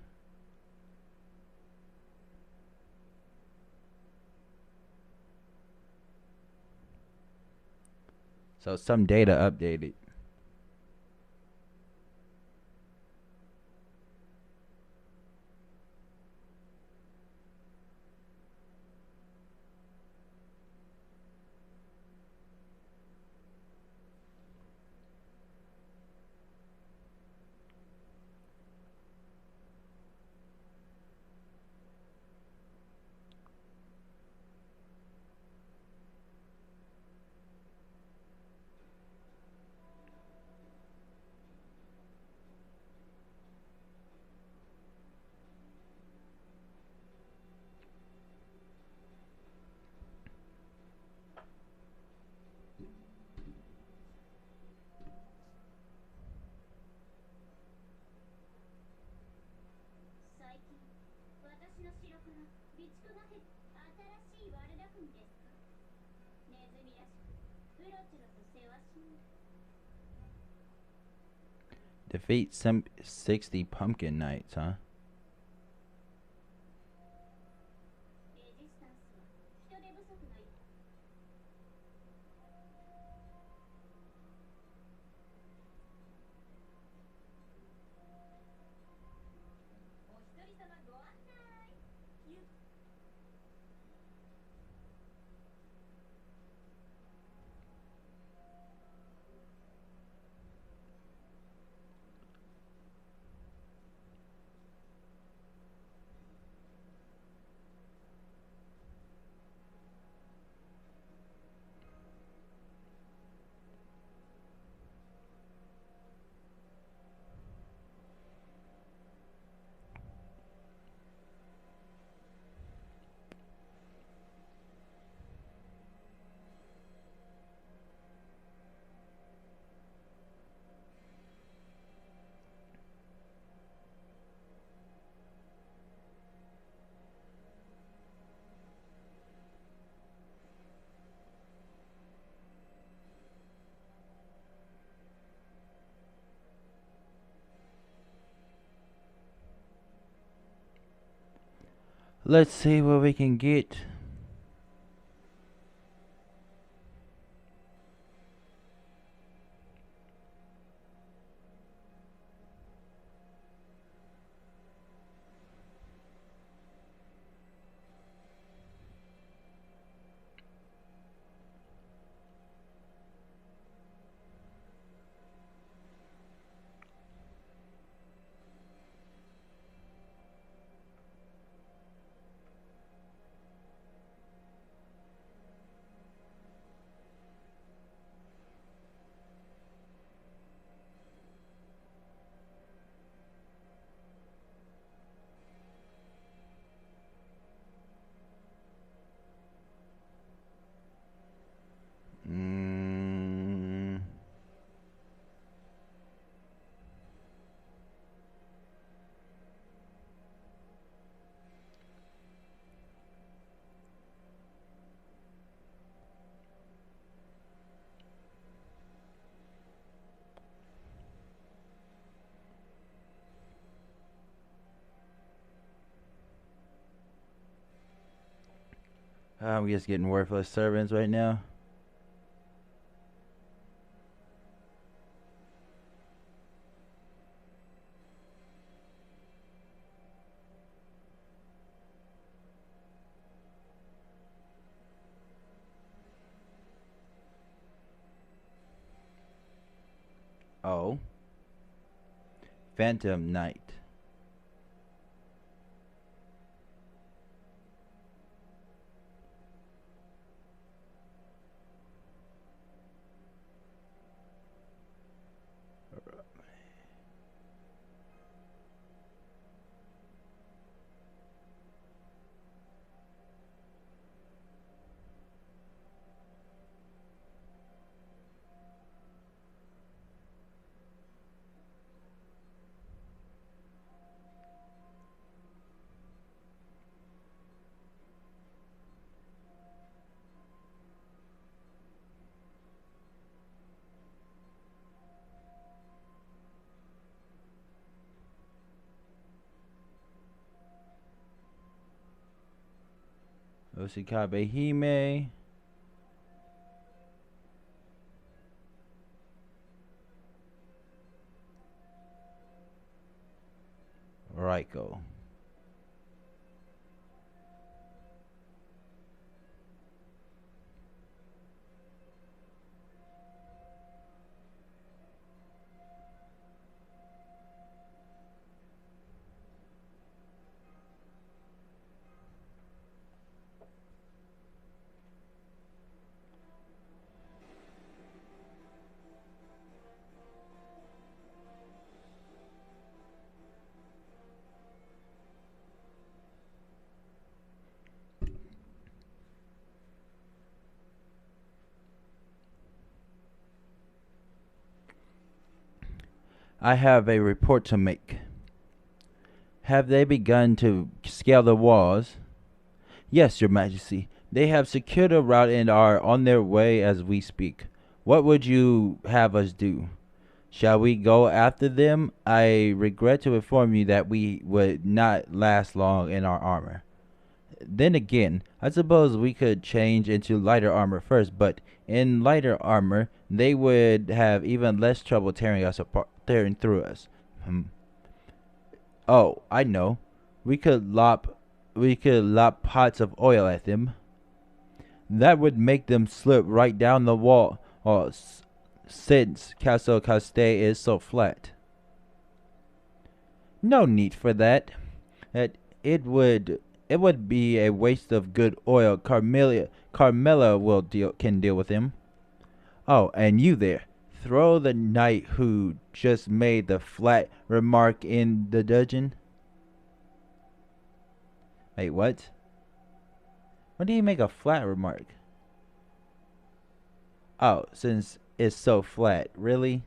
So some data updated. Defeat some 60 pumpkin knights, huh? Let's see what we can get. I'm just getting worthless servants right now. Oh. Phantom Knight. Osakabe Hime. Raiko. I have a report to make. Have they begun to scale the walls? Yes, Your Majesty. They have secured a route and are on their way as we speak. What would you have us do? Shall we go after them? I regret to inform you that we would not last long in our armor. Then again, I suppose we could change into lighter armor first, but in lighter armor, they would have even less trouble tearing us apart, tearing through us. Oh, I know. We could lop pots of oil at them. That would make them slip right down the wall. Oh, since Castle Castell is so flat. No need for that. It would be a waste of good oil. Carmela can deal with him. Oh, and you there. Throw the knight who just made the flat remark in the dungeon. Wait, what? When did he make a flat remark? Oh, since it's so flat. Really?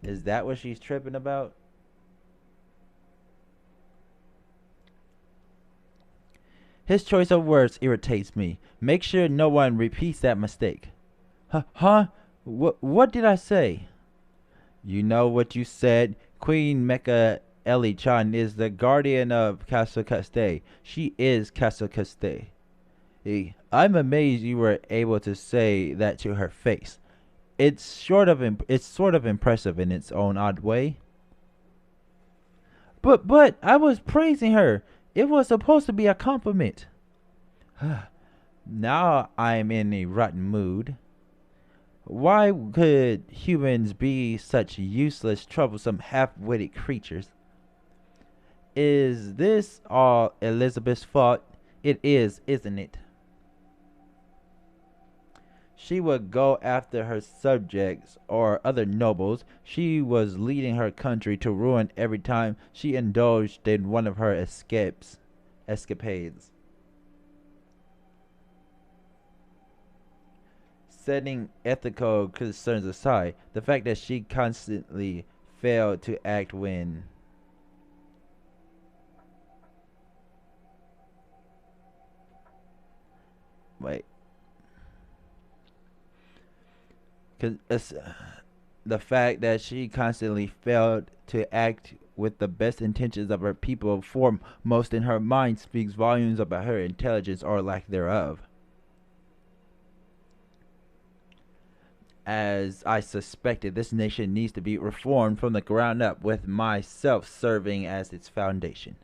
Is that what she's tripping about? His choice of words irritates me. Make sure no one repeats that mistake. Huh? What did I say? You know what you said. Queen Mecha Ellie-chan is the guardian of Castle Castell. She is Castle Castell. I'm amazed you were able to say that to her face. It's sort of impressive in its own odd way. But I was praising her. It was supposed to be a compliment. Now I'm in a rotten mood. Why could humans be such useless, troublesome, half-witted creatures? Is this all Elizabeth's fault? It is, isn't it? She would go after her subjects or other nobles. She was leading her country to ruin every time she indulged in one of her escapades. Setting ethical concerns aside, the fact that she constantly failed to act when the fact that she constantly failed to act with the best intentions of her people foremost in her mind speaks volumes about her intelligence or lack thereof. As I suspected, this nation needs to be reformed from the ground up, with myself serving as its foundation.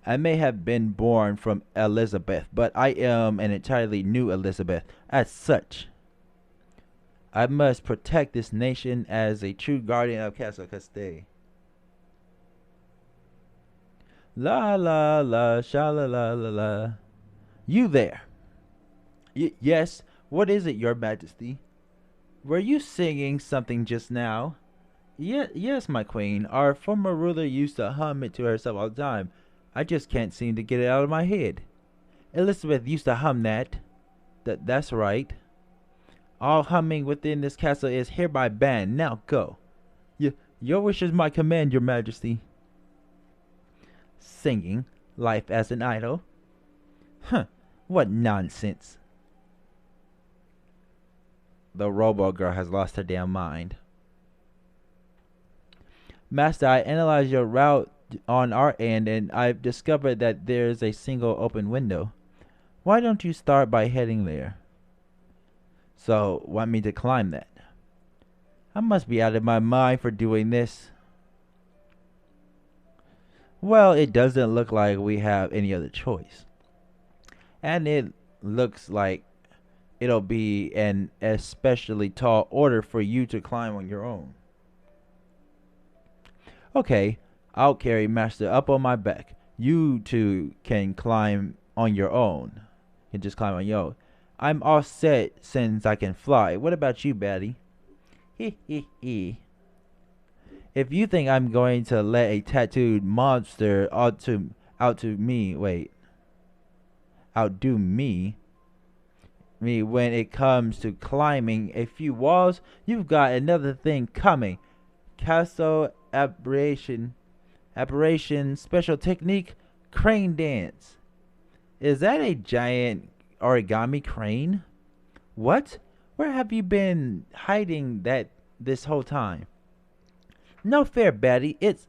I may have been born from Elizabeth, but I am an entirely new Elizabeth. As such, I must protect this nation as a true guardian of Castle Castell. La la la, sha la la la la. You there? Yes, what is it, your majesty? Were you singing something just now? Yes, my queen. Our former ruler used to hum it to herself all the time. I just can't seem to get it out of my head. Elizabeth used to hum that. That's right. All humming within this castle is hereby banned. Now go. Your wish is my command, your majesty. Singing, life as an idol? Huh, what nonsense. The robo girl has lost her damn mind. Master, I analyzed your route on our end and I've discovered that there's a single open window. Why don't you start by heading there? So, want me to climb that? I must be out of my mind for doing this. Well, it doesn't look like we have any other choice. And it looks like it'll be an especially tall order for you to climb on your own. Okay, I'll carry Master up on my back. You two can climb on your own. You can just climb on your own. I'm all set since I can fly. What about you, Batty? He. If you think I'm going to let a tattooed monster outdo me when it comes to climbing a few walls, you've got another thing coming. Castle apparition, special technique, crane dance. Is that a giant origami crane? What? Where have you been hiding that this whole time? No fair, Batty. It's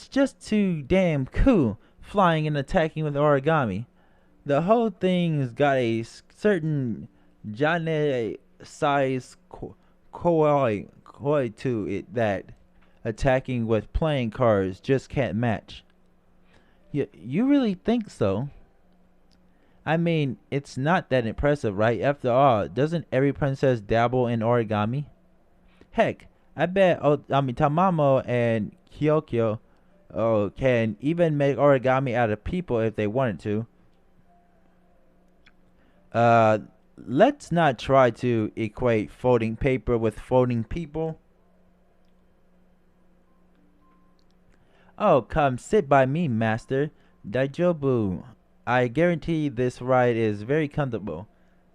just too damn cool, flying and attacking with origami. The whole thing's got a certain giant size koi to it that attacking with playing cards just can't match. You really think so? I mean, it's not that impressive, right? After all, doesn't every princess dabble in origami? Heck, I bet Tamamo and Kyokyo can even make origami out of people if they wanted to. Let's not try to equate folding paper with folding people. Oh, come sit by me, master. Daijobu. I guarantee this ride is very comfortable.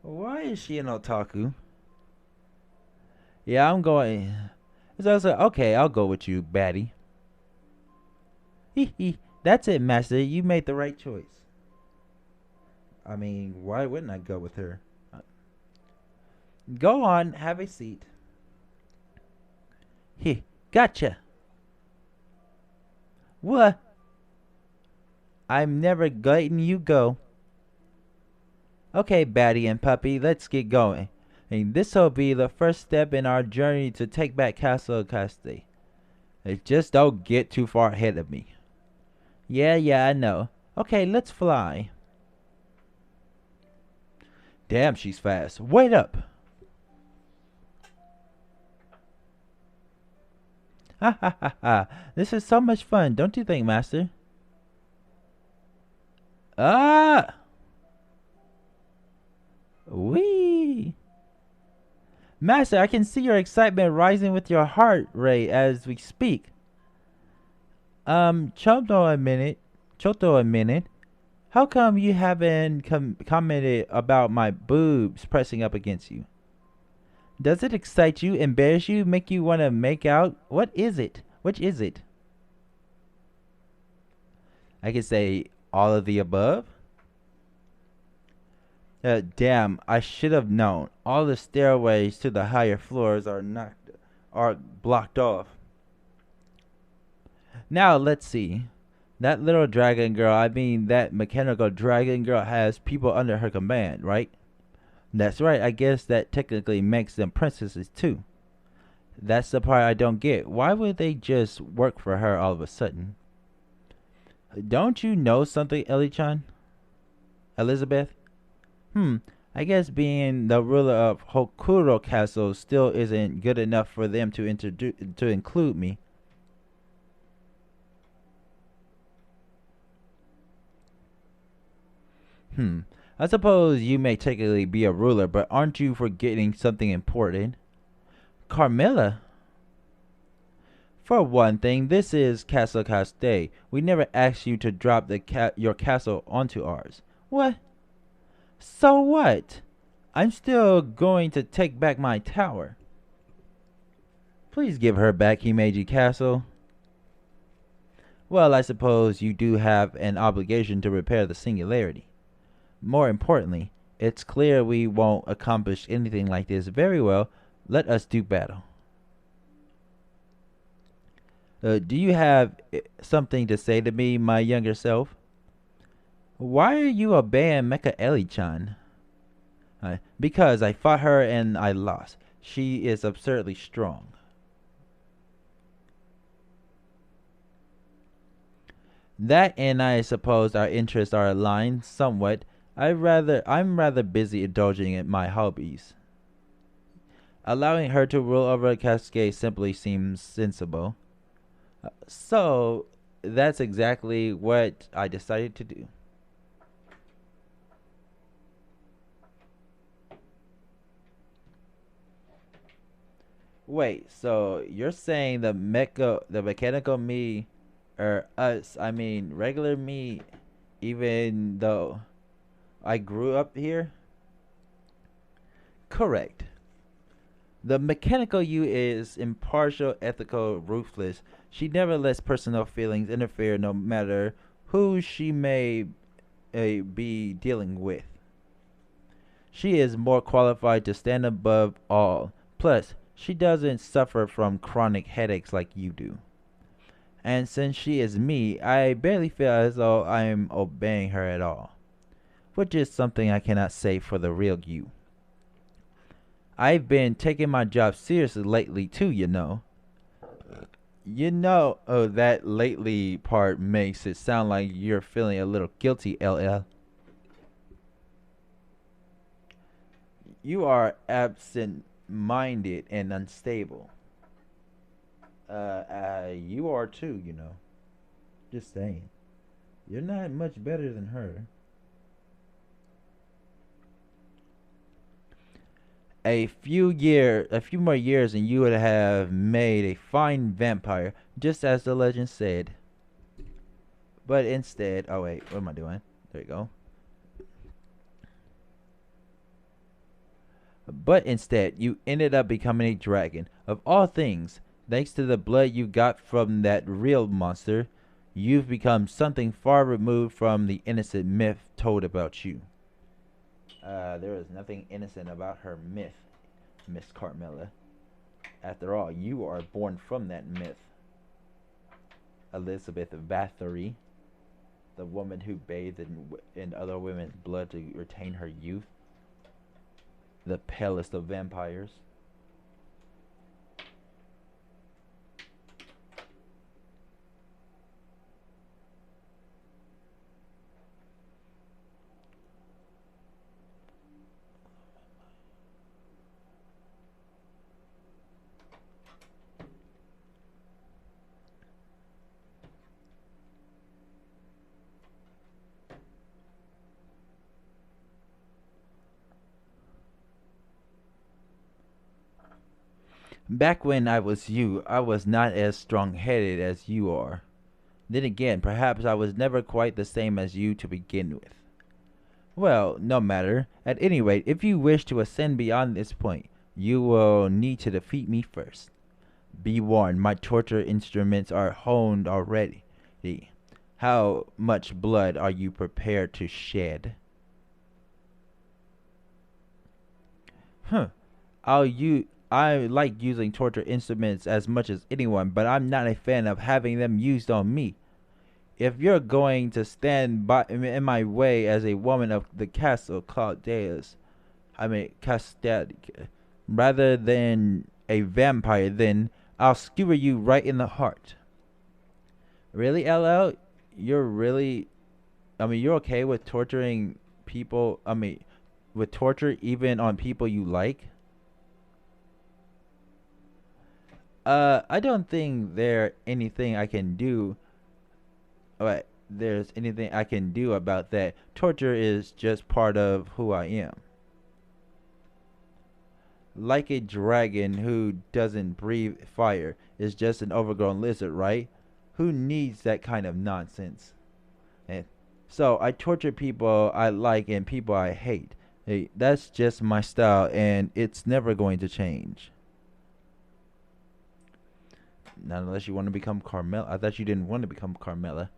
Why is she an otaku? Yeah, I'm going. It's also okay. I'll go with you, Batty. That's it, master. You made the right choice. I mean, why wouldn't I go with her? Go on, have a seat. Gotcha. What? I'm never letting you go. Okay, Batty and Puppy, let's get going. And this'll be the first step in our journey to take back Castle Castile. Just don't get too far ahead of me. Yeah, I know. Okay, let's fly. Damn, she's fast. Wait up. Ha ha ha ha. This is so much fun, don't you think, Master? Ah! Wee! Master, I can see your excitement rising with your heart rate as we speak. Choto a minute. Choto a minute. How come you haven't commented about my boobs pressing up against you? Does it excite you, embarrass you, make you want to make out? What is it? Which is it? I could say all of the above. Damn, I should have known. All the stairways to the higher floors are blocked off. Now let's see. That little dragon girl, I mean that mechanical dragon girl has people under her command, right? That's right, I guess that technically makes them princesses too. That's the part I don't get. Why would they just work for her all of a sudden? Don't you know something, Ellie-chan? Elizabeth? I guess being the ruler of Hokuro Castle still isn't good enough for them to include me. I suppose you may technically be a ruler, but aren't you forgetting something important? Carmilla? For one thing, this is Castle Castile. We never asked you to drop your castle onto ours. What? So what? I'm still going to take back my tower. Please give her back Himeji Castle. Well, I suppose you do have an obligation to repair the singularity. More importantly, it's clear we won't accomplish anything like this. Very well, let us do battle. Do you have something to say to me, my younger self? Why are you obeying Mecha Ellie-chan? Because I fought her and I lost. She is absurdly strong. That and I suppose our interests are aligned somewhat. I'm rather busy indulging in my hobbies. Allowing her to rule over a cascade simply seems sensible. So that's exactly what I decided to do. Wait, so you're saying the mechanical me, or us, I mean regular me, even though I grew up here? Correct. The mechanical you is impartial, ethical, ruthless. She never lets personal feelings interfere no matter who she may be dealing with. She is more qualified to stand above all. Plus, she doesn't suffer from chronic headaches like you do. And since she is me, I barely feel as though I am obeying her at all. Which is something I cannot say for the real you. I've been taking my job seriously lately too, you know. That lately part makes it sound like you're feeling a little guilty, LL. You are absent-minded and unstable. You are too, you know. Just saying. You're not much better than her. A few more years and you would have made a fine vampire, just as the legend said. But instead, oh wait, what am I doing? There you go. But instead, you ended up becoming a dragon. Of all things, thanks to the blood you got from that real monster, you've become something far removed from the innocent myth told about you. There is nothing innocent about her myth, Miss Carmilla. After all, you are born from that myth. Elizabeth Bathory, the woman who bathed in other women's blood to retain her youth, the palest of vampires. Back when I was you, I was not as strong-headed as you are. Then again, perhaps I was never quite the same as you to begin with. Well, no matter. At any rate, if you wish to ascend beyond this point, you will need to defeat me first. Be warned, my torture instruments are honed already. How much blood are you prepared to shed? Huh. I like using torture instruments as much as anyone, but I'm not a fan of having them used on me. If you're going to stand in my way as a woman of the castle Chaldea's, Castad, rather than a vampire, then I'll skewer you right in the heart. Really, LL? You're okay with torturing people? With torture even on people you like? I don't think anything I can do. There's anything I can do about that. Torture is just part of who I am. Like a dragon who doesn't breathe fire is just an overgrown lizard, right? Who needs that kind of nonsense? And so I torture people I like and people I hate. Hey, that's just my style, and it's never going to change. Not unless you want to become Carmela. I thought you didn't want to become Carmela.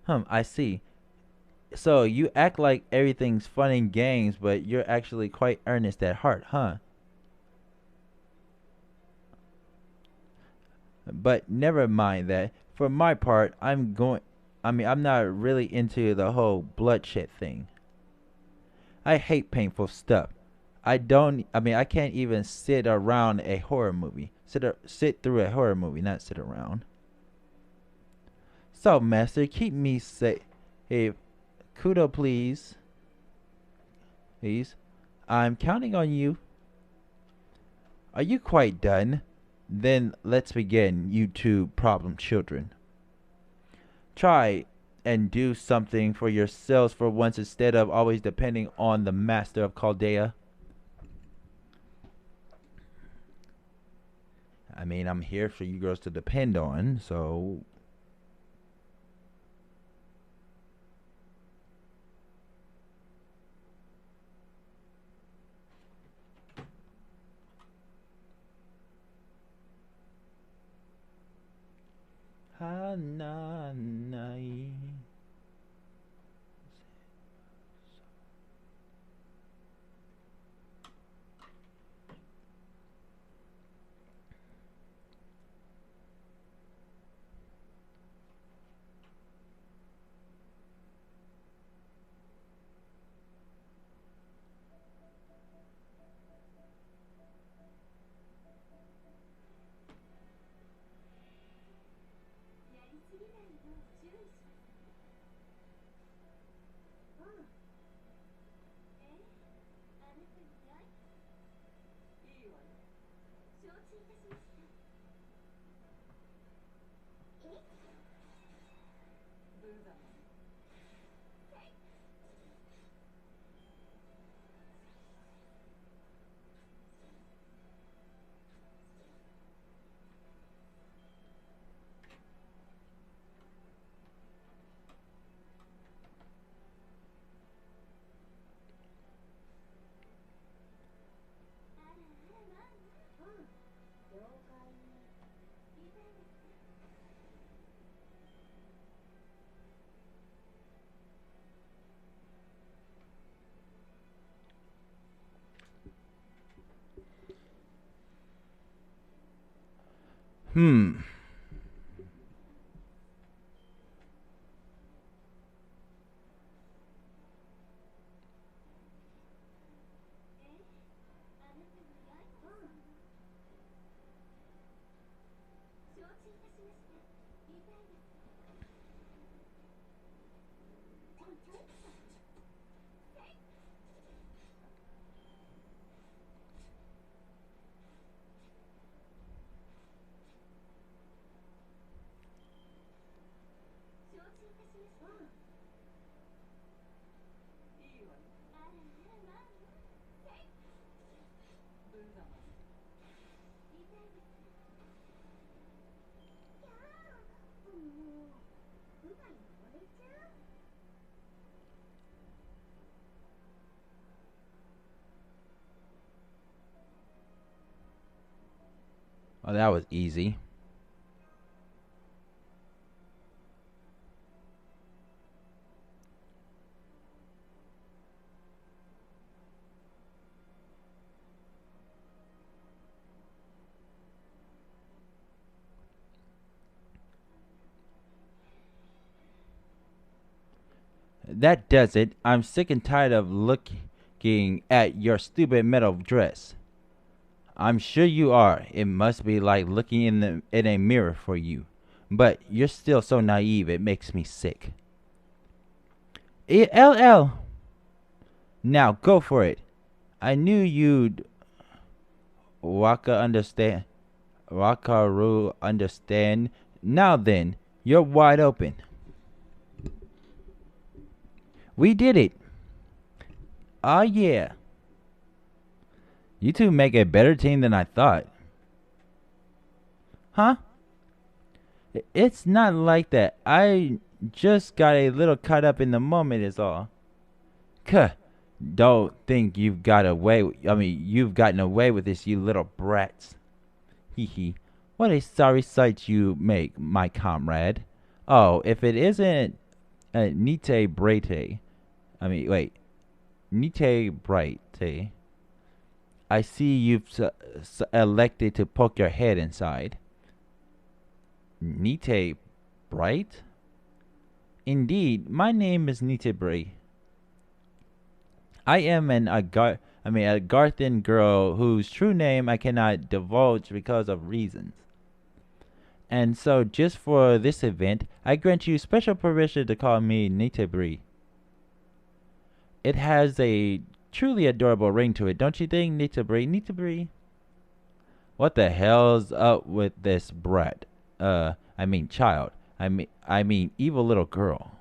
I see. So you act like everything's fun and games, but you're actually quite earnest at heart, huh? But never mind that. For my part, I'm not really into the whole bloodshed thing. I hate painful stuff. I can't even sit around a horror movie. Sit through a horror movie, not sit around. So, master, keep me safe. Hey, Kudo, please. Please. I'm counting on you. Are you quite done? Then let's begin, you two problem children. Try and do something for yourselves for once instead of always depending on the master of Chaldea. I'm here for you girls to depend on, so... Hananai. Oh, that was easy. That does it. I'm sick and tired of looking at your stupid metal dress. I'm sure you are. It must be like looking in a mirror for you. But you're still so naive, it makes me sick. LL! Now go for it. I knew you'd Wakaru understand. Now then, you're wide open. We did it. Oh yeah. You two make a better team than I thought. Huh? It's not like that. I just got a little caught up in the moment is all. Kuh. Don't think you've got away. You've gotten away with this, you little brats. Hee hee. What a sorry sight you make, my comrade. Oh, if it isn't Nite Brate. Wait. Nite Brate. I see you've elected to poke your head inside. Nite Bright? Indeed, my name is Nite Bright. I am a Garthan girl whose true name I cannot divulge because of reasons. And so, just for this event, I grant you special permission to call me Nitebri. It has a truly adorable ring to it, don't you think, Nitebri? Nitebri? What the hell's up with this brat? Child. Evil little girl.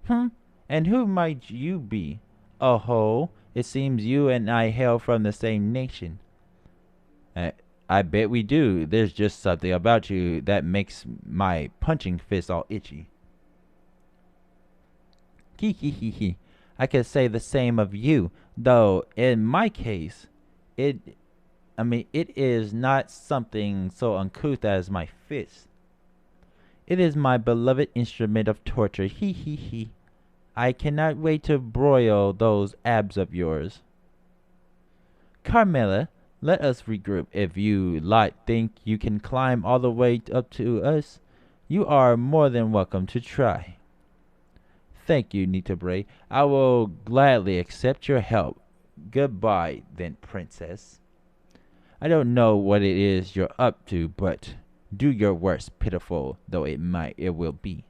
And who might you be? Oh ho, it seems you and I hail from the same nation. I bet we do. There's just something about you that makes my punching fist all itchy. Hee. I could say the same of you, though in my case, it is not something so uncouth as my fist. It is my beloved instrument of torture. Hee. I cannot wait to broil those abs of yours. Carmela, let us regroup. If you lot think you can climb all the way up to us, you are more than welcome to try. Thank you, Nitabre. I will gladly accept your help. Goodbye, then, princess. I don't know what it is you're up to, but do your worst, pitiful though it will be.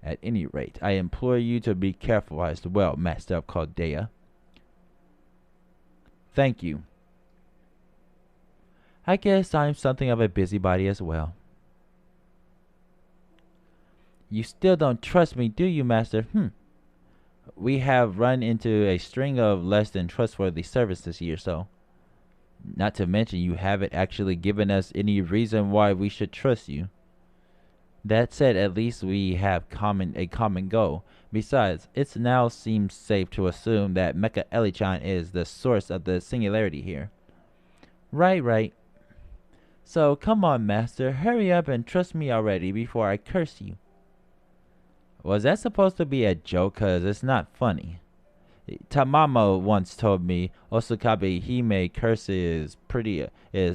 At any rate, I implore you to be careful as well, Master of Chaldea. Thank you. I guess I'm something of a busybody as well. You still don't trust me, do you, Master? We have run into a string of less than trustworthy servants this year, so. Not to mention you haven't actually given us any reason why we should trust you. That said, at least we have a common goal. Besides, it now seems safe to assume that Mecha Elichan is the source of the singularity here. Right. So come on, Master, hurry up and trust me already before I curse you. Was that supposed to be a joke? 'Cause it's not funny. Tamamo once told me Osakabe Hime curse is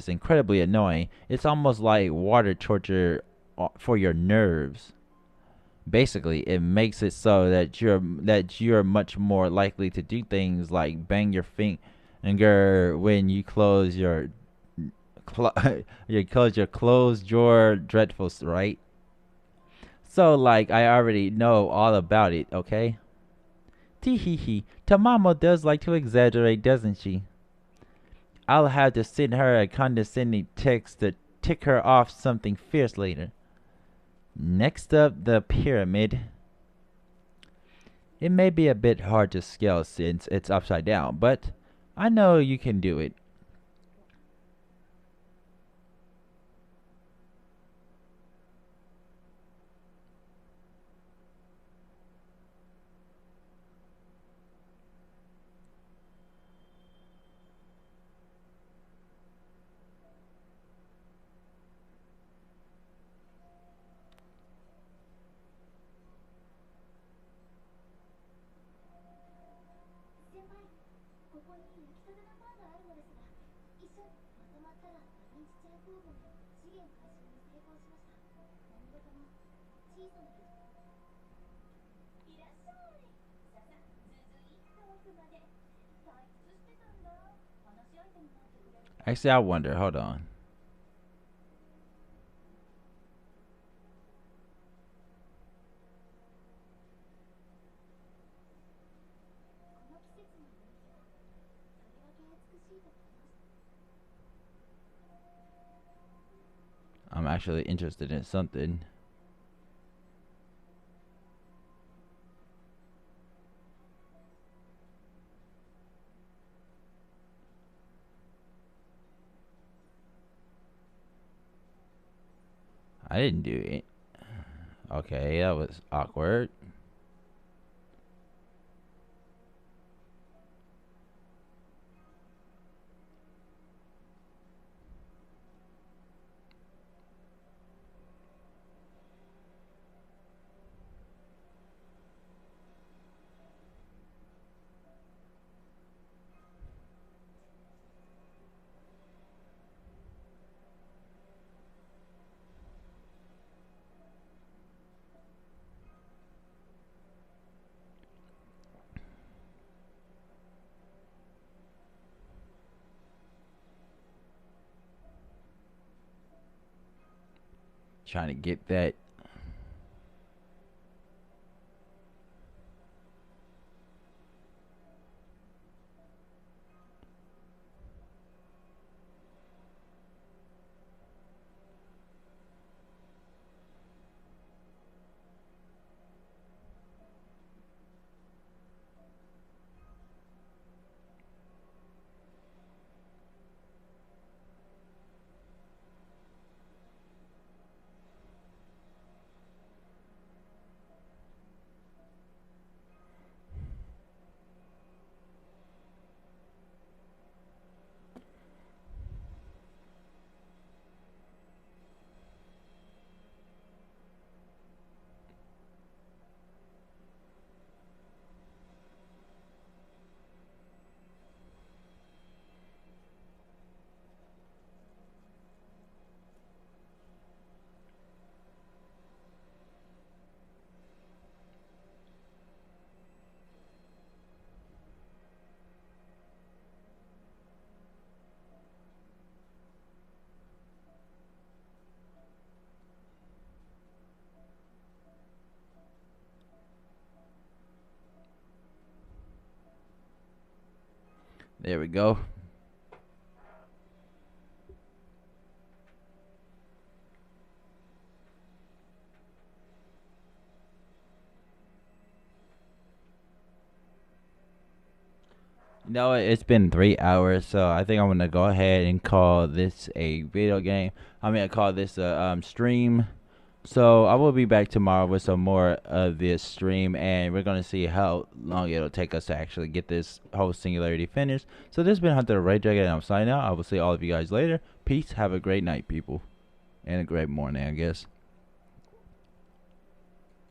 incredibly annoying. It's almost like water torture for your nerves. Basically, it makes it so that you're much more likely to do things like bang your finger when you close your closed drawer dreadfuls, right? So like I already know all about it, okay? Teehee, Tamamo does like to exaggerate, doesn't she? I'll have to send her a condescending text to tick her off something fierce later. Next up, the pyramid. It may be a bit hard to scale since it's upside down, but I know you can do it. Actually, I wonder. Hold on. I'm actually interested in something. I didn't do it. Okay, that was awkward. Trying to get that. There we go. You know what? It's been 3 hours, so I think I'm gonna go ahead and call this a video game. I'm gonna call this a stream. So I will be back tomorrow with some more of this stream, and we're gonna see how long it'll take us to actually get this whole singularity finished. So this has been Hunter the Red Dragon, and I'm signing out. I will see all of you guys later. Peace. Have a great night, people, and a great morning, I guess.